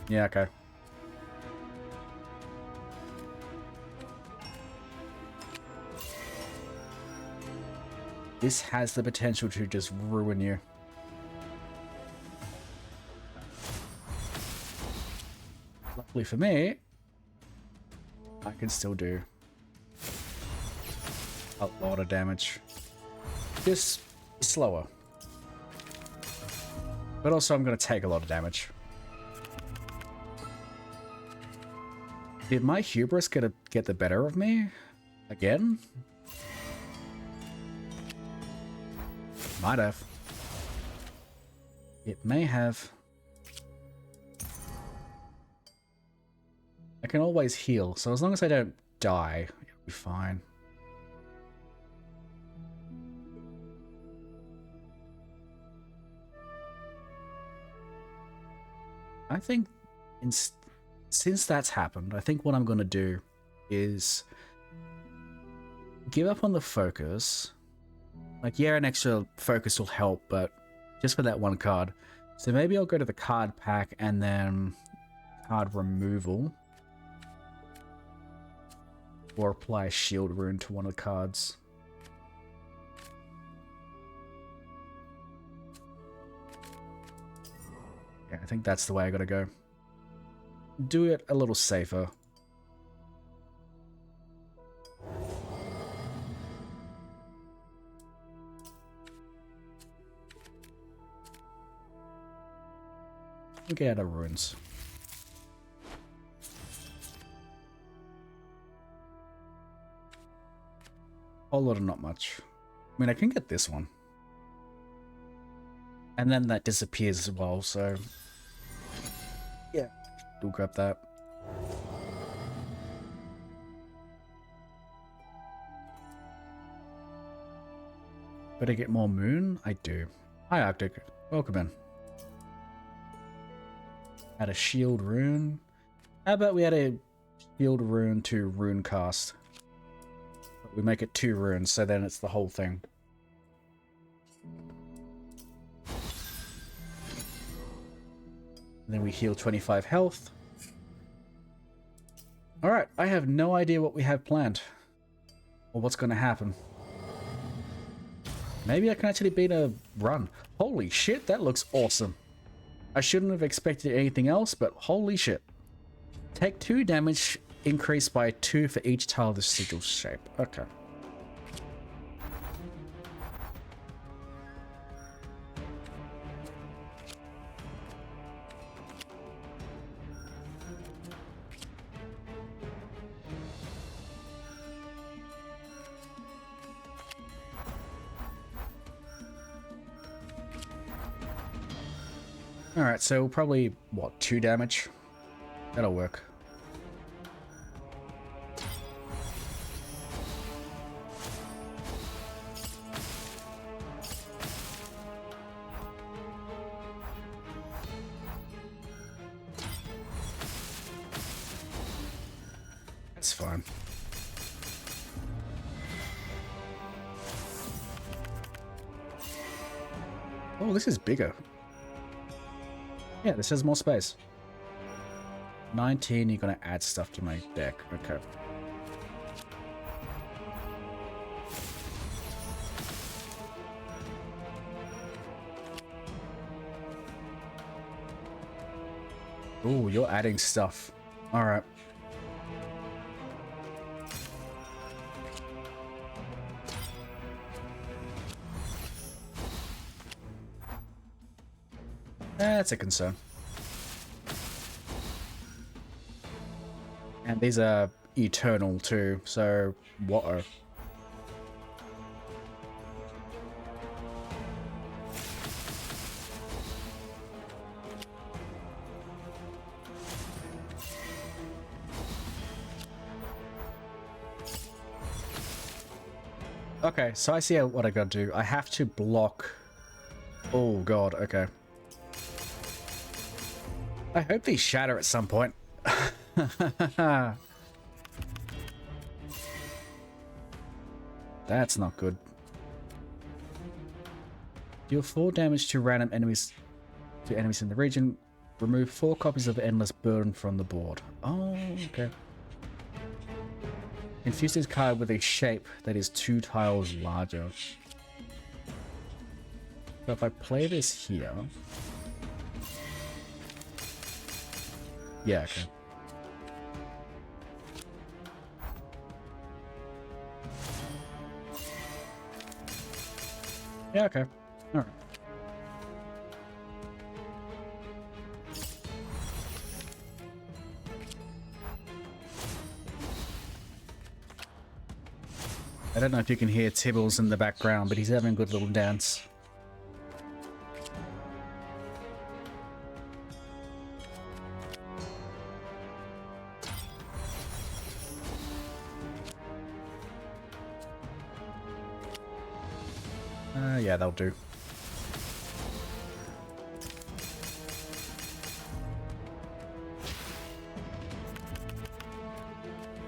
Yeah, okay. This has the potential to just ruin you. Luckily for me, I can still do a lot of damage. Just slower. But also I'm going to take a lot of damage. Did my hubris get the better of me? Again? Might have. It may have. I can always heal, so as long as I don't die, it'll be fine. I think since that's happened, I think what I'm going to do is give up on the focus. Like, yeah, an extra focus will help, but just for that one card. So maybe I'll go to the card pack and then card removal. Or apply a shield rune to one of the cards. Yeah, I think that's the way I gotta go. Do it a little safer. Get out of ruins. Whole lot of not much. I mean, I can get this one. And then that disappears as well, so... yeah, we'll grab that. Better get more moon? I do. Hi, Arctic. Welcome in. Add a shield rune. How about we add a shield rune to rune cast? We make it 2 runes, so then it's the whole thing. And then we heal 25 health. Alright, I have no idea what we have planned. Or what's going to happen. Maybe I can actually beat a run. Holy shit, that looks awesome. I shouldn't have expected anything else, but holy shit. Take 2 damage, increased by 2 for each tile of the sigil shape. Okay. Alright, so probably, what, 2 damage? That'll work. That's fine. Oh, this is bigger. Yeah, this has more space. 19, you're gonna add stuff to my deck. Okay. Ooh, you're adding stuff. Alright. That's a concern. And these are eternal too, so what? Okay, so I see what I gotta do. I have to block... Oh god, okay. I hope these shatter at some point. That's not good. Deal 4 damage to random enemies in the region. Remove 4 copies of Endless Burden from the board. Oh, okay. Infuse this card with a shape that is 2 tiles larger. So if I play this here... Yeah, okay. Yeah, okay. Alright. I don't know if you can hear Tibbles in the background, but he's having a good little dance. Yeah, that'll do.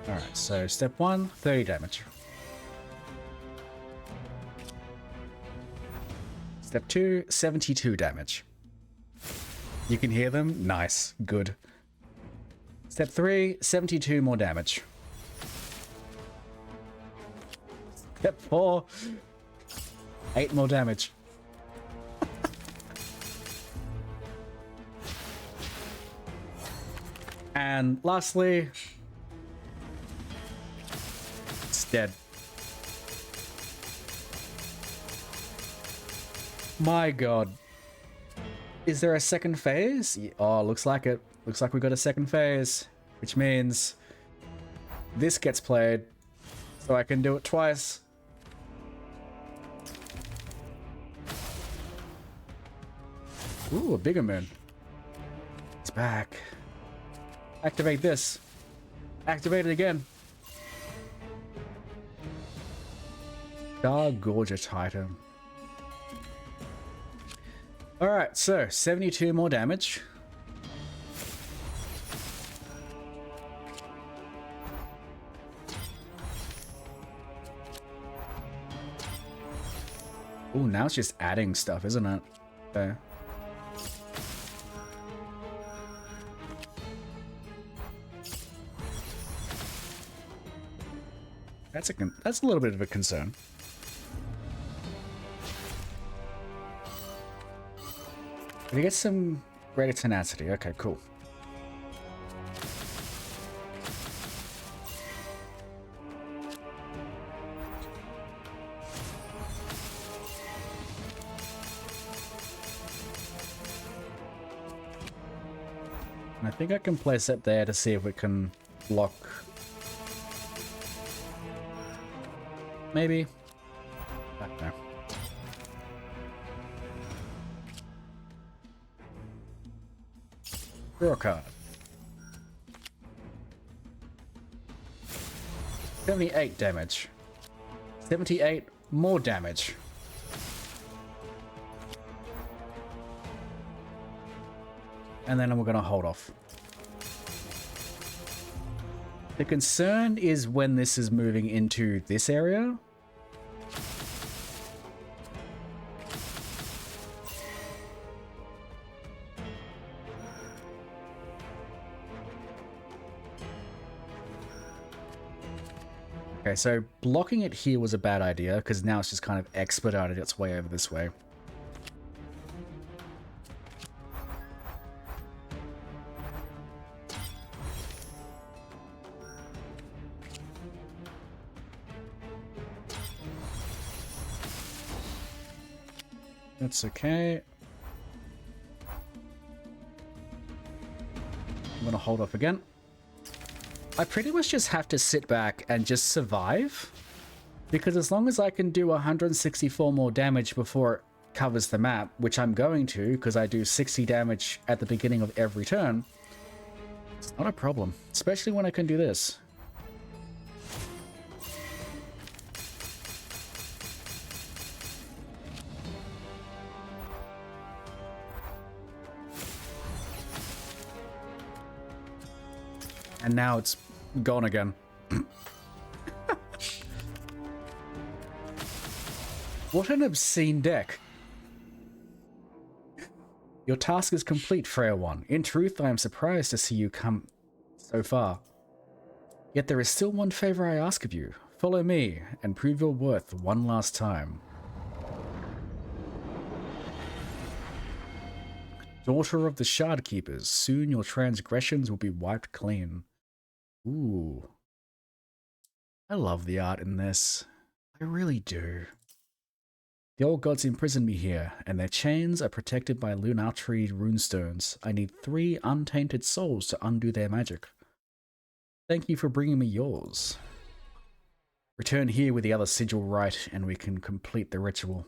Alright, so step 1, 30 damage. Step 2, 72 damage. You can hear them? Nice. Good. Step 3, 72 more damage. Step 4, 8 more damage. And lastly, it's dead. My god. Is there a second phase? Oh, looks like it. Looks like we got a second phase, which means this gets played, so I can do it twice. Ooh, a bigger moon. It's back. Activate this. Activate it again. Dark Gorgeous Titan. Alright, so 72 more damage. Ooh, now it's just adding stuff, isn't it? Okay. That's a little bit of a concern. We get some greater tenacity. Okay, cool. And I think I can place it there to see if we can block. Maybe. I don't know. Draw a card. 78 damage. 78 more damage. And then we're gonna hold off. The concern is when this is moving into this area. Okay, so blocking it here was a bad idea because now it's just kind of expedited its way over this way. That's okay. I'm gonna hold off again. I pretty much just have to sit back and just survive, because as long as I can do 164 more damage before it covers the map, which I'm going to because I do 60 damage at the beginning of every turn, it's not a problem, especially when I can do this. And now it's gone again. What an obscene deck. Your task is complete, Freya 1. In truth, I am surprised to see you come so far. Yet there is still one favor I ask of you. Follow me and prove your worth one last time. Daughter of the Shard Keepers, soon your transgressions will be wiped clean. Ooh. I love the art in this. I really do. The old gods imprisoned me here, and their chains are protected by Lunatri runestones. I need 3 untainted souls to undo their magic. Thank you for bringing me yours. Return here with the other sigil right, and we can complete the ritual.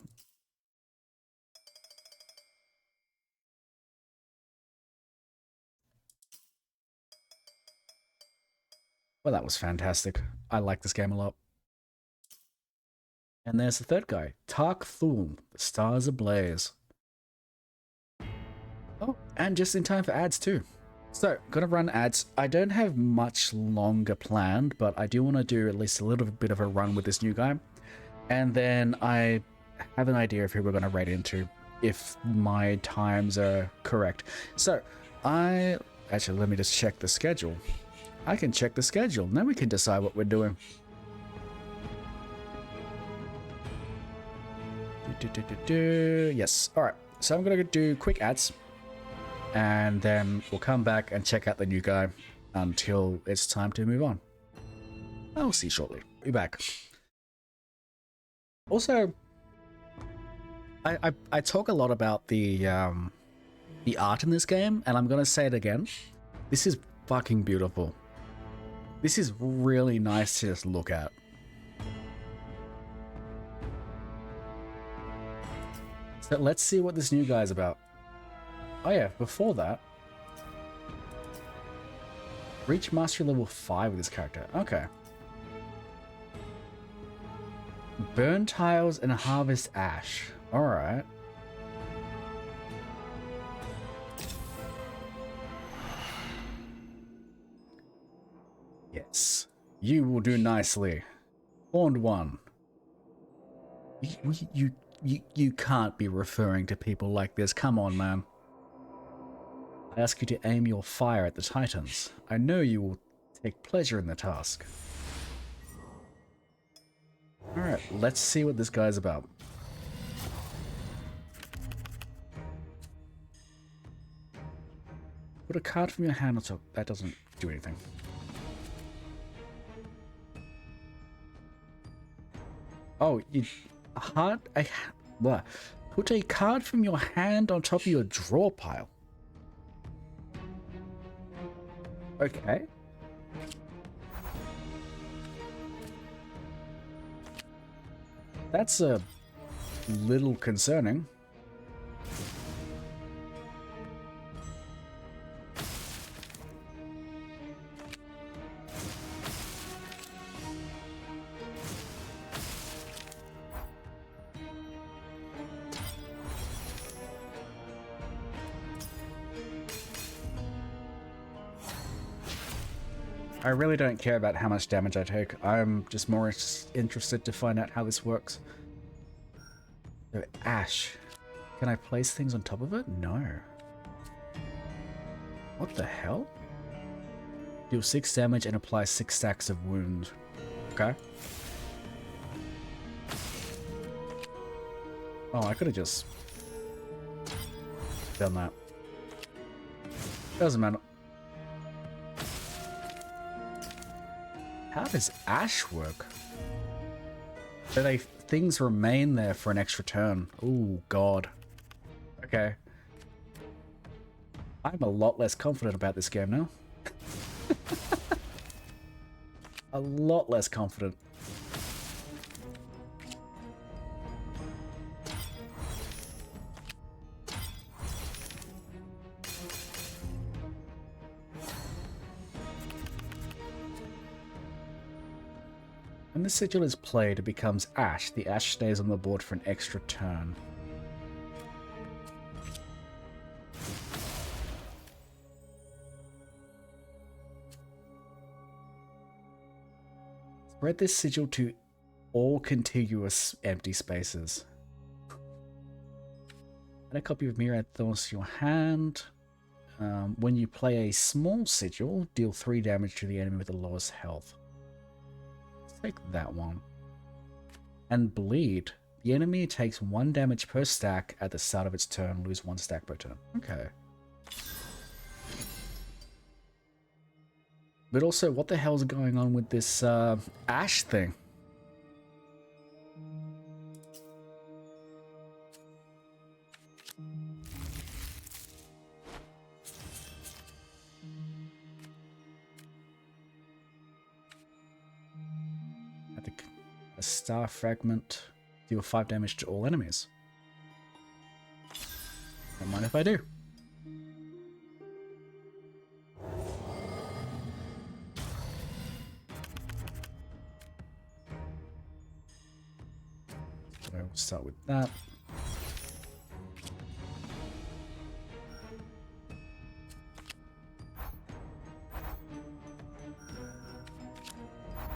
Well, that was fantastic. I like this game a lot. And there's the third guy, Tark Thulm, the stars ablaze. Oh, and just in time for ads too. So, gonna run ads. I don't have much longer planned, but I do want to do at least a little bit of a run with this new guy. And then I have an idea of who we're gonna raid into, if my times are correct. So, actually, let me just check the schedule. I can check the schedule, then we can decide what we're doing. Yes, alright. So I'm gonna do quick ads, and then we'll come back and check out the new guy until it's time to move on. I'll see shortly. Be back. Also, I talk a lot about the art in this game, and I'm gonna say it again. This is fucking beautiful. This is really nice to just look at. So let's see what this new guy's about. Oh yeah, before that, reach mastery level 5 with this character. Okay. Burn tiles and harvest ash. Alright. Yes. You will do nicely. Horned one. You can't be referring to people like this. Come on, man. I ask you to aim your fire at the Titans. I know you will take pleasure in the task. Alright, let's see what this guy's about. Put a card from your hand on top. That doesn't do anything. Oh, you... Put a card from your hand on top of your draw pile. Okay. That's a little concerning. I really don't care about how much damage I take. I'm just more interested to find out how this works. So, ash. Can I place things on top of it? No. What the hell? Deal 6 damage and apply 6 stacks of wound. Okay. Oh, I could have just done that. Doesn't matter. How does ash work? Do things remain there for an extra turn? Oh god. Okay. I'm a lot less confident about this game now. A lot less confident. When the sigil is played, it becomes ash. The ash stays on the board for an extra turn. Spread this sigil to all contiguous empty spaces. Add a copy of Mirror Atlas to your hand. When you play a small sigil, deal 3 damage to the enemy with the lowest health. Let's take that one. And bleed. The enemy takes 1 damage per stack at the start of its turn, lose 1 stack per turn. Okay. But also, what the hell's going on with this ash thing? A star fragment. Deal 5 damage to all enemies. Don't mind if I do. So we'll start with that.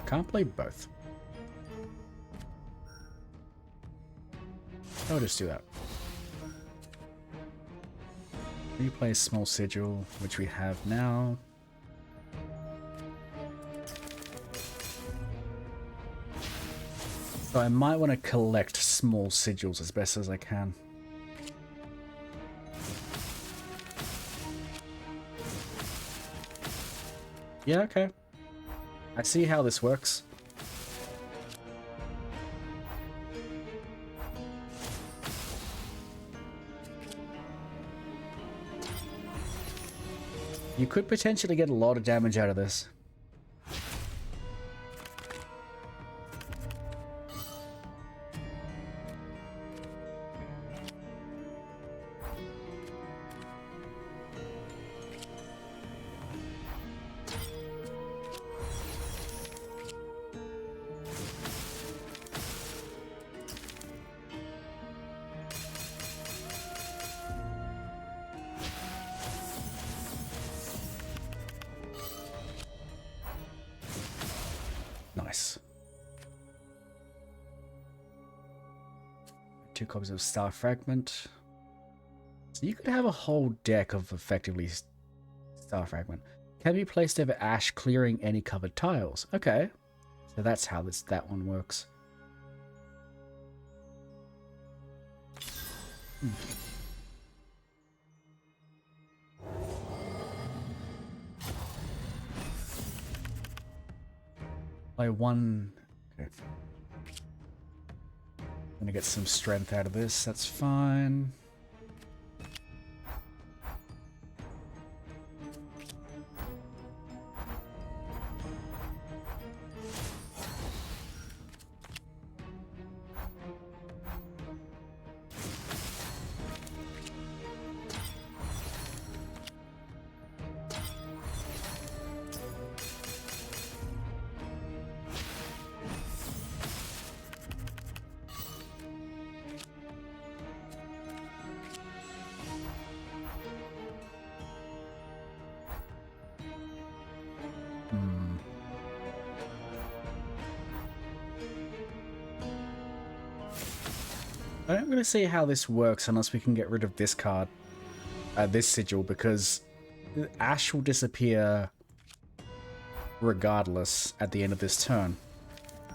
Can't play both. I'll just do that. Replay small sigil, which we have now. So I might want to collect small sigils as best as I can. Yeah, okay. I see how this works. You could potentially get a lot of damage out of this. Nice. 2 copies of Star Fragment. So you could have a whole deck of effectively Star Fragment. Can be placed over ash, clearing any covered tiles. Okay. So that's how that one works. By 1. Okay. I'm gonna get some strength out of this. That's fine. I'm going to see how this works unless we can get rid of this card, this sigil, because ash will disappear regardless at the end of this turn.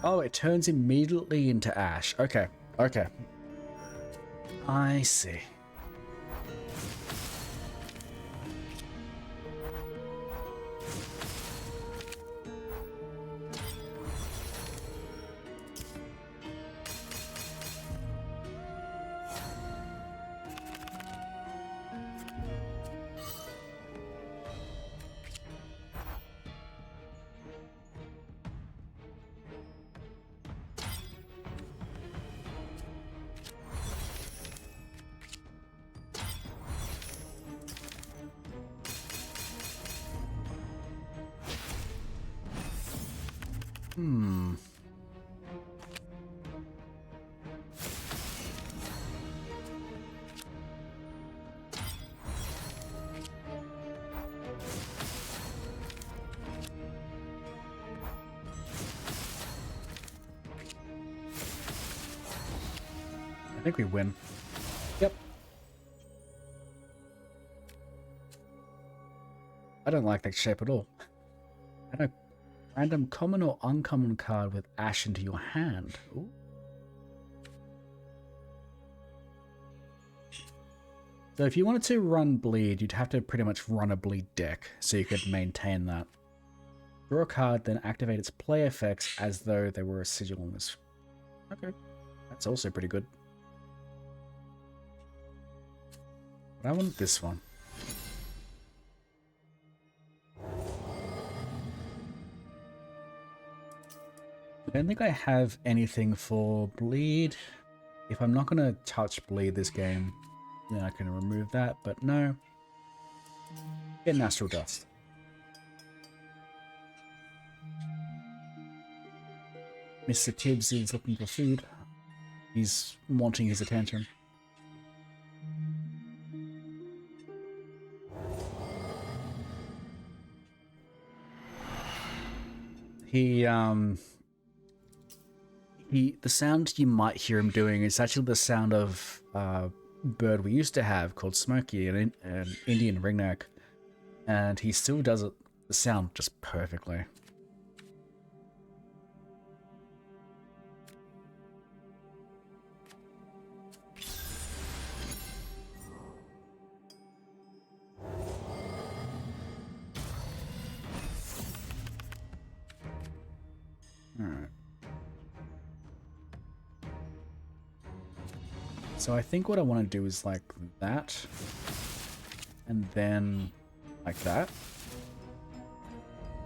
Oh, it turns immediately into ash. Okay, okay. I see. think we win. Yep. I don't like that shape at all. I don't. Random common or uncommon card with ash into your hand. Ooh. So if you wanted to run bleed, you'd have to pretty much run a bleed deck so you could maintain that. Draw a card, then activate its play effects as though there were a sigil on this. Okay, that's also pretty good. But I want this one. I don't think I have anything for bleed. If I'm not going to touch bleed this game, then I can remove that, but no. Get an astral dust. Mr. Tibbs is looking for food. He's wanting his attention. The sound you might hear him doing is actually the sound of a bird we used to have called Smokey, an Indian ringneck, and he still does it, the sound just perfectly. Alright. So I think what I want to do is like that, and then like that.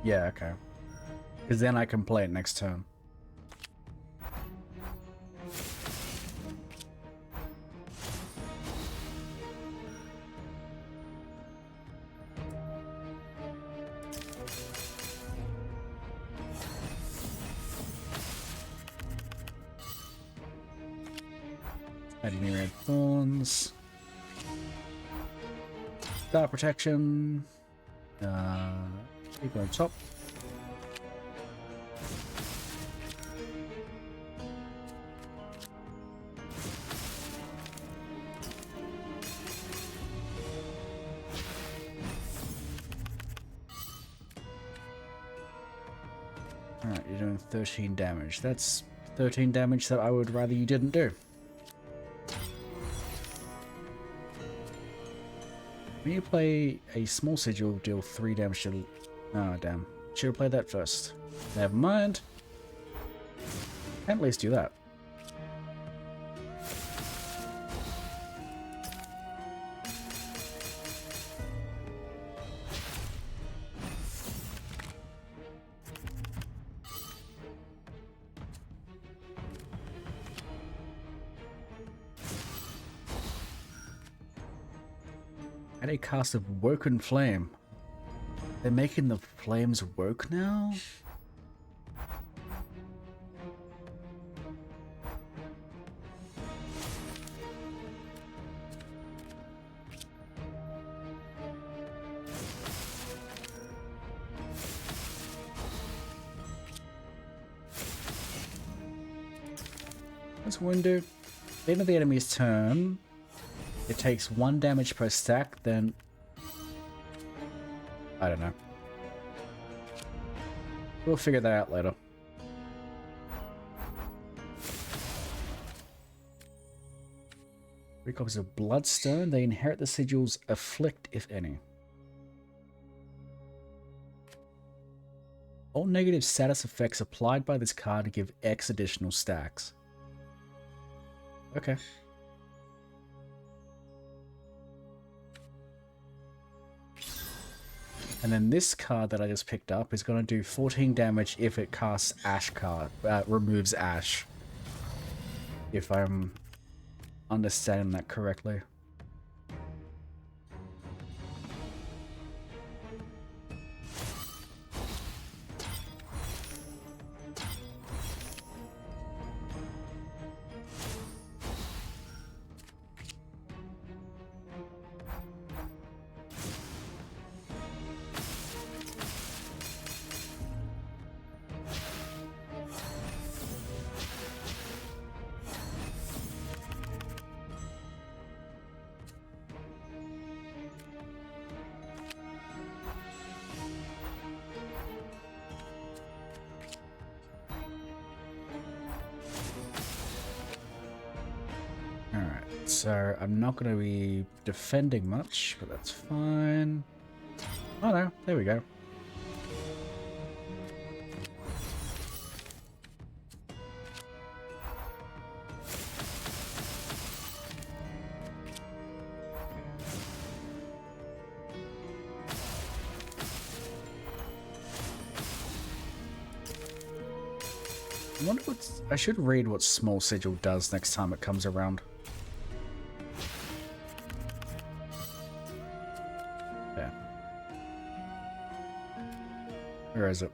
Yeah, okay. Because then I can play it next turn. Adding red thorns. Star protection. Keep on top. Alright, you're doing 13 damage. That's 13 damage that I would rather you didn't do. When you play a small sigil, deal 3 damage to... Oh, damn. Should have played that first. Never mind. Can't at least do that. Add a cast of Woken Flame. They're making the flames woke now? What's Wound do? At the end of the enemy's turn, it takes 1 damage per stack, then... I don't know. We'll figure that out later. Three copies of Bloodstone. They inherit the sigils Afflict, if any. All negative status effects applied by this card give X additional stacks. Okay. And then this card that I just picked up is going to do 14 damage if it casts Ash card, removes Ash. If I'm understanding that correctly. so I'm not going to be defending much, but that's fine. Oh no, there we go. I wonder what I should read what Small Sigil does next time it comes around. Yeah. Where is it?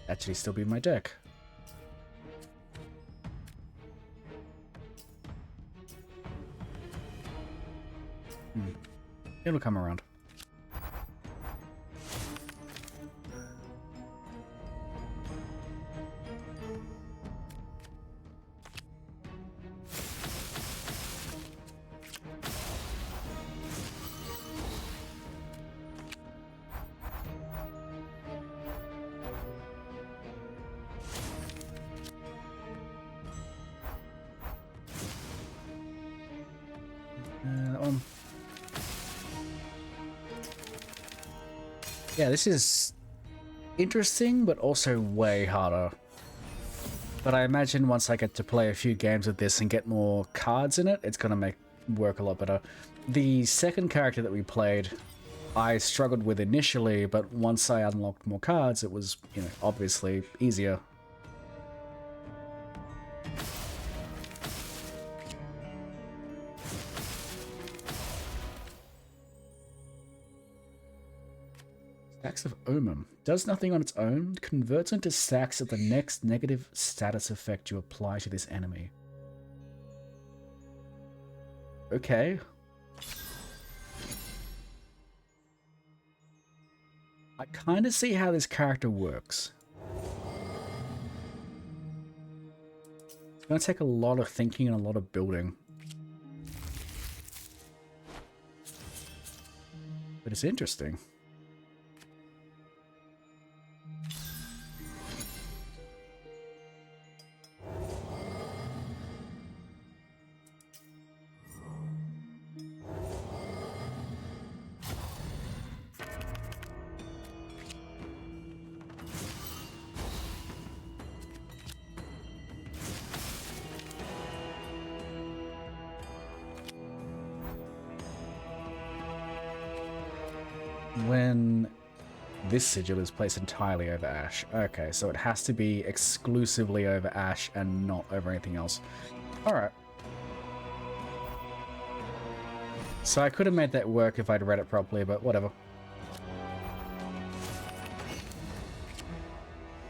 Actually, still be in my deck. It'll come around. That one. Yeah, this is interesting, but also way harder. But I imagine once I get to play a few games with this and get more cards in it, it's gonna make work a lot better. The second character that we played, I struggled with initially, but once I unlocked more cards, it was, you know, obviously easier. Stacks of Omen. Does nothing on its own, converts into stacks at the next negative status effect you apply to this enemy. Okay. I kind of see how this character works. It's going to take a lot of thinking and a lot of building. But it's interesting. When this sigil is placed entirely over Ash. Okay, so it has to be exclusively over Ash and not over anything else. Alright. So I could have made that work if I'd read it properly, but whatever.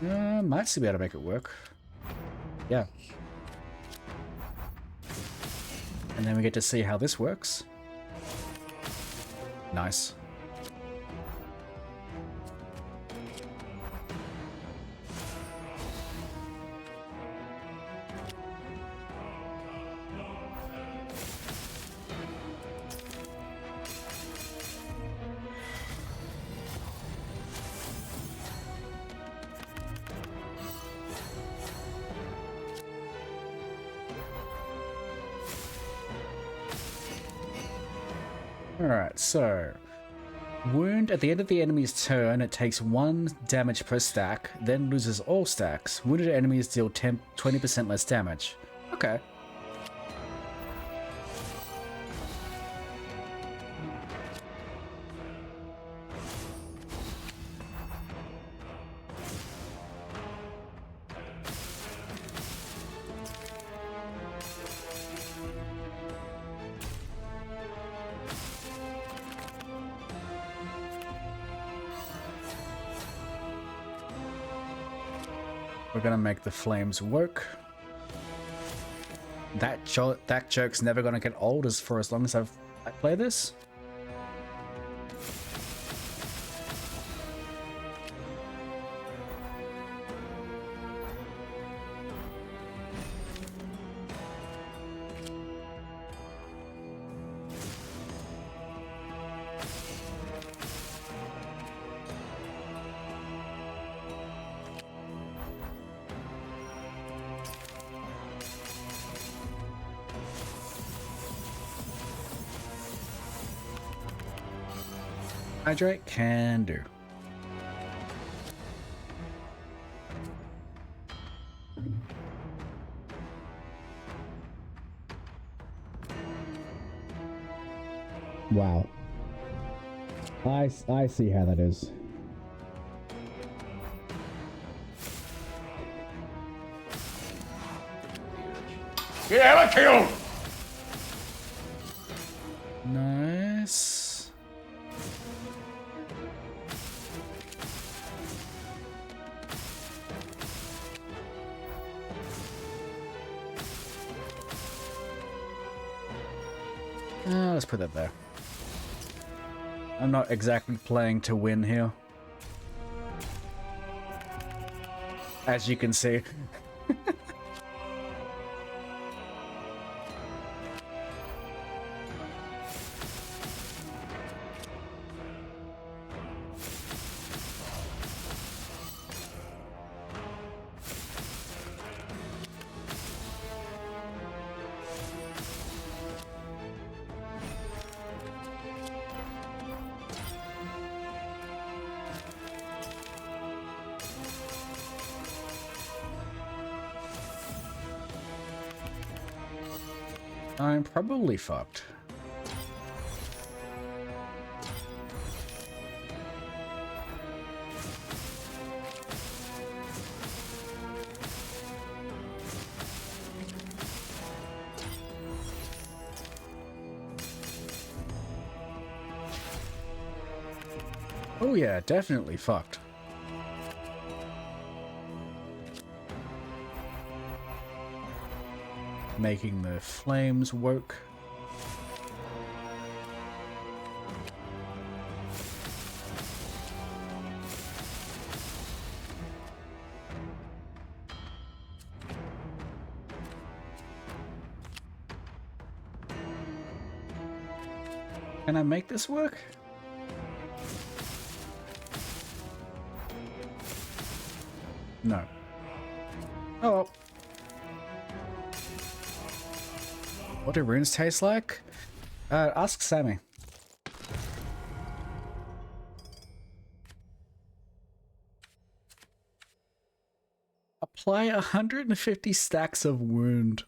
Might still be able to make it work. Yeah. And then we get to see how this works. Nice. Alright, so wound at the end of the enemy's turn, it takes 1 damage per stack, then loses all stacks. Wounded enemies deal 20% less damage. Okay. We're gonna make the flames work. That joke's never gonna get old for as long as I play this. Hydrate can do. Wow. I see how that is. Yeah, kill! Nice. Let's put that there. I'm not exactly playing to win here, as you can see. I'm probably fucked. Oh yeah, definitely fucked. Making the flames work. Can I make this work? No. Oh well. What do runes taste like? Ask Sammy. Apply 150 stacks of wound.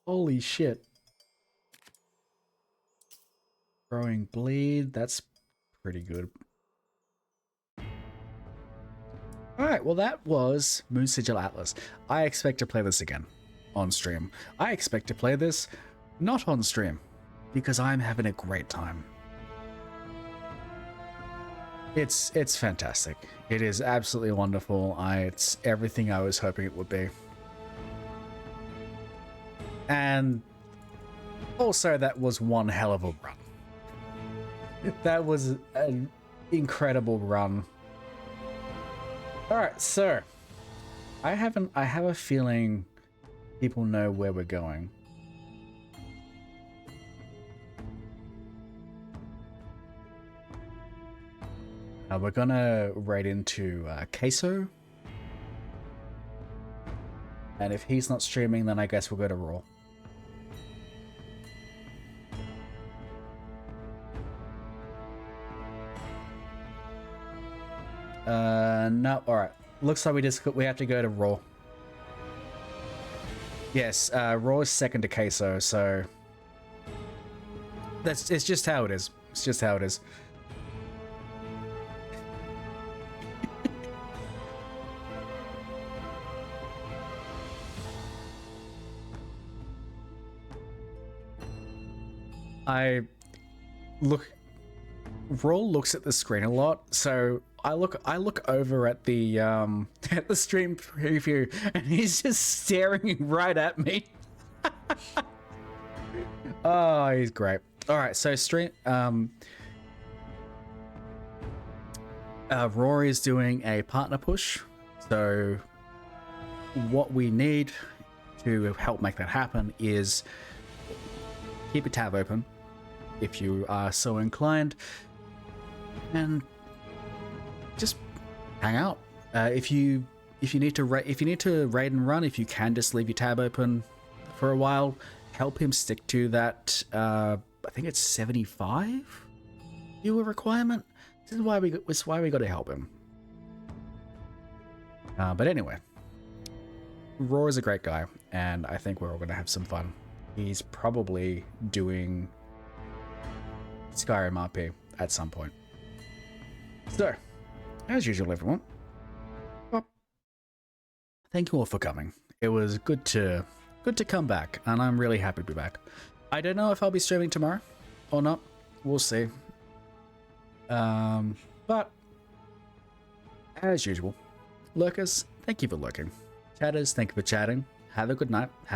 Holy shit. Growing bleed, that's pretty good. Alright, well that was Moonsigil Atlas. I expect to play this again on stream. I expect to play this not on stream because I'm having a great time. It's fantastic. It is absolutely wonderful. It's everything I was hoping it would be. And also that was one hell of a run. That was an incredible run. Alright, so I have a feeling people know where we're going. We're gonna raid into Queso. And if he's not streaming, then I guess we'll go to Raw. No, alright. Looks like we have to go to Raw. Yes, Raw is second to Queso, so it's just how it is. It's just how it is. Raw looks at the screen a lot, so I look over at the stream preview, and he's just staring right at me. Oh, he's great. All right, so Rory is doing a partner push. So what we need to help make that happen is keep a tab open if you are so inclined, and just hang out. If you need to raid and run, if you can just leave your tab open for a while, help him stick to that I think it's 75 viewer requirement. This is why we got to help him. But anyway, Raw is a great guy, and I think we're all gonna have some fun. He's probably doing Skyrim RP at some point. So, as usual, everyone, well, thank you all for coming. It was good to come back, and I'm really happy to be back. I don't know if I'll be streaming tomorrow or not. We'll see. But as usual, lurkers, thank you for lurking. Chatters, thank you for chatting. Have a good night. Have a